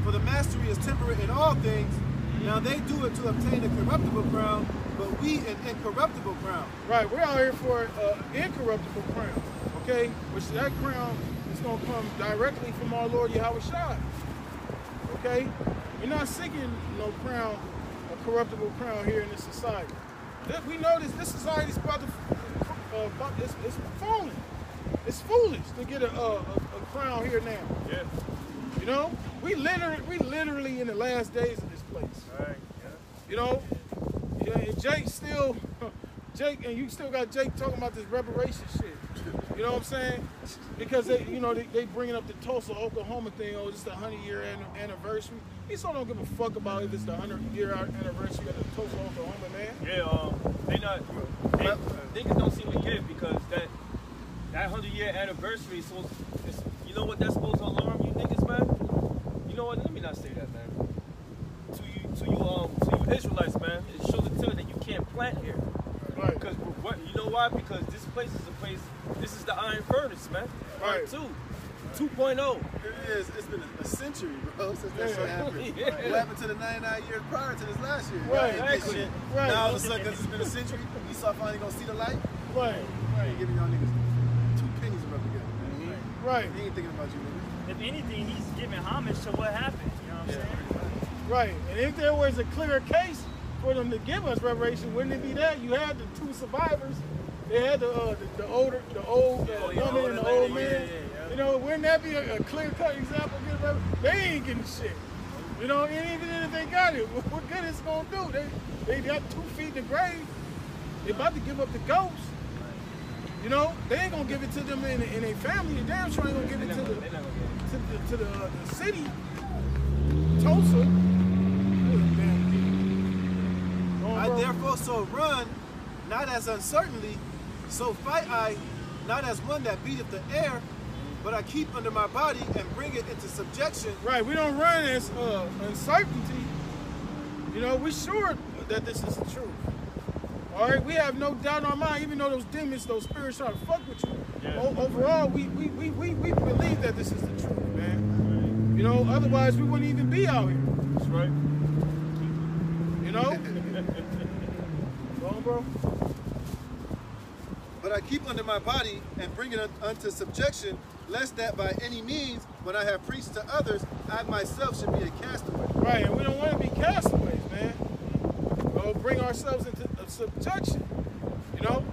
for the mastery is temperate in all things. Now they do it to obtain a corruptible crown, but we an incorruptible crown. Right, we're out here for an incorruptible crown, okay? Which that crown is going to come directly from our Lord Yahweh Shai, okay? We're not seeking no crown, a corruptible crown here in this society. We know this society's about to, it's falling. It's foolish to get a crown here now. Yeah. You know, we literally in the last days of this place. All right. Yeah. You know, and Jake, and you still got Jake talking about this reparation shit. You know what I'm saying? Because they bringing up the Tulsa, Oklahoma thing. Oh, it's the 100-year anniversary. He still don't give a fuck about if it's the 100-year anniversary of the Tulsa, Oklahoma, man. Yeah. Niggas don't seem to get it because that 100-year anniversary is supposed. You know what that's supposed to alarm you niggas, man? You know what? Let me not say that, man. To you Israelites, man, it shows and tell that you can't plant here. Right. Because you know why? Because this place is a place. This is the iron furnace, man. Right. 2.0. It is. It's been a century, bro, since that shit happened. Yeah. What happened to the 99 years prior to this last year? Right, exactly. Shit. Right. Now all of a sudden, because it's been a century, Esau finally gonna see the light. Right. He ain't giving y'all niggas 2 pennies to rub together. Man. Right. He ain't thinking about you niggas. If anything, he's giving homage to what happened. You know what I'm saying? Right. And if there was a clear case for them to give us reparation, wouldn't it be that? You had the 2 survivors. They had the old woman and the old man. Yeah. You know, wouldn't that be a clear-cut example? They ain't getting shit. You know, and even if they got it, what good it's gonna do? They got 2 feet in the grave. They about to give up the ghost. You know, they ain't gonna give it to them in a family. They damn sure ain't gonna give it to the city, Tulsa. I therefore so run, not as uncertainly, so fight I, not as one that beateth the air, but I keep under my body and bring it into subjection. Right, we don't run as uncertainty. You know, we're sure that this is the truth. All right, we have no doubt in our mind, even though those demons, those spirits try to fuck with you. Yeah. Overall, we believe that this is the truth, man. Right. You know, otherwise we wouldn't even be out here. That's right. You know? Go on, bro. But I keep under my body and bring it unto subjection, lest that by any means, when I have preached to others, I myself should be a castaway. Right, and we don't want to be castaways, man. Well, bring ourselves into subjection. You know,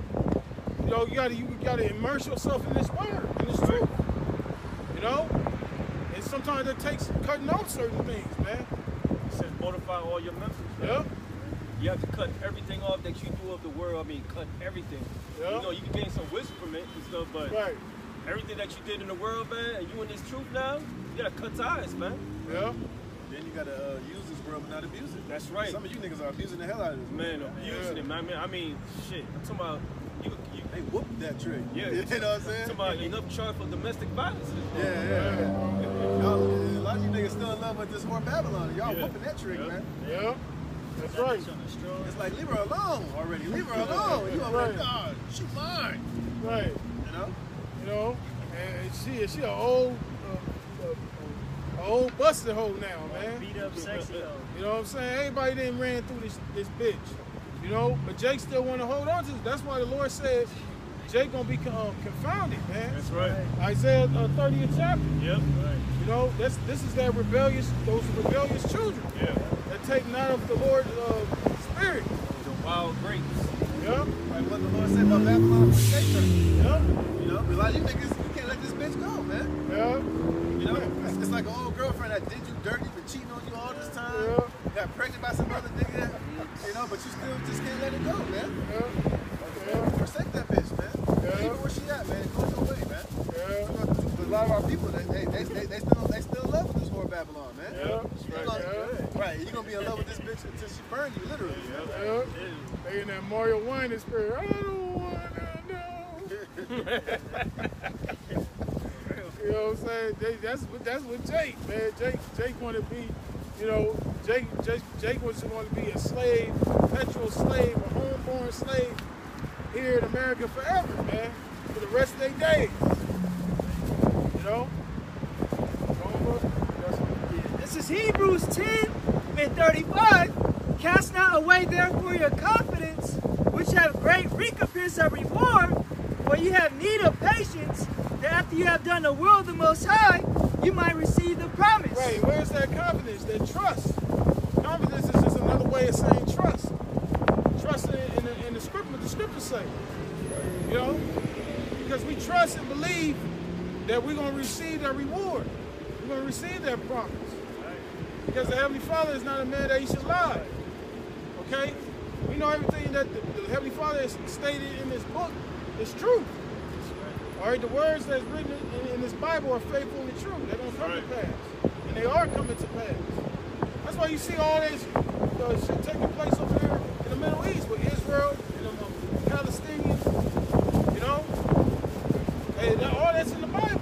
you gotta immerse yourself in this word, in this truth. You know, and sometimes it takes cutting off certain things, man. It says mortify all your members. Yep. You have to cut everything off that you do of the world. I mean, cut everything. Yeah. You know, you can gain some wisdom from it and stuff, but Right. everything that you did in the world, man, and you in this truth now, you gotta cut ties, man. Yeah. Then you gotta use this world but not abuse it. That's right. Some of you niggas are abusing the hell out of this. Man, abusing it, man. I mean, shit. I'm talking about you. They whooped that trick. Yeah. You know what I'm saying? Talking about enough charge for domestic violence. Yeah. Y'all, a lot of you niggas still in love with this whore Babylon. Y'all Yeah. whooping that trick, Yeah. man. Yeah. That's right. It's like, leave her alone already. Leave her alone. You over Right. there, God, she mine. Right. You know? You know, and she an old busted hoe now, man. Beat up sexy though. You know what I'm saying? Everybody didn't ran through this bitch. You know, but Jake still want to hold on to it. That's why the Lord said Jake gonna be confounded, man. That's right. Isaiah 30th chapter. Yep. Right. You know, this is those rebellious children Yeah. that take not of the Lord's spirit. The wild grapes. Yeah. Like what the Lord said about Babylon, forsake her. Yeah. You know, a lot of you niggas, you can't let this bitch go, man. Yeah. You know, it's like an old girlfriend that did you dirty, been cheating on you all this time. Yeah. Got pregnant by some other nigga, you know, but you still just can't let it go, man. Yeah. Forsake that bitch, man. Yeah. Leave her where she at, man. Go your way, man. Yeah. But a lot of our people, they still in love with this whore Babylon, man. Yeah. You're gonna, right, you're gonna be in love with this bitch until she burn you, literally. Yeah. They in that Mario Wine spirit. I don't wanna know. You know what I'm saying? That's what Jake, man. Jake want to be, you know, Jake was want to be a slave, perpetual slave, a homeborn slave here in America forever, man, for the rest of their days. You know? This is Hebrews 10:35. Cast not away therefore your confidence, which have great recompense of reward, for you have need of patience, that after you have done the will of the Most High, you might receive the promise. Right, where's that confidence, that trust? Confidence is just another way of saying trust. Trust in the script, what the scriptures say. You know? Because we trust and believe that we're going to receive that reward. We're going to receive that promise. Because the Heavenly Father is not a man that he should lie. Okay? We know everything that the Heavenly Father has stated in this book is true. All right, the words that's written in this Bible are faithful and true. They're going to come to pass. And they are coming to pass. That's why you see all this shit taking place over there in the Middle East with Israel and the Palestinians. You know? Hey, all that's in the Bible.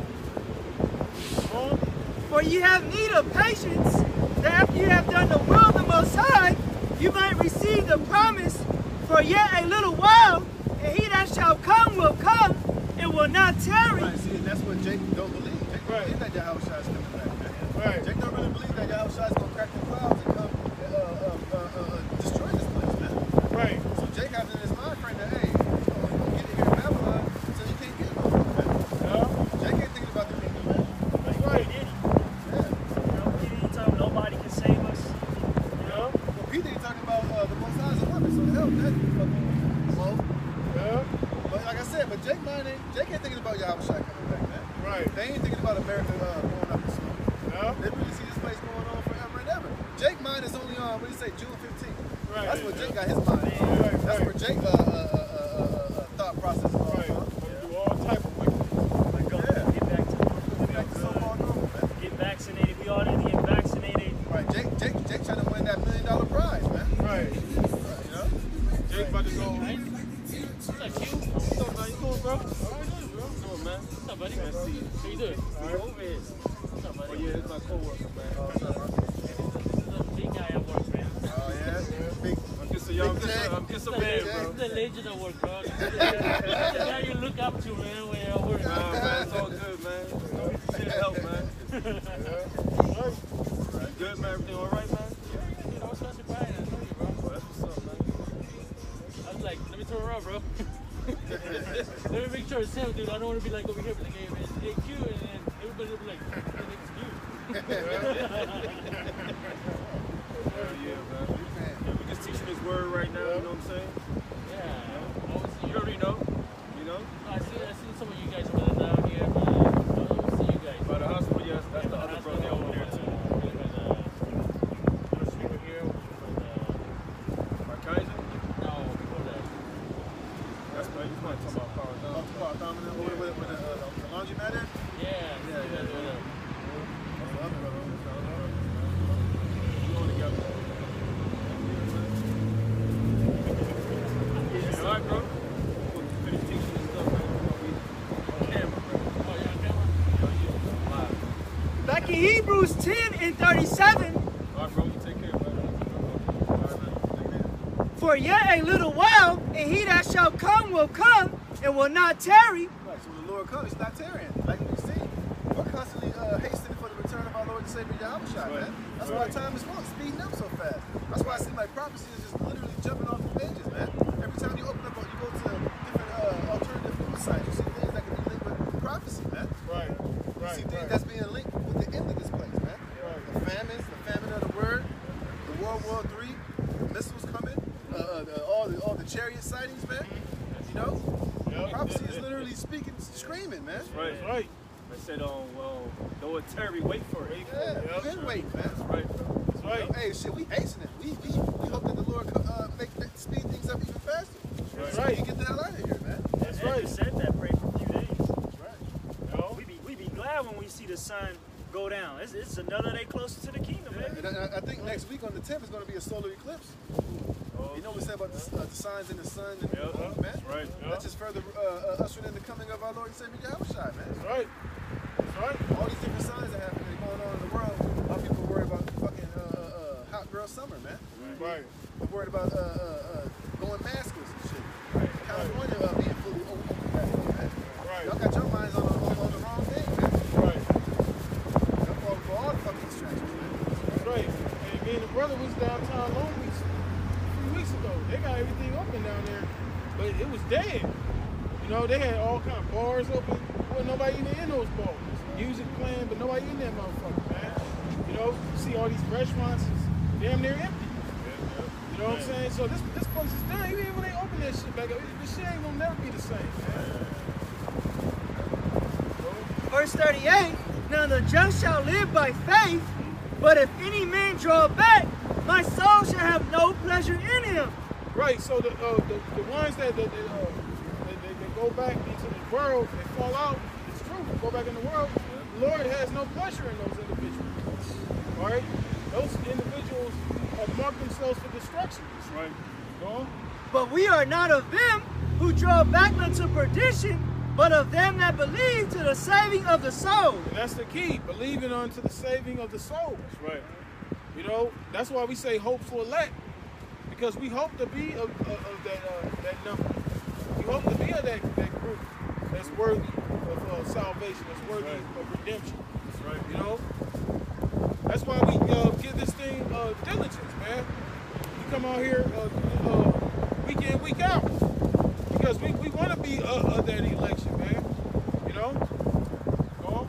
For you have need of patience, that after you have done the will of the Most High, you might receive the promise. For yet a little while, and he that shall come will come, and will not tarry. Right, see, and that's what Jake don't believe. Jake don't believe that Yahushua is coming back, man. Right. Jake don't really believe that Yahushua is going to crack the clouds and come destroy this place, man. Right. So Jake has in his mind frame that, hey, you're going to get in here in Babylon, so you can't get no more, man. Yeah. Jake ain't thinking about the kingdom, man. Right. Nobody can save us. Yeah. Well, Peter ain't talking about the Most High as a woman, so hell, that's fucking slow. Yeah. But like I said, but Jake ain't thinking about Yahushua coming back, man. Right. They ain't thinking about America going up in smoke. Yeah. They really see this place going on forever and ever. Jake mind is only on, what do you say, June 15th. Right. That's what Jake got his mind on. Right. That's where Jake thought process is on. Right. Do all type of wicked. Get back to so-called normal, man. Get vaccinated. We all need to get vaccinated. Right, Jake trying to win that $1 million prize, man. Right. You know? Jake about to go. What's up, Q? What's up, man? You cool, bro? How you doing, bro? Doing, man. What's up, buddy? Nice to see you. How you doing? All right. Over here. What's up, buddy? Oh, yeah, it's my co-worker, man. What's up, bro? This is a big guy at work, man. Oh, yeah? Big. I'm just a young, I'm just a man, bro. The legend of work, bro. The guy you look up to, man, when you're at work. Nah, man, it's all good, man. Shit help, man. Good, man. Everything all right, man? I was supposed to buy it. I know you, bro. Oh, that's what's up, man. I was like, let me throw her out, bro. Let me make sure it's him, dude. I don't want to be like over here, but like, hey, man, hey, Q, and then everybody will be like, hey, it's Q. Yeah, man. Yeah, we just teaching his word right now, you know what I'm saying? Yeah. You already know, you know? I see some of you guys over there down here. I don't see you guys. By the hospital, yes, that's the other brother over there, too. Street here. Arcana? Like in Hebrews 10:37, All right, bro, you take care, man. for yet a little while, and he that shall come will come and will not tarry. Right, so when the Lord comes, he's not tarrying. Like you see, we're constantly hastening for the return of our Lord and Savior Yahushua, man. That's why time is speeding up so fast. That's why I seem like prophecy is just literally jumping off the pages, man. Every time you open up, you go to different alternative news sites, you see things that can be linked with prophecy, man. Right. You see things that's being linked with the end of this place, man. The famines, the famine of the word, the World War III, the missiles coming, all the chariot sightings, man. You know, prophecy is literally speaking, screaming, man. Right. That's right. I said, well, though it tarry, wait for it. Yeah, we've been waiting, man. That's right, bro. That's right. Hey, shit, we hastening. We hope that the Lord speed things up even faster. That's So right. we can get the hell out of here, man. That's Ed right. just said that, pray for a few days. That's right. We be glad when we see the sun go down. It's another day closer to the kingdom, baby. And I think next week on the 10th is going to be a solar eclipse. You know what we said about the signs in the sun and the moon, man? Right. That's just further ushering in the coming of our Lord and Savior Yahushua, man. That's right. That's right. All these different signs that happen going on in the world. A lot of people worry about fucking hot girl summer, man. Right. They're worried about going maskless and shit. California being fully open, man. Right. Y'all got your minds on the wrong thing, man. Right. Y'all fall for all the fucking distractions, man. That's right. And me and the brother was downtown Long Beach a few weeks ago. They got everything open down there, but it was dead. You know, they had all kind of bars open. Wasn't nobody even in those bars. Music playing, but nobody in that motherfucker, man. You know, you see all these restaurants is damn near empty. You know what I'm saying? So this place is done. Even when they open that shit back up, this shit ain't gonna never be the same, man. Verse 38, now the just shall live by faith, but if any man draw back, my soul shall have no pleasure in him. Right. So the ones that they go back into the world, they fall out. It's true. Go back in the world. The Lord has no pleasure in those individuals. All right. Those individuals have marked themselves for destruction. That's right. Go on. But we are not of them who draw back unto perdition, but of them that believe to the saving of the soul. And that's the key. Believing unto the saving of the soul. That's right. You know, that's why we say hope for elect, because we hope to be of that number. We hope to be of that group that's worthy of salvation, that's worthy of redemption. That's right. You know, that's why we give this thing diligence, man. We come out here week in, week out, because we want to be of that election, man. You know. Go on.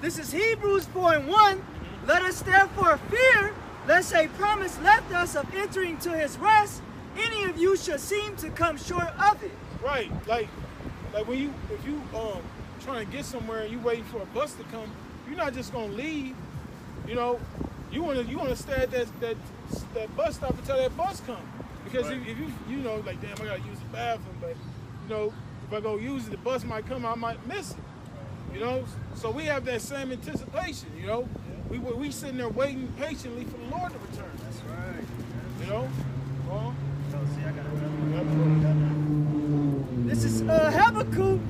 This is Hebrews 4:1. Let us therefore fear, lest a promise left us of entering to his rest, any of you should seem to come short of it. Right, like when if you trying to get somewhere and you waiting for a bus to come, you're not just gonna leave. You know, you wanna stay at that bus stop until that bus comes. Because if you know, like, damn, I gotta use the bathroom, but you know, if I go use it, the bus might come, I might miss it. You know, so we have that same anticipation. You know, we sitting there waiting patiently for the Lord to return. That's right. You know, This is Habakkuk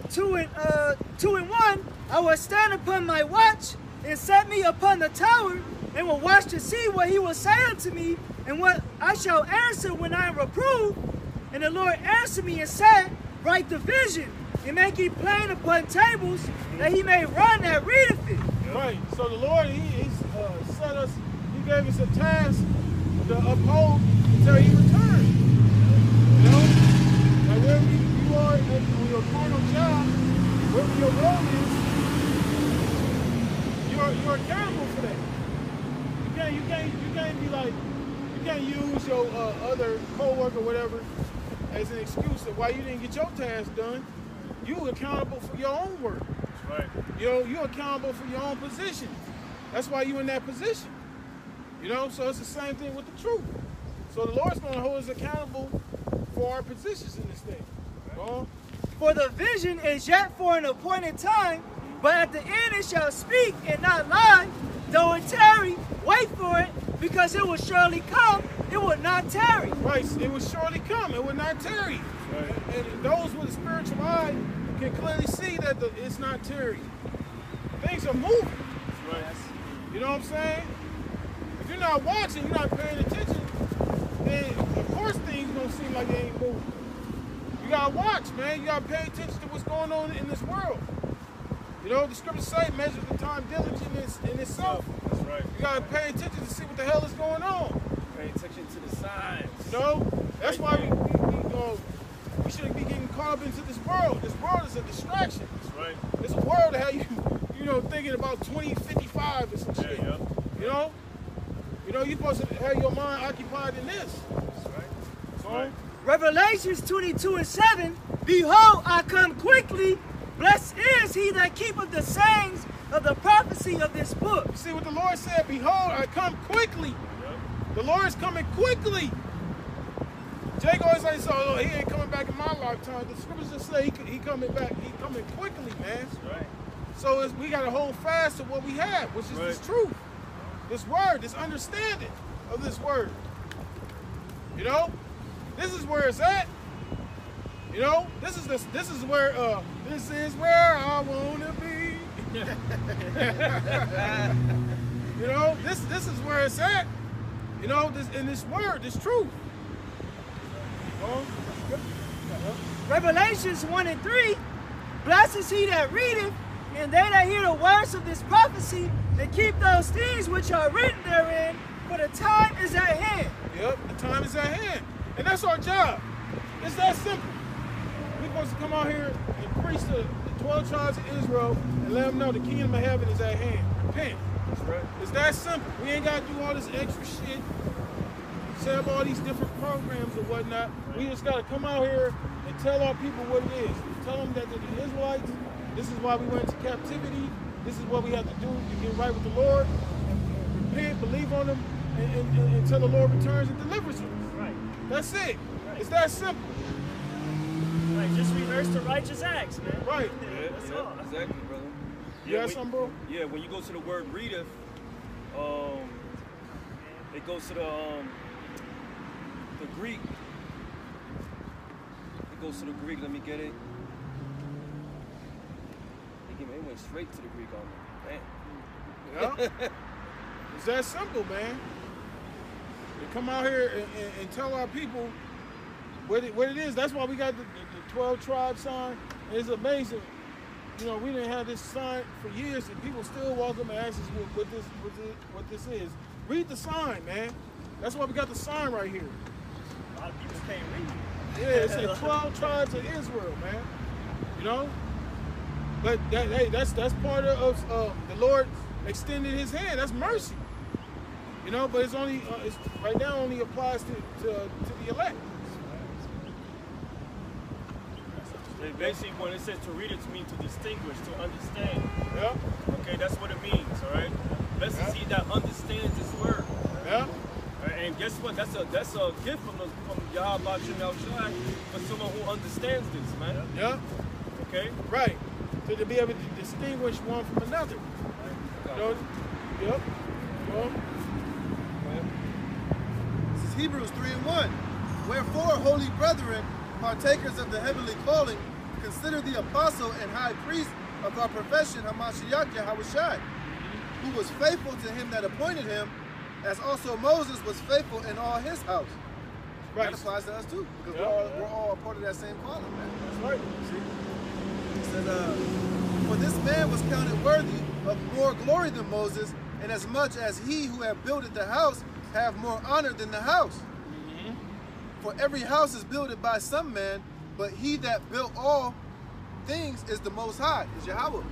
2:1. I will stand upon my watch and set me upon the tower, and will watch to see what he will say unto me, and what I shall answer when I am reproved. And the Lord answered me and said, write the vision and make it plain upon tables, that he may run that readeth it. right. So the Lord, He's set us. He gave us a task to uphold until He returns. You know, like wherever you are on your carnal job, wherever your role is, you're accountable for that. You can't be like, you can't use your other co-worker or whatever as an excuse of why you didn't get your task done. You accountable for your own work. That's right. You know, you're accountable for your own position. That's why you're in that position. You know, so it's the same thing with the truth. So the Lord's going to hold us accountable for our positions in this thing. For the vision is yet for an appointed time, but at the end it shall speak and not lie. Though it tarry, wait for it, because it will surely come. It will would not tarry. Right, it would surely come. It would not tarry. Right. And those with a spiritual eye can clearly see that it's not tarrying. Things are moving. Right. You know what I'm saying? If you're not watching, you're not paying attention, then of course things don't seem like they ain't moving. You gotta watch, man. You gotta pay attention to what's going on in this world. You know, the scriptures say, measure the time diligence in itself. That's right. You gotta pay attention to see what the hell is going on. Pay attention to the signs. You know, that's why we shouldn't be getting caught up into this world. This world is a distraction. That's right. It's a world that you know, thinking about 2055 or some shit. Yeah. You know, you're supposed to have your mind occupied in this. That's right. That's right. Revelations 22:7, behold, I come quickly. Blessed is he that keepeth the sayings of the prophecy of this book. See what the Lord said, behold, I come quickly. Yep. The Lord is coming quickly. Jake always says, oh, he ain't coming back in my lifetime. The scriptures just say he coming back. He coming quickly, man. That's right. So we got to hold fast to what we have, which is this truth, this word, this understanding of this word. You know, this is where it's at. You know, this is where I wanna be. You know, this is where it's at. You know, this word, this truth. Revelations 1:3, blessed is he that readeth, and they that hear the words of this prophecy, that keep those things which are written therein, for the time is at hand. Yep, the time is at hand. And that's our job. It's that simple. We're supposed to come out here and preach to the 12 tribes of Israel and let them know the kingdom of heaven is at hand. Repent. That's right. It's that simple. We ain't got to do all this extra shit, set up all these different programs or whatnot. We just got to come out here and tell our people what it is. Tell them that they're the Israelites. This is why we went into captivity. This is what we have to do to get right with the Lord. And repent, believe on Him, and until the Lord returns and delivers us. Right. That's it. Right. It's that simple. Right, just rehearse the righteous acts, man. Right. That's all. Exactly, brother. You got something, bro? Yeah, when you go to the word readeth, it goes to the Greek. It goes to the Greek. Let me get it. It went straight to the Greek on me. Man. Yeah. It's that simple, man. To come out here and tell our people what it is. That's why we got the 12 tribe sign. And it's amazing. You know, we didn't have this sign for years, and people still walk up and ask us what this is. Read the sign, man. That's why we got the sign right here. A lot of people can't read. Yeah, it's the 12 tribes of Israel, man. You know? But that's part of the Lord extended His hand. That's mercy. You know, but it's only right now only applies to the elect. Basically, when it says to read, it means to distinguish, to understand. Yeah. Okay, that's what it means. All right. Blessed is he that understands this word. Yeah. And guess what? That's a gift from Yahweh Shemel Shai for someone who understands this, man. Yeah. Okay. Right. To be able to distinguish one from another. You know? Yep. This is Hebrews 3:1. Wherefore, holy brethren, partakers of the heavenly calling, consider the apostle and high priest of our profession, Hamashiach Yahushai, who was faithful to him that appointed him, as also Moses was faithful in all his house. Right. That applies to us too, because Yeah. we're all a part of that same calling, man. That's right. See? It says, for this man was counted worthy of more glory than Moses, inasmuch as he who had builded the house have more honor than the house. For every house is builded by some man, but he that built all things is the Most High, is Yahweh.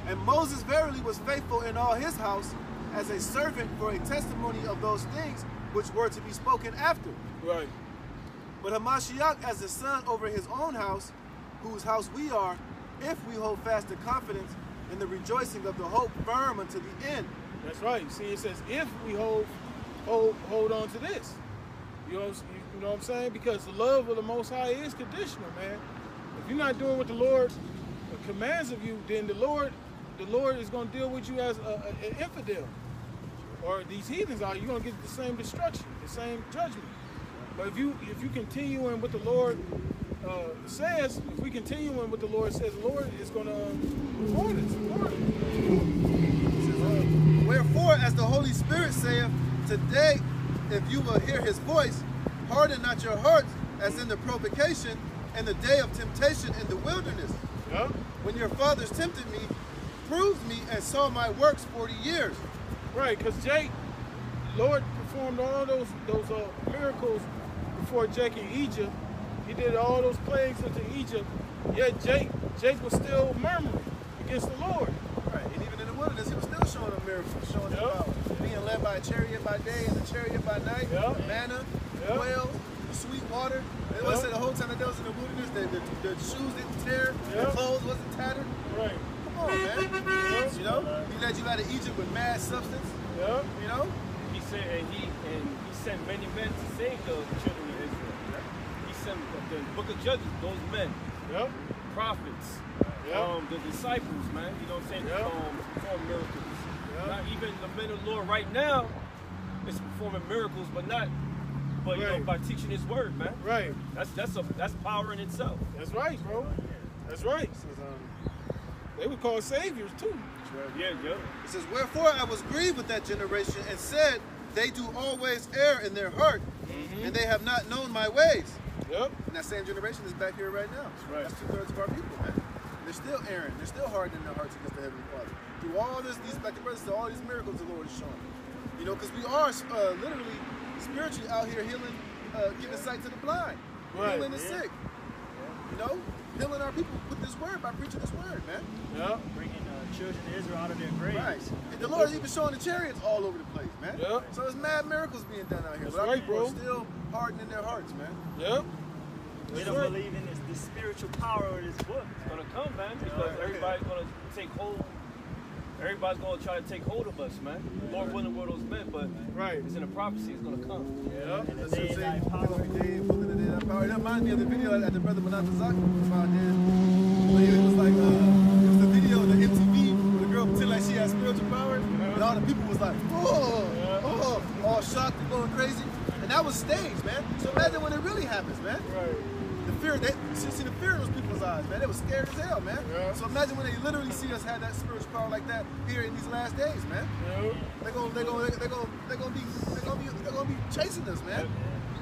And Moses verily was faithful in all his house as a servant for a testimony of those things which were to be spoken after. Right. But Hamashiach as the son over his own house, whose house we are, if we hold fast the confidence in the rejoicing of the hope firm unto the end. That's right. See, it says if we hold on to this. You know what I'm saying? Because the love of the Most High is conditional, man. If you're not doing what the Lord commands of you, then the Lord is going to deal with you as an infidel. or these heathens are, you're gonna get the same destruction, the same judgment. But if you continue in what the Lord says, if we continue in what the Lord says, the Lord is gonna reward us. Wherefore, as the Holy Spirit saith, today, if you will hear his voice, harden not your hearts, as in the provocation and the day of temptation in the wilderness. Yeah. When your fathers tempted me, proved me, and saw my works 40 years. Right, because Lord performed all those miracles before Jake in Egypt. He did all those plagues into Egypt. Yet Jake was still murmuring against the Lord. Right, and even in the wilderness, he was still showing them miracles, showing them power. Being led by a chariot by day and a chariot by night, manna, quails, sweet water. They always say the whole time that they was in the wilderness, the shoes didn't tear, the clothes wasn't tattered. Right. Come on, man. You know, he led you out of Egypt with mad substance. Yeah. You know. He said, and he sent many men to save the children of Israel. He sent the book of Judges, those men, prophets, the disciples, man. You know what I'm saying? Perform miracles. Not even the men of the Lord right now is performing miracles, but you know, by teaching His word, man. Right. That's power in itself. That's right, bro. That's right. They were called saviors too. Yeah. It says, wherefore I was grieved with that generation and said, they do always err in their heart, and they have not known my ways. Yep. And that same generation is back here right now. That's 2/3 of our people, man. They're still erring. They're still hardening their hearts against the Heavenly Father. Through all this, like the brother said, all these miracles the Lord is showing. You know, because we are literally spiritually out here healing, giving sight to the blind, healing the sick. You know, healing our people with this word by preaching this word, man. Yeah. Bringing children of Israel out of their graves. Right. And the Lord is even showing the chariots all over the place, man. Yep. So there's mad miracles being done out here. That's but our right, people bro. are still hardening their hearts, man. Yep. They don't believe in this spiritual power of this book. It's gonna come, man, because everybody's gonna take hold. Everybody's gonna try to take hold of us, man. Lord willing, were those men, but it's in the prophecy. It's gonna come. Yeah. And the day and night power. It reminds me of the video that the brother Manata Zaki found in. It was like, it was the video of the MTV where the girl pretended like she had spiritual power, and all the people was like, all shocked and going crazy. And that was staged, man. So imagine when it really happens, man. Right. The fear, see the fear in those people's eyes, man. They were scared as hell, man. Yeah. So imagine when they literally see us have that spiritual power like that here in these last days, man. Yeah. They're gonna be chasing us, man.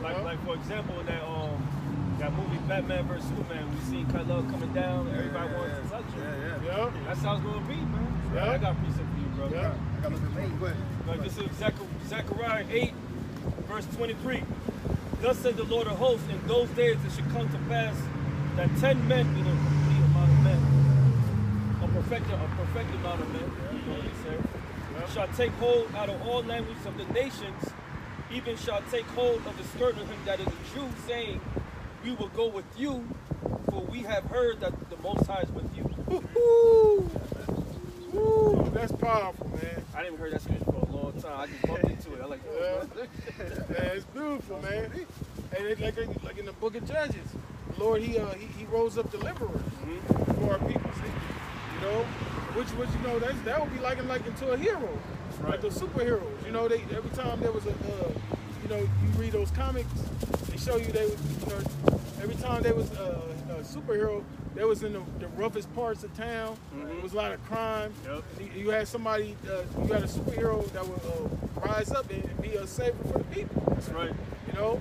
Like for example, in that movie Batman vs Superman, we seen Kal-El coming down, and everybody wants to touch him. Yeah. That's how it's gonna be, man. Yeah. I got a precept for you, bro. Yeah. I gotta look at me. Go ahead. Like this is Zechariah 8, verse 23. Thus said the Lord of hosts, in those days it should come to pass that 10 men, meaning a complete amount of men, a perfect amount of men, you know what he said, shall take hold out of all languages of the nations, even shall take hold of the skirt of him that is a Jew, saying, we will go with you, for we have heard that the Most High is with you. Woo, that's powerful, man. I didn't even heard that scripture for a long time. I just bumped into it. I like, Man, it's beautiful, man. And it's like in the book of Judges, the Lord, he rose up deliverers for our people. See? You know, which you know that would be likened to a hero, like the superheroes. You know, every time there was a you know, you read those comics, they show you every time there was a superhero, they was in the roughest parts of town. There was a lot of crime. You had somebody, you had a superhero that would rise up and be a savior for the people. That's right. You know?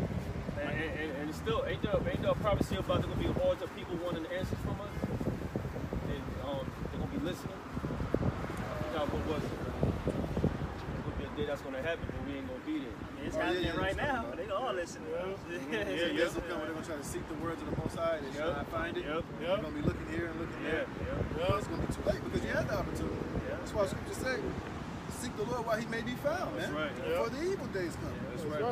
And it's still, ain't there a prophecy about there gonna be hordes of people wanting answers from us? And they're gonna be listening. What was it? It's gonna be a day that's gonna happen, but we ain't gonna be there. It's happening right now. They all listening. Days will come when they're gonna try to seek the words of the Most High. They shall not find it. They're gonna be looking here and looking there. It's gonna be too late because you had the opportunity. That's why Scripture say, seek the Lord while He may be found, man. Before the evil days come.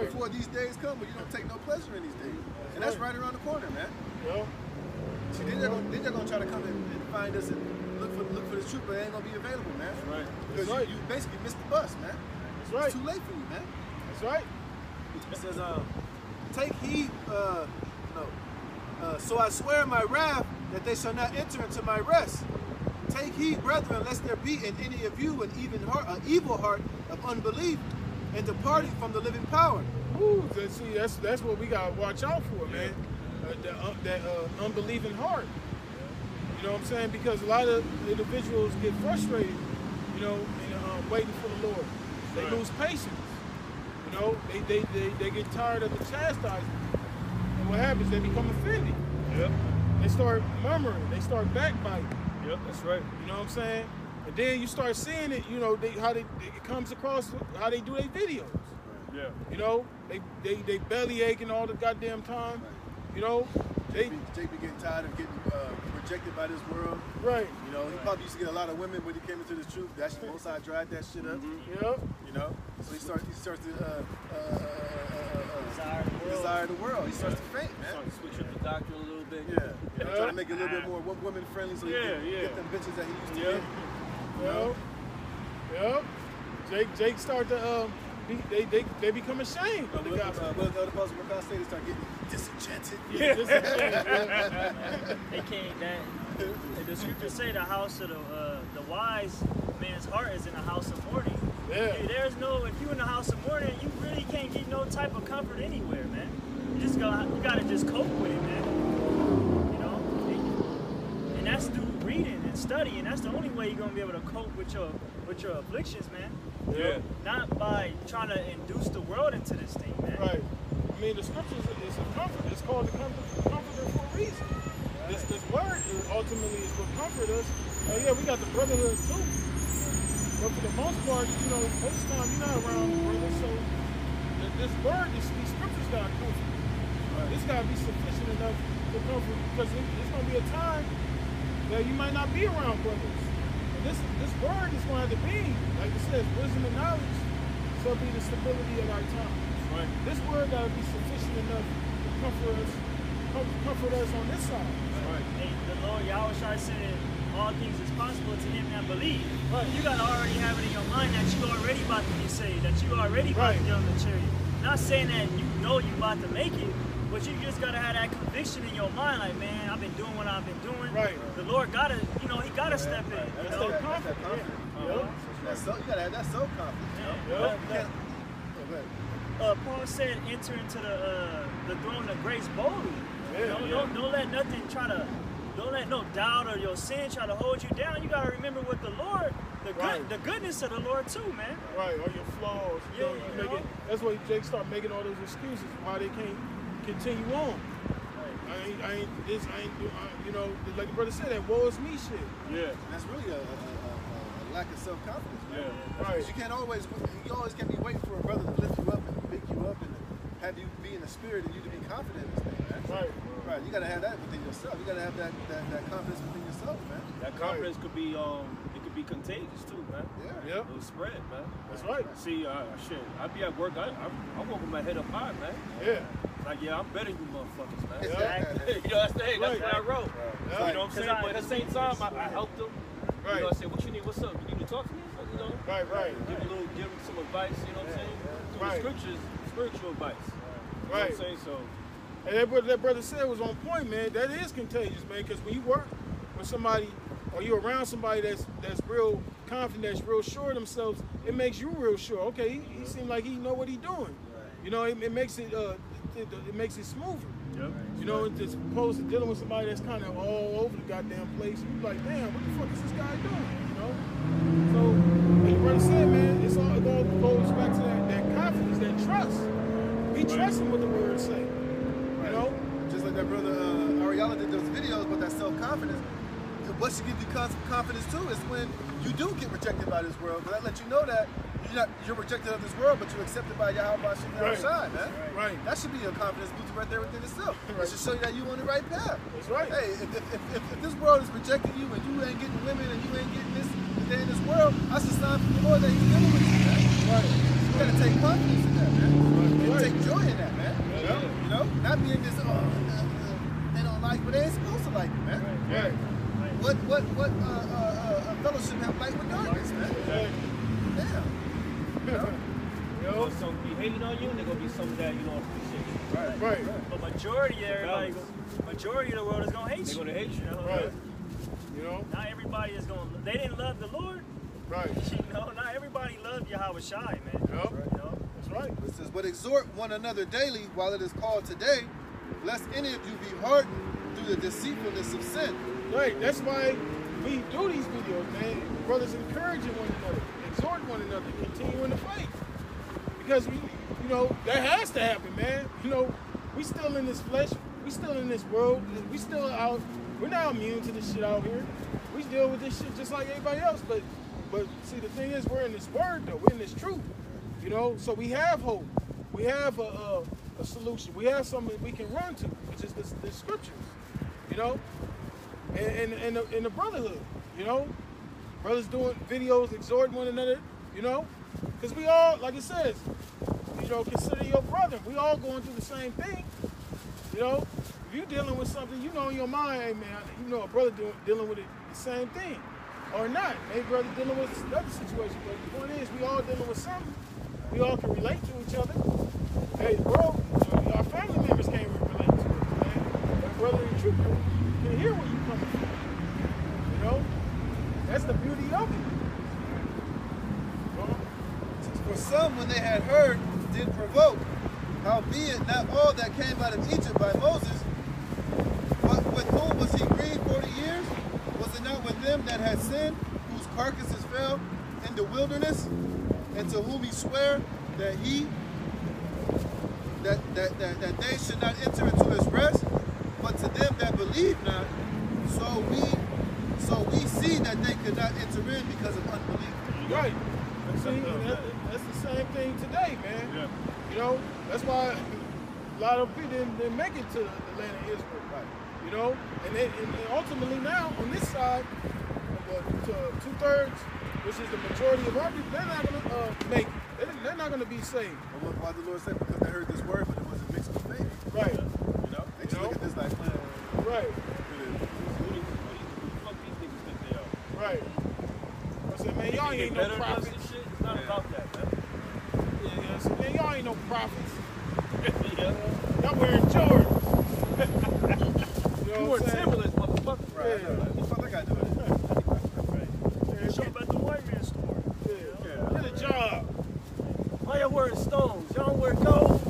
Before these days come, but you don't take no pleasure in these days. And that's right around the corner, man. See, then they're gonna try to come and find us and look for this truth, but it ain't gonna be available, man. Because you basically missed the bus, man. It's too late for you, man. That's right. It says, take heed, so I swear in my wrath that they shall not enter into my rest. Take heed, brethren, lest there be in any of you an evil heart of unbelief and departed from the living power. Ooh, see, that's what we gotta watch out for, man. That unbelieving heart. You know what I'm saying? Because a lot of individuals get frustrated, you know, and waiting for the Lord. They lose patience. You know, they get tired of the chastisement. And what happens? They become offended. Yep. They start murmuring. They start backbiting. Yep, that's right. You know what I'm saying? And then you start seeing it, you know, it comes across how they do their videos. Yeah. You know, they belly aching all the goddamn time. You know, Jake be getting tired of getting rejected by this world. Right. You know, he probably used to get a lot of women when he came into the truth. That's both sides dried that shit up. Yep. You know, so he starts to desire the world. He starts to faint, man. Starting to switch up the doctrine a little bit. Yeah. Trying to make it a little bit more women friendly so he can get them bitches that he used to get. You know? Yep. Jake start to they become ashamed of the gospel. What the other parts of God say? They start getting disenchanted. Yeah, disenchanted. They can't. That the scriptures say the house of the wise man's heart is in the house of mourning. Yeah. Hey, there's no, if you in the house of mourning, you really can't get no type of comfort anywhere, man. You gotta just cope with it, man. You know, and that's through reading and studying. That's the only way you're gonna be able to cope with your afflictions, man. Yeah. Not by trying to induce the world into this thing, man. Right. I mean, the scriptures is a comfort. It's called the comforter for a reason. This word ultimately is what comfort us. Yeah, we got the brotherhood too. But for the most part, you know, most of the time you're not around brothers, so this word, these scriptures gotta comfort. This gotta be sufficient enough to comfort, because there's gonna be a time that you might not be around brothers. And this word is going to have to be, like it says, wisdom and knowledge shall be the stability of our time. Right. This word gotta be sufficient enough to comfort us on this side. Right. Hey, the Lord Yahushua said all things is possible to him that believe. But you gotta already have it in your mind that you already about to be saved, that you already about to get on the chariot. Not saying that you know you about to make it, but you just gotta have that conviction in your mind, like, man, I've been doing what I've been doing. Right. The Lord gotta, you know, he gotta step in. You know? That's that confidence. You gotta have that soul confidence. Paul said, enter into the throne of grace boldly. Yeah, Don't let nothing don't let no doubt or your sin try to hold you down. You gotta remember what the Lord, the goodness of the Lord too, man. Right, or your flaws. You know, that's why Jake start making all those excuses why they can't continue on. You know, like the brother said, that woe is me shit. Yeah. That's really a lack of self-confidence, man. Yeah. Right. You always can't be waiting for a brother to lift you up and pick you up and have you be in the spirit and you to be confident in this thing, man. Right. Right. You gotta have that within yourself. You gotta have that confidence within yourself, man. That confidence could be it could be contagious too, man. Yeah. Yep. It'll spread, man. That's right. See, shit, I be at work. I walk with my head up high, man. Yeah. Like, yeah, I'm better than you motherfuckers, man. Exactly. You know, that's what I wrote. Right. You know what I'm saying? But at the same time, I helped them. Right. You know, I said, what you need? What's up? You need to talk to me? So, you know, Right. give them some advice. You know what I'm saying? Through the scriptures, spiritual advice. You know what I'm saying? So. And that brother said was on point, man. That is contagious, man. Because when you work with somebody, or you're around somebody that's real confident, that's real sure of themselves, it makes you real sure. Okay, he seems like he know what he's doing. You know, it makes it smoother. Yep. You know, as opposed to dealing with somebody that's kind of all over the goddamn place. You're like, damn, what the fuck is this guy doing? You know. So, like the brother said, man, it all goes back to that confidence, that trust. Be trusting what the words say. You know? Just like that brother Ariella did those videos about that self-confidence. What should give you confidence too is when you do get rejected by this world, because that lets you know that you're rejected of this world, but you're accepted by Yahweh Shai, man. Right. That should be your confidence booster right there within itself. It should show you that you're on the right path. That's right. Hey, if this world is rejecting you and you ain't getting women and you ain't getting this today in this world, that's a sign from the Lord that He's dealing with you, man. Right. You gotta take confidence in that, man. You gotta take joy in that, man. Yeah. You know, not being this they don't like, but they ain't supposed to like you, man. Right. What fellowship have light with darkness, man? Right. Damn. You know? There's some be hating on you, and there's gonna be some that you don't appreciate. Right. But majority of the world is gonna hate They're you. gonna hate you. Right. You know? Not everybody is gonna. They didn't love the Lord. Right. You know, not everybody loved Yahweh Shai, man. Yep. You know? Right. It says, but exhort one another daily while it is called today, lest any of you be hardened through the deceitfulness of sin. Right. That's why we do these videos, man. Brothers encouraging one another, exhorting one another, continuing the fight. Because we, you know, that has to happen, man. You know, we still in this flesh, we still in this world, we still out. We're not immune to this shit out here. We deal with this shit just like everybody else. But see, the thing is, we're in this word though. We're in this truth. You know, so we have hope. We have a solution. We have something we can run to, which is the scriptures. You know, and the brotherhood. You know, brothers doing videos, exhorting one another. You know, because we all, like it says, you know, consider your brother. We all going through the same thing. You know, if you're dealing with something, you know in your mind, hey man, you know a brother dealing with it, the same thing, or not. Maybe brother dealing with another situation. But the point is, we all dealing with something. We all can relate to each other. Hey, bro, our family members can't relate to us, man. But brother in truth can hear where you're coming from. You know, that's the beauty of it. For some, when they had heard, did provoke. Howbeit, not all that came out of Egypt by Moses, but with whom was he grieved 40 years? Was it not with them that had sinned, whose carcasses fell in the wilderness, and to whom he sware that that they should not enter into his rest? But to them that believe not, so we see that they could not enter in because of unbelief. Right. See, that's the same thing today, man. Yeah. You know, that's why a lot of people didn't make it to the land of Israel. Right. You know, and ultimately now on this side, to 2/3, which is the majority of our people, they're not going to make it. They're not going to be saved. But why the Lord said? Because they heard this word, but it wasn't mixed with faith. Right. You know, they just look at this like, Right. Who the fuck these niggas think they are? Right. I said, man, y'all ain't no Better than us prophets. and shit? It's not about that, man. Yeah, so, man, y'all ain't no prophets. Yeah. Y'all wearing Jordans. You were Timberlands, motherfucker. right, Yeah. what the fuck I got doing? Right. Show about the white man story. Yeah. Get a job. Why y'all wearing stones? Y'all don't wear gold?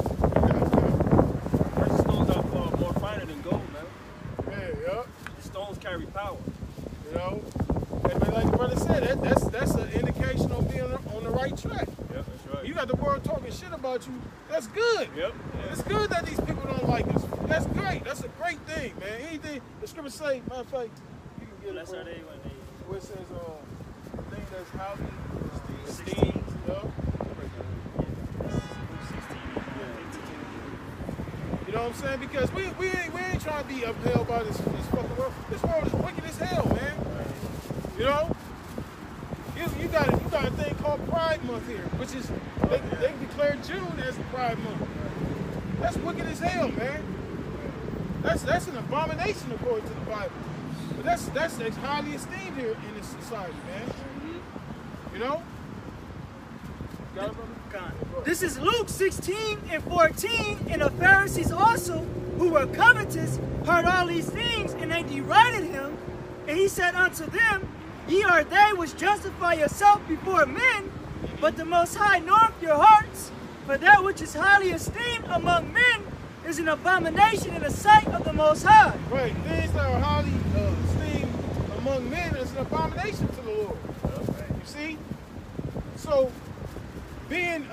Those stones are more finer than gold, man. Yeah. Stones carry power. You know, and like the brother said, that's an indication of being on the right track. Yep, that's right. You got the world talking shit about you. That's good. Yep. It's good that these people don't like us. That's great. That's a great thing, man. Anything the scriptures say, matter of fact, you can get That's it. how they when they Where it says, thing that's healthy, esteem. you know? You know what I'm saying? Because we ain't trying to be upheld by this fucking world. This world is wicked as hell, man. You know? You got a thing called Pride Month here, which is they declared June as Pride Month. That's wicked as hell, man. That's an abomination according to the Bible. But that's highly esteemed here in this society, man. You know? Got it, brother? This is Luke 16:14, and the Pharisees also, who were covetous, heard all these things, and they derided him. And he said unto them, Ye are they which justify yourself before men, but the Most High knoweth your hearts. For that which is highly esteemed among men is an abomination in the sight of the Most High. Right. Things that are highly esteemed among men is an abomination to the Lord. You see? So, being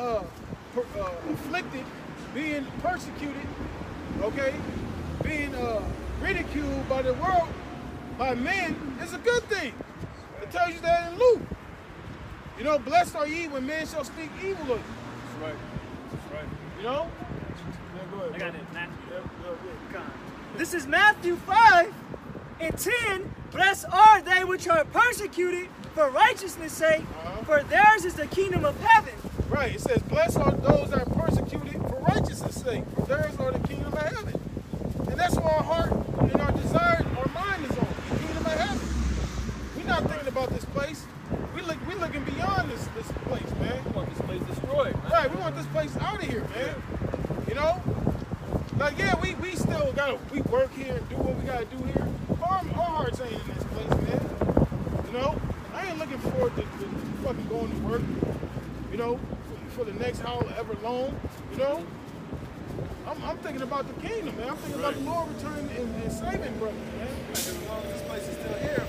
afflicted, being persecuted, okay, being ridiculed by the world, by men, is a good thing. It tells you that in Luke. You know, blessed are ye when men shall speak evil of you. That's right. That's right. You know? Yeah, go ahead. I got it, Matthew. Yeah. This is Matthew 5:10. Blessed are they which are persecuted for righteousness' sake, for theirs is the kingdom of heaven. Right. It says, blessed are those that are persecuted for righteousness' sake, for theirs are the kingdom of heaven. And that's where our heart and our desire, our mind is on, the kingdom of heaven. We're not thinking about this place. We're looking beyond this place, man. We want this place destroyed, man. Right, we want this place out of here, man. You know? Like, yeah, we still we work here and do what we gotta do here. Our hearts ain't in this place, man. You know? I ain't looking forward to fucking going to work, you know, for the next however long, you know. I'm thinking about the kingdom, man. I'm thinking about the Lord returning and saving brothers, man. As long as this place is still here,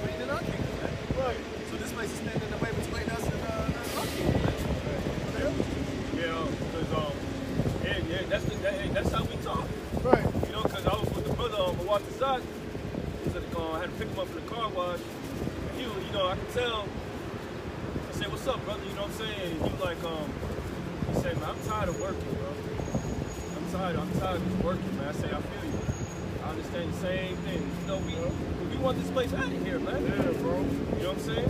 we ain't in our kingdom, man. Right. So this place is standing in the way between us and our kingdom, man. Yeah, because that's how we talk. Right. You know, because I was with the brother on Milwaukee side. He said I had to pick him up for the car wash. And he was, you know, I could tell. I said, "What's up, brother?" You know what I'm saying? And he was like, he said, "Man, I'm tired of working, bro. I'm tired of just working, man." I say, "I feel you. I understand the same thing. You know, we want this place out of here, man. Yeah, bro. You know what I'm saying?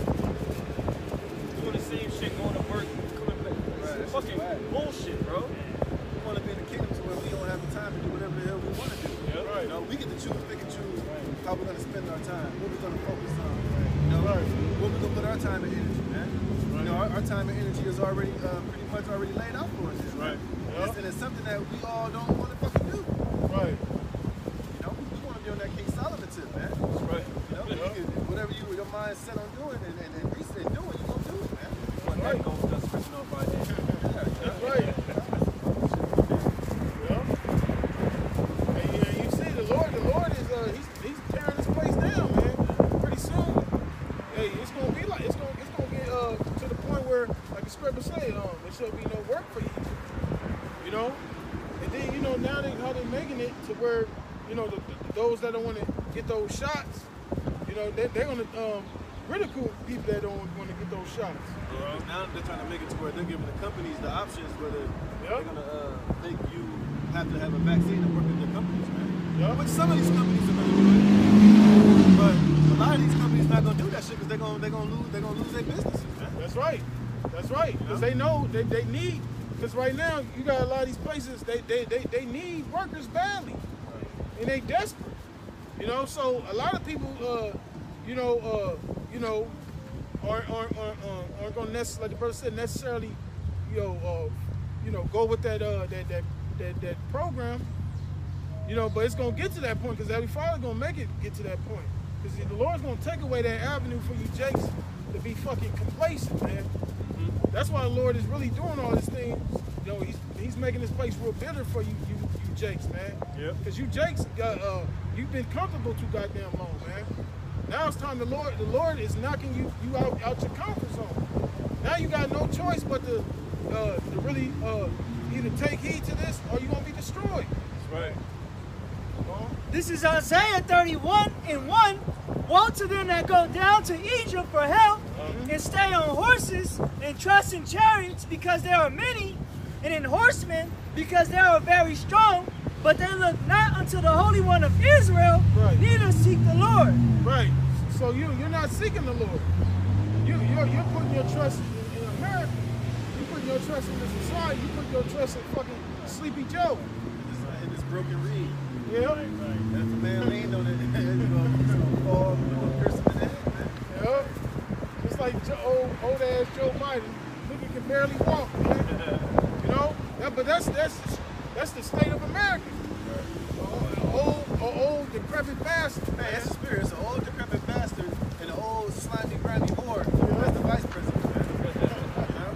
Doing the same shit, going to work, coming back. Right, It's fucking bullshit, bro. We want to be in the kingdom to where we don't have the time to do whatever the hell we want to do. Yeah. Right. You know, we get to choose, pick and choose how we're going to spend our time, what we're going to focus on. You know, where we're going to put our time and energy, man. You know, our time and energy is already pretty much already laid out for us. Right. And it's something that we all don't want to fucking do. Right. You know, we want to be on that King Solomon tip, man. That's right. You know, you can, whatever your mind set on doing and doing, you're going to do it, man. Right. That's switching off right there. That's right. Yeah. And you see, the Lord is he's tearing this place down, man. Pretty soon, hey, it's gonna be like it's gonna get to the point where, like the scripture say, there shall be no work for you. You know, and then you know now how they're making it to where you know those that don't want to get those shots, you know they're gonna ridicule people that don't want to get those shots. Now they're trying to make it to where they're giving the companies the options whether they're going to make you have to have a vaccine to work in their companies, man. Yeah. Which some of these companies are going to do it. But a lot of these companies not going to do that shit because they're going to lose their businesses, man. That's right. That's right. Because they know they need. Because right now you got a lot of these places they need workers badly, and they desperate. You know, so a lot of people aren't going to necessarily, like the brother said, necessarily, go with that program. You know, but it's going to get to that point because every father's going to make it get to that point. Because the Lord's going to take away that avenue for you jakes to be fucking complacent, man. That's why the Lord is really doing all these things. You know, he's making this place real bitter for you jakes, man. Yep. Because you jakes, you've been comfortable too goddamn long, man. Now it's time the Lord is knocking you out your comfort zone. Now you got no choice but to really either take heed to this or you're going to be destroyed. That's right. This is Isaiah 31:1. Woe to them that go down to Egypt for help and stay on horses and trust in chariots because there are many, and in horsemen because they are very strong, but they look not unto the Holy One of Israel, neither seek the Lord. Right. So you're not seeking the Lord. You're putting your trust in America. You're putting your trust in the society. You're putting your trust in fucking Sleepy Joe. In this broken reed. Yeah. Right. If a man leaned on it, he's going to fall, pierce him in the head, man. Yeah. Just like old ass Joe Biden. Nigga can barely walk, man. You know? But that's the state of America. Old decrepit bastard, Man, man. that's the spirit. It's an old decrepit bastard and an old slimy, grimy whore. That's the vice president, man. You know?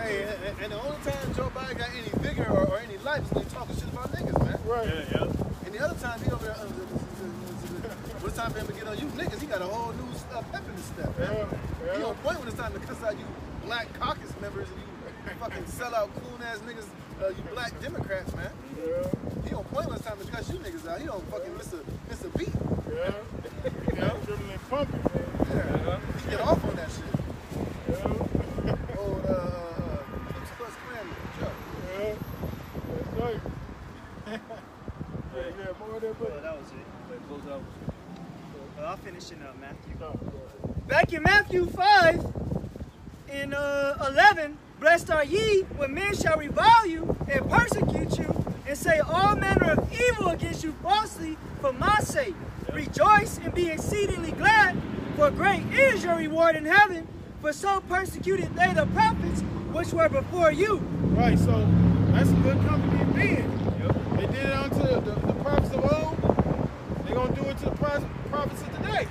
Hey, and the only time Joe Biden got any vigor or any life is when he talking shit about niggas, man. Right. Yeah. And the other time he over there, when it's time for him to get on you niggas, he got a whole new pep in his step, man. He on point when it's time to cuss out you black caucus members and you fucking sellout coon ass niggas, you black Democrats, man. Yeah. He on point when it's time to cuss you niggas out. He don't fucking miss a beat. Yeah. You know? Dribbling and pumping, man. Yeah. He get off on that shit. Yeah. Old Plus Clan Joe. Yeah. That's right. Yeah, more of that, Well, but that was it. Close out. Well, I'll finish it up, Matthew. no, go ahead. Back in Matthew 5, in 11, blessed are ye when men shall revile you and persecute you and say all manner of evil against you falsely for my sake. Rejoice and be exceedingly glad, for great is your reward in heaven, for so persecuted they the prophets which were before you. Right, so that's a good company to be in. Yep. They did it unto the prophets of old. They're going to do it to the prophets of today.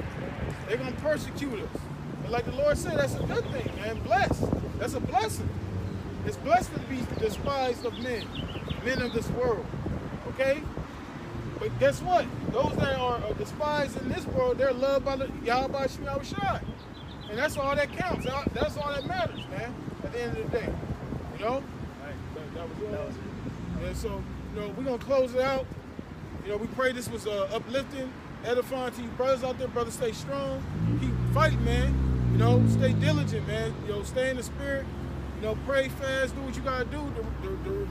They're going to persecute us. And like the Lord said, that's a good thing, man. Blessed. That's a blessing. It's blessed to be despised of men of this world. Okay? But guess what? Those that are despised in this world, they're loved by the Yahweh Shem Yahushua. And that's all that counts. That's all that matters, man, at the end of the day. You know? That was it. And so, you know, we're going to close it out. You know, we pray this was uplifting, edifying to you brothers out there. Brothers, stay strong. Keep fighting, man. You know, stay diligent, man. You know, stay in the spirit. You know, pray fast, do what you got to do to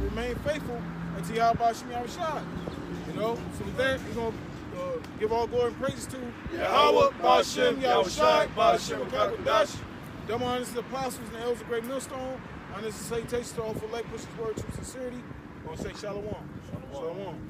remain faithful unto Yahweh Shem Yahushua. You know, so with that, we're going to give all glory and praises to Yahweh, Ba'ashem, Yahushua, Ba'ashem, Kakadash. Double honors to the apostles and the elders of Great Millstone. Honors and salutations to all for like push his word to sincerity. I'm going to say shalom. Shalom.